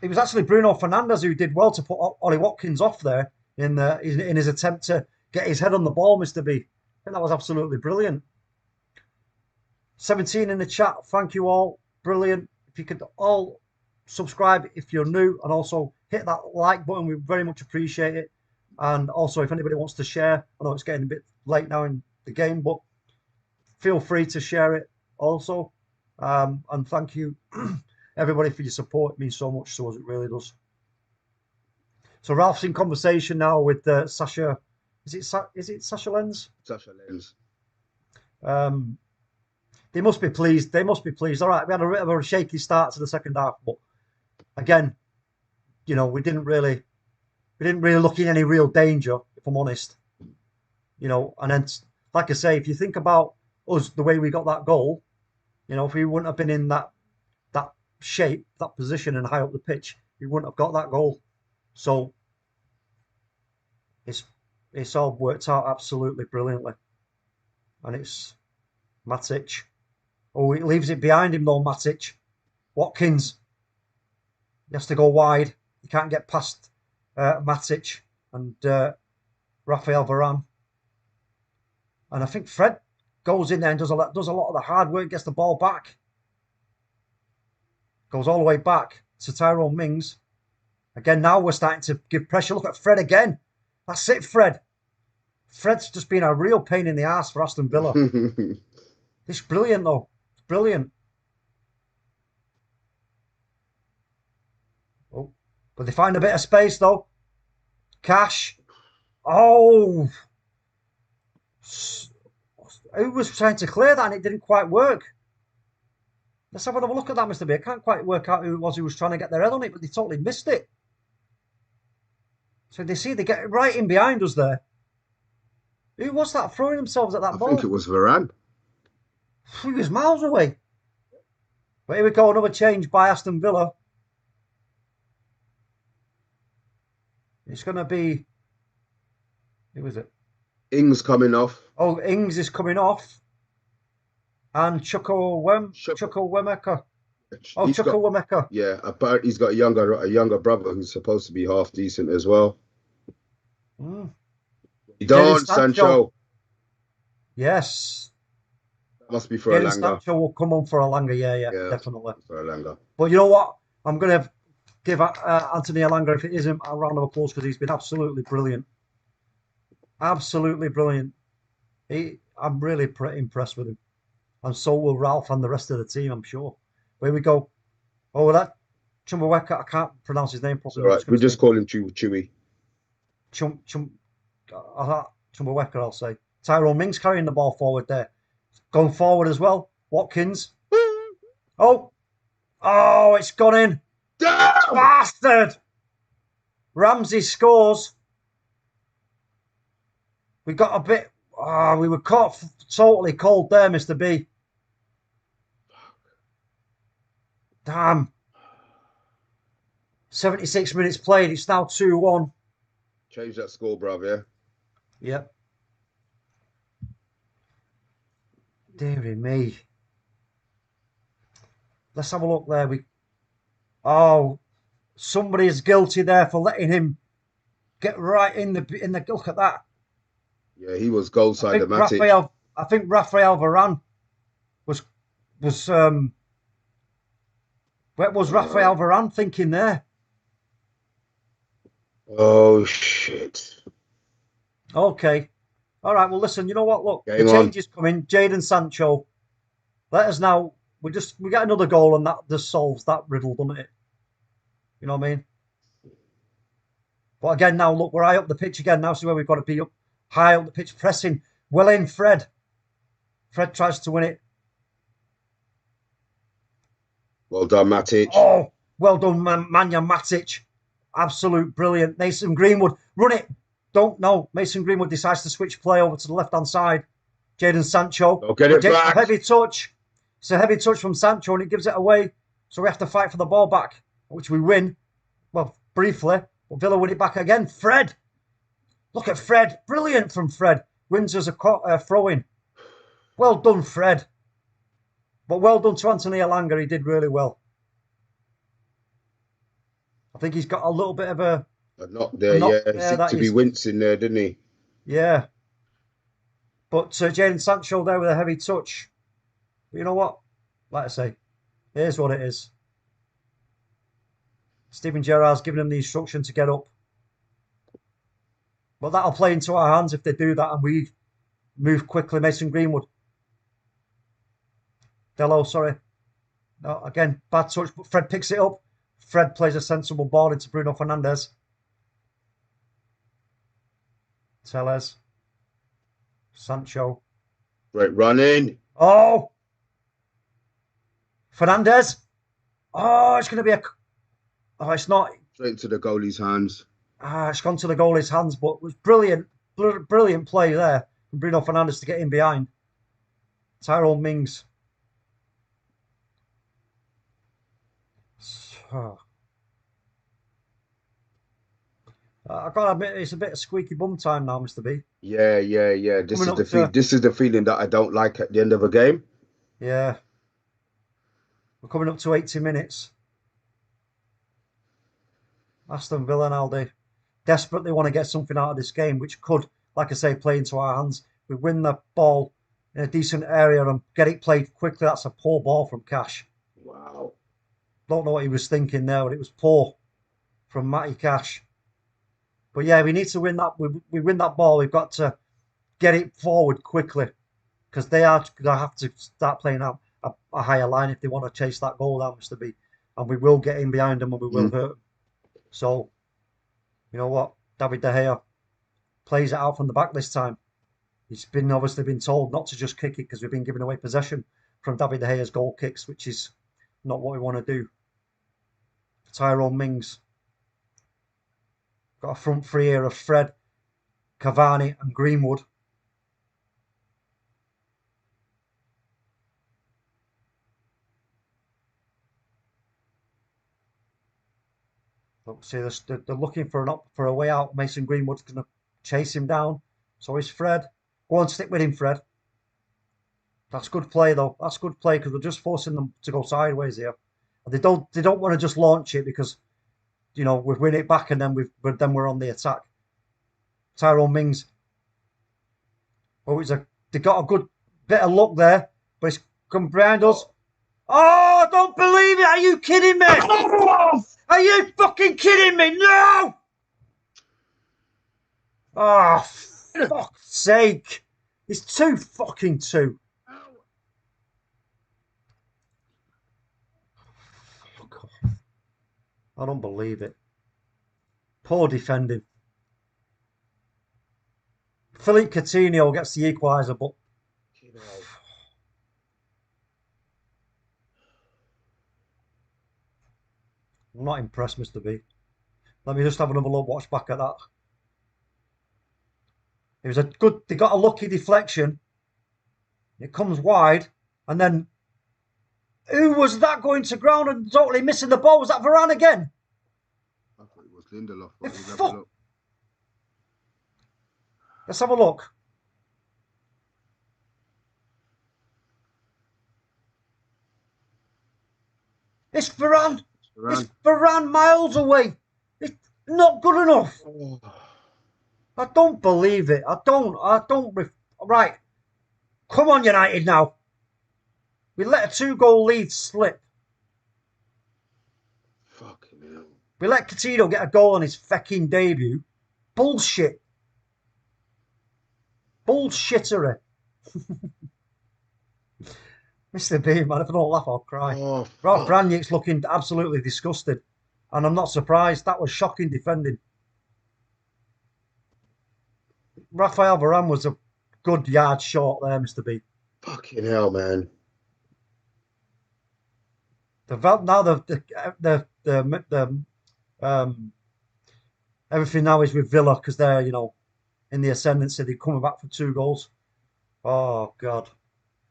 It was actually Bruno Fernandes who did well to put Ollie Watkins off there in his attempt to get his head on the ball, Mr. B. I think that was absolutely brilliant. 17 in the chat. Thank you all. Brilliant. If you could all subscribe if you're new, and also hit that like button. We very much appreciate it. And also, if anybody wants to share, I know it's getting a bit late now in the game, but feel free to share it also. And thank you, everybody, for your support. It means so much to us. It really does. So Ralph's in conversation now with Sasha. Is it Sasha Lenz? Sasha Lenz. They must be pleased. They must be pleased. All right, we had a bit of a shaky start to the second half, but again, you know, we didn't really look in any real danger, if I'm honest. You know, and then, like I say, if you think about us, the way we got that goal, you know, if we wouldn't have been in that shape, that position, and high up the pitch, we wouldn't have got that goal. So it's all worked out absolutely brilliantly, and it's Matic. Oh, it leaves it behind him though, Matic. Watkins. He has to go wide. He can't get past Matic and Rafael Varane. And I think Fred goes in there and does a lot of the hard work, gets the ball back. Goes all the way back to Tyrone Mings. Again, now we're starting to give pressure. Look at Fred again. That's it, Fred. Fred's just been a real pain in the ass for Aston Villa. It's brilliant, though. It's brilliant. Oh, but they find a bit of space, though. Cash. Oh. Who was trying to clear that and it didn't quite work? Let's have another look at that, Mr. B. I can't quite work out who it was who was trying to get their head on it, but they totally missed it. So they get right in behind us there. Who was that throwing themselves at that ball? I think it was Varane. He was miles away. But here we go, another change by Aston Villa. It's going to be... Who was it? Ings coming off. Oh, Ings is coming off. And Chukwuemeka. Oh, Chukwuemeka. Yeah, apparently he's got a younger brother who's supposed to be half decent as well. Don Sancho. Yes. Must be for Jadon Elanga. Sancho will come on for Elanga, yeah, definitely. For Elanga. But you know what? I'm going to give Anthony Elanga, if it isn't, a round of applause because he's been absolutely brilliant. Absolutely brilliant. I'm really impressed with him. And so will Ralph and the rest of the team, I'm sure. Where we go. Oh, that Chukwuemeka, I can't pronounce his name properly. All right, we just call him Chewy. Chukwuemeka, I'll say. Tyrone Mings carrying the ball forward there. Going forward as well. Watkins. Oh, it's gone in. Damn! Bastard! Ramsey scores. We got a bit... we were caught totally cold there, Mr. B. Damn. 76 minutes played. It's now 2-1. Change that score, bruv, yeah? Yep. Dearie me. Let's have a look there. Somebody is guilty there for letting him get right in the look at that. Yeah, he was goal side of Matic. I think Rafael Varane was what was Rafael Varane thinking there? Oh shit. Okay. All right. Well, listen. You know what? Look, the Game on. change is coming. Jadon Sancho. Let us now. We get another goal, and that just solves that riddle, doesn't it? You know what I mean? But again, now look, we're high up the pitch again. Now see where we've got to be up high up the pitch, pressing. Well in, Fred. Fred tries to win it. Well done, Matic. Oh, well done, Manja Matic. Absolute brilliant. Mason Greenwood, run it. Don't know. Mason Greenwood decides to switch play over to the left-hand side. Jadon Sancho. I'll get it back. A heavy touch. It's a heavy touch from Sancho and he gives it away. So we have to fight for the ball back, which we win. Well, briefly. But Villa win it back again. Fred. Look at Fred. Brilliant from Fred. Wins us a throw-in. Well done, Fred. But well done to Anthony Elanga. He did really well. I think he's got a little bit of a knock there, yeah. He seemed to be wincing there, didn't he? Yeah. But Jadon Sancho there with a heavy touch. But you know what? Like I say, here's what it is. Steven Gerrard's giving them the instruction to get up. But that'll play into our hands if they do that and we move quickly. Mason Greenwood. Dello, sorry. No, again, bad touch, but Fred picks it up. Fred plays a sensible ball into Bruno Fernandes. Tellez. Sancho. Great running. Oh! Fernandes. Oh, it's going to be a... Oh, it's not... Straight into the goalie's hands. It's gone to the goalie's hands, but it was brilliant. Brilliant play there from Bruno Fernandes to get in behind. Tyrone Mings. I've got to admit, it's a bit of squeaky bum time now, Mr. B. Yeah. This is the feeling that I don't like at the end of a game. Yeah. We're coming up to 80 minutes. Aston Villa now, they desperately want to get something out of this game, which could, like I say, play into our hands. We win the ball in a decent area and get it played quickly. That's a poor ball from Cash. Wow. Don't know what he was thinking there, but it was poor from Matty Cash. But yeah, we need to win that. We win that ball. We've got to get it forward quickly because they have to start playing out a higher line if they want to chase that goal down, Mr. B. And we will get in behind them and we will hurt them. So, you know what? David De Gea plays it out from the back this time. He's obviously been told not to just kick it because we've been giving away possession from David De Gea's goal kicks, which is not what we want to do. Tyrone Mings. Got a front three here of Fred, Cavani and Greenwood. Look, see, they're looking for a way out. Mason Greenwood's going to chase him down. So is Fred. Go on, stick with him, Fred. That's good play, though. That's good play because we're just forcing them to go sideways here. And they don't want to just launch it because, you know, we win it back and then we're on the attack. Tyrone Mings. Oh, they got a good bit of luck there, but it's come behind us. Oh, I don't believe it! Are you kidding me? Are you fucking kidding me? No! Oh, fuck's sake! It's 2-2. I don't believe it. Poor defending. Philippe Coutinho gets the equaliser, but I'm not impressed, Mr. B. Let me just have another look, watch back at that. It was they got a lucky deflection. It comes wide, and then who was that going to ground and totally missing the ball? Was that Varane again? I thought it was Lindelof. Let's have a look. It's Varane. It's Varane miles away. It's not good enough. Oh. I don't believe it. I don't. Right. Come on, United now. We let a 2-goal lead slip. Fucking hell. We let Coutinho get a goal on his fucking debut. Bullshit. Bullshittery. Mr. B, man, if I don't laugh, I'll cry. Oh, Rob fuck. Branyik's looking absolutely disgusted. And I'm not surprised. That was shocking defending. Rafael Varane was a good yard short there, Mr. B. Fucking hell, man. Everything now is with Villa because they're, you know, in the ascendancy. They're coming back for 2 goals. Oh God.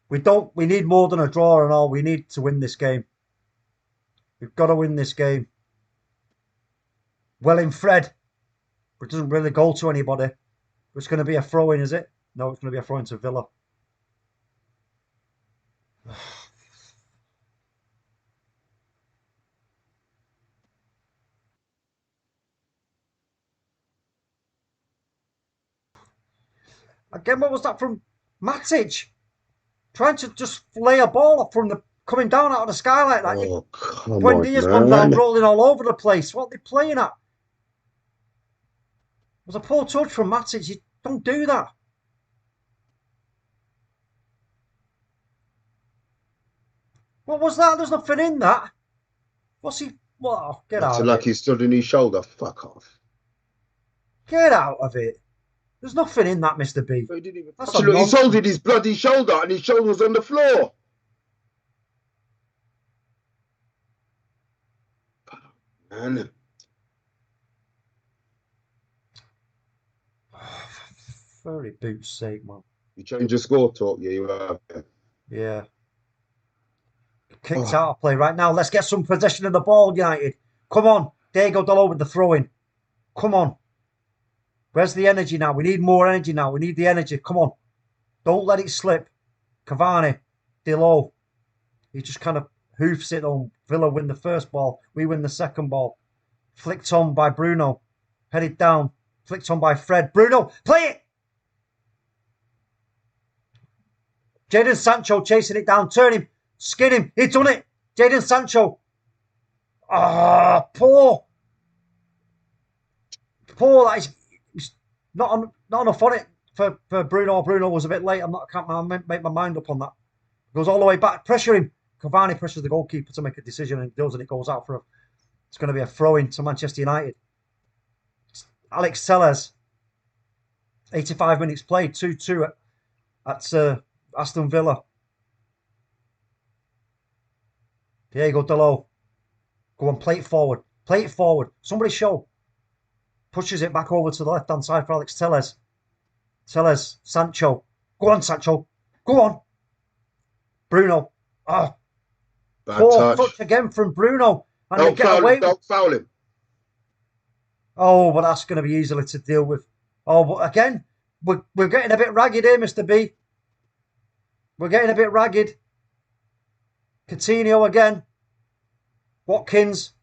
We need more than a draw and all. We need to win this game. We've got to win this game. Well in Fred. But it doesn't really go to anybody. It's going to be a throw-in, is it? No, it's going to be a throw-in to Villa. Again, what was that from Matic? Trying to just lay a ball up from the coming down out of the sky like that. Oh, come on, Buendia's gone down, man. rolling all over the place. What are they playing at? It was a poor touch from Matic. You don't do that. What was that? There's nothing in that. What's he? What? Get That's out of like it. he stood on his shoulder. Fuck off. Get out of it. There's nothing in that, Mr. B. But he didn't even That's touch a it. Look, he's nonsense. holding his bloody shoulder and his shoulder's on the floor. Man. For boot's sake, man. You change your score talk, yeah, you have. Yeah. Kicked out of play right now. Let's get some possession of the ball, United. Come on. Diego Dalot with the throw-in. Come on. Where's the energy now? We need more energy now. We need the energy. Come on. Don't let it slip. Cavani. Dalot. He just kind of hoofs it on. Villa win the first ball. We win the second ball. Flicked on by Bruno. Headed down. Flicked on by Fred. Bruno. Play it. Jadon Sancho chasing it down. Turn him. Skin him. He's done it. Jadon Sancho. Ah, poor. Poor. That is not enough on it for Bruno. Bruno was a bit late. I can't make my mind up on that. Goes all the way back. Pressure him. Cavani pressures the goalkeeper to make a decision and does, and it goes out for it's going to be a throw-in to Manchester United. Alex Telles. 85 minutes played. 2-2 at Aston Villa. Diego Dalot. Go on, play it forward. Play it forward. Somebody show. Pushes it back over to the left-hand side for Alex Telles. Telles. Sancho. Go on, Sancho. Go on. Bruno. Oh. Poor touch again from Bruno. And Don't foul him. Oh, but that's going to be easily to deal with. Oh, but again, we're getting a bit ragged here, Mr. B. We're getting a bit ragged. Coutinho again. Watkins.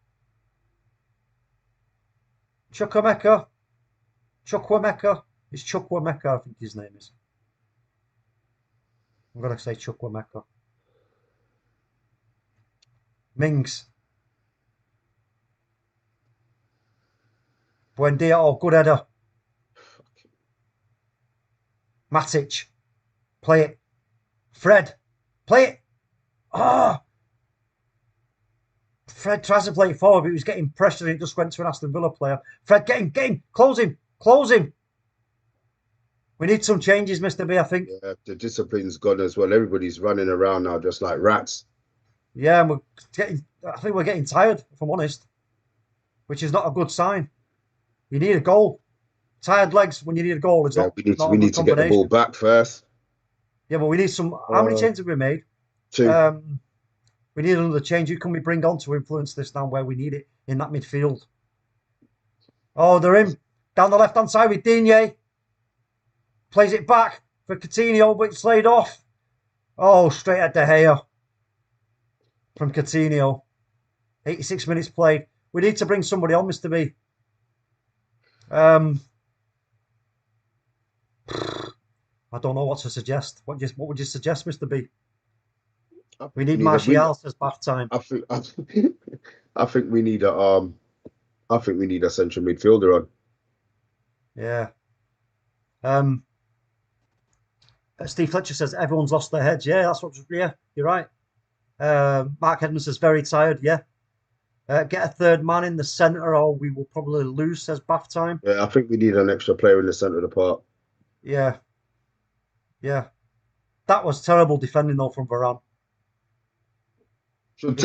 Chukwuemeka. It's Chukwuemeka, I think his name is. I'm going to say Chukwuemeka. Mings. Buendia. Oh, good header. Matic. Play it. Fred. Play it. Ah. Fred tries to play it forward, but he was getting pressured and it just went to an Aston Villa player. Fred, get him. Close him. We need some changes, Mr. B, I think. Yeah, the discipline's gone as well. Everybody's running around now just like rats. Yeah, and I think we're getting tired, if I'm honest, which is not a good sign. You need a goal. Tired legs when you need a goal. It's not. We need to get the ball back first. Yeah, but we need some. How many changes have we made? 2. We need another change. Who can we bring on to influence this now where we need it in that midfield? Oh, they're in down the left-hand side with Digne. Plays it back for Coutinho, but it's laid off. Oh, straight at De Gea from Coutinho. 86 minutes played. We need to bring somebody on, Mr. B. I don't know what to suggest. What would you suggest, Mr. B? We need Martial as bath time. I think we need a central midfielder on. Yeah. Steve Fletcher says everyone's lost their heads. Yeah, that's what. Yeah, you're right. Mark Edmonds says very tired. Yeah. Get a third man in the centre, or we will probably lose. Says bath time. Yeah, I think we need an extra player in the centre of the park. Yeah. Yeah. That was terrible defending though from Varane. Should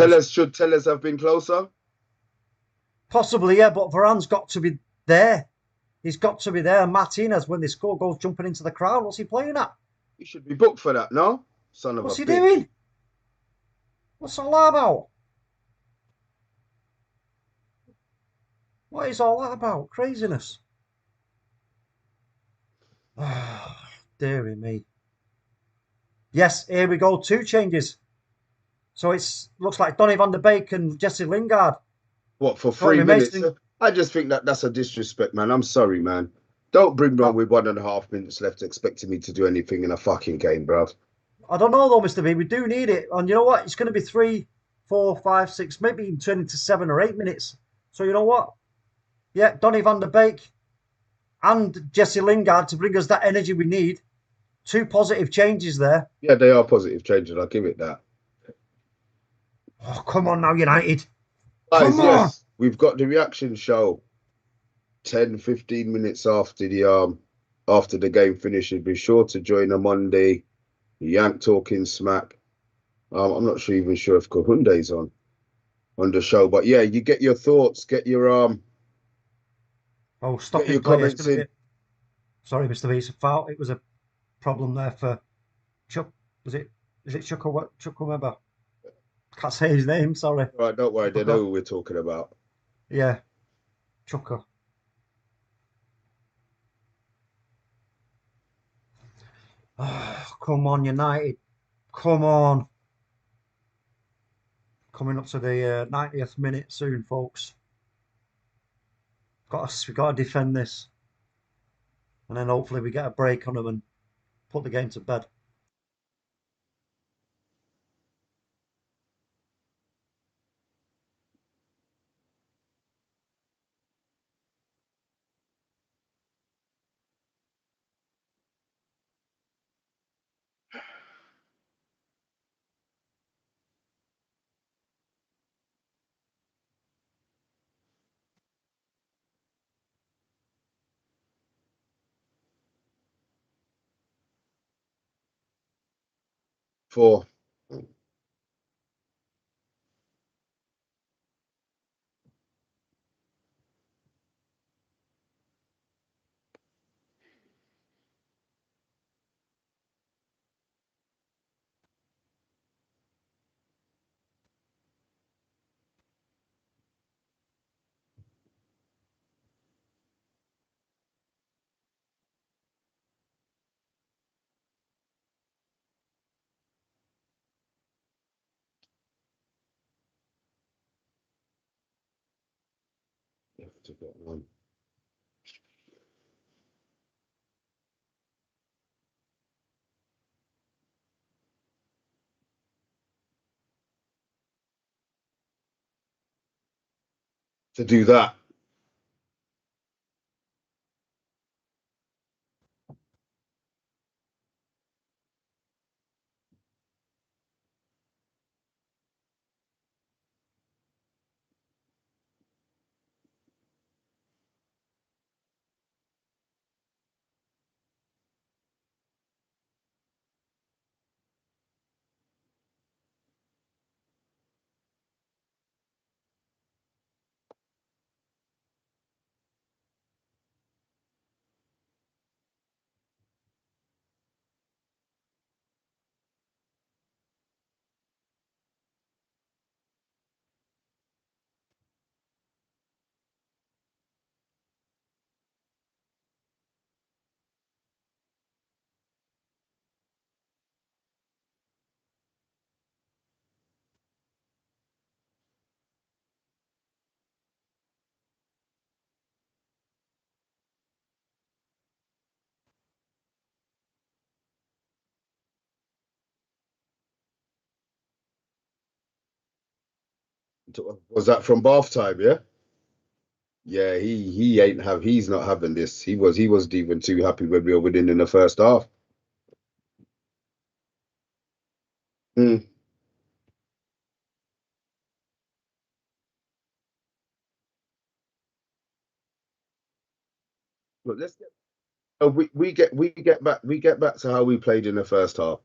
Tellez have been closer? Possibly, yeah, but Varane's got to be there. He's got to be there. Martinez, when they score goals, jumping into the crowd. What's he playing at? He should be booked for that, no? Son of What's a he bitch. doing? What's all that about? What is all that about? Craziness. Ah, dearie me. Yes, here we go. 2 changes. So it's looks like Donny van der Beek and Jesse Lingard. What, for Got 3 minutes? Mason. I just think that's a disrespect, man. I'm sorry, man. Don't bring me on with 1.5 minutes left expecting me to do anything in a fucking game, bruv. I don't know though, Mr. V. We do need it. And you know what? It's going to be 3, 4, 5, 6, maybe even turn into 7 or 8 minutes. So you know what? Yeah, Donny van der Beek and Jesse Lingard to bring us that energy we need. 2 positive changes there. Yeah, they are positive changes. I'll give it that. Oh, come on now, United. Guys, Come on. yes, we've got the reaction show 10, 15 minutes after the game finishes. Be sure to join OMONDI, Yank Talking Smack. I'm not even sure if Kahunde's on the show, but yeah, you get your thoughts, get your stop get your it, player. comments in. Sorry, Mr. V. It's a foul. It was a problem there for Chuck. Is it Chuck or what? Chuck remember? Can't say his name. Sorry. All right, don't worry. They know who we're talking about. Yeah, Chucker. Oh, come on, United. Come on. Coming up to the 90th minute soon, folks. We've got to defend this. And then hopefully we get a break on them and put the game to bed. For to do that. Was that from bath time? Yeah. Yeah, he's not having this. He wasn't even too happy when we were winning in the first half. Mm. But let's get we get back to how we played in the first half.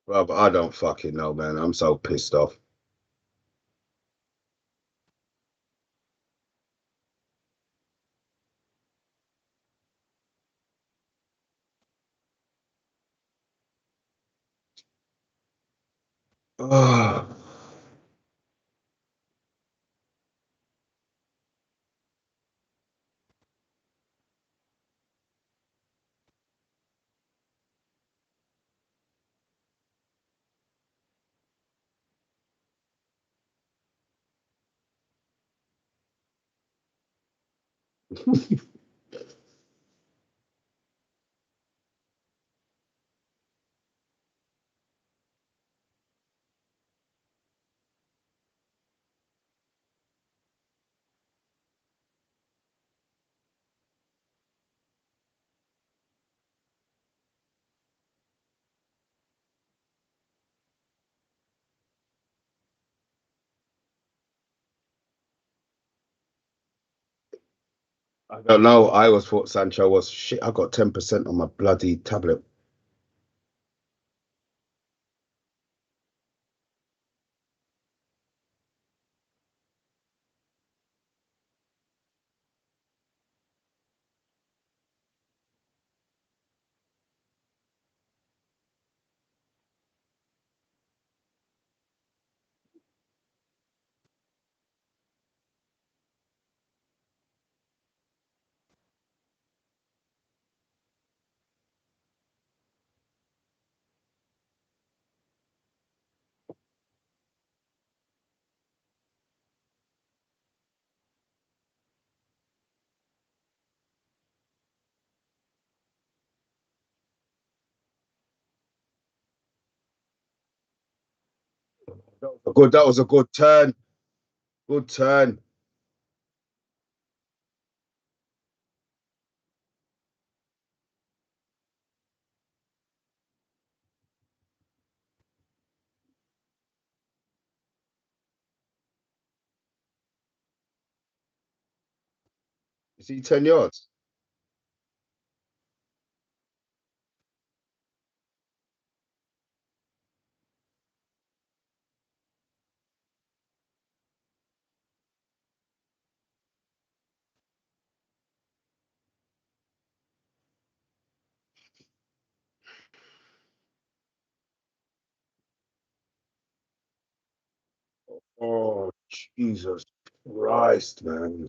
Well, I don't fucking know, man. I'm so pissed off. Oh, I don't know. I always thought Sancho was shit. I got 10% on my bloody tablet. Good. That was a good turn. Good turn. You see 10 yards? Oh, Jesus Christ, man.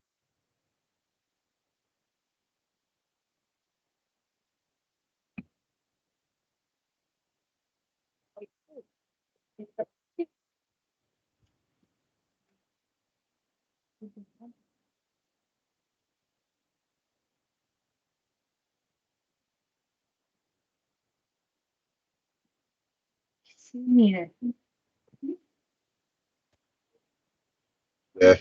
Neither. Yeah.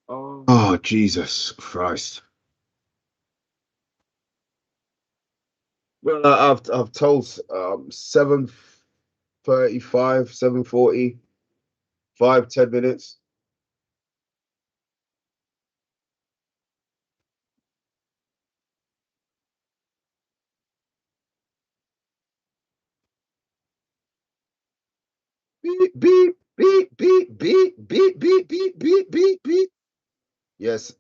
Oh, Jesus Christ. Well, I've told 7:35, 7:40, 5, 10 minutes. Beep, beep, beep, beep, beep, beep, beep, beep, beep, beep, beep. Yes.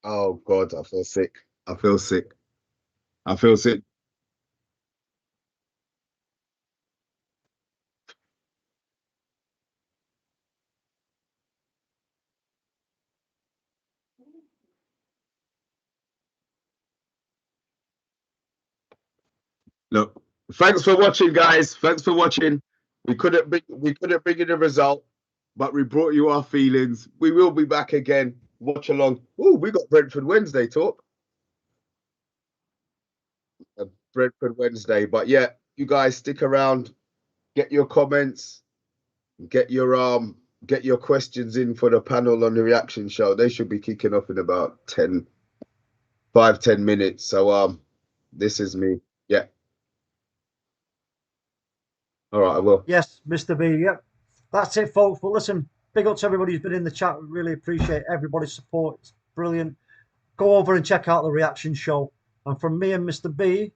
Oh God, I feel sick. I feel sick. I feel sick. Look, thanks for watching, guys. Thanks for watching. We couldn't bring you the result, but we brought you our feelings. We will be back again. Watch along. Oh, we got Brentford Wednesday talk. Brentford Wednesday. But yeah, you guys stick around. Get your comments. Get your questions in for the panel on the reaction show. They should be kicking off in about 5-10 minutes. So this is me. Yeah. All right, I will. Yes, Mr. B. Yep. That's it, folks. But listen, big up to everybody who's been in the chat. We really appreciate everybody's support. It's brilliant. Go over and check out the reaction show. And from me and Mr. B,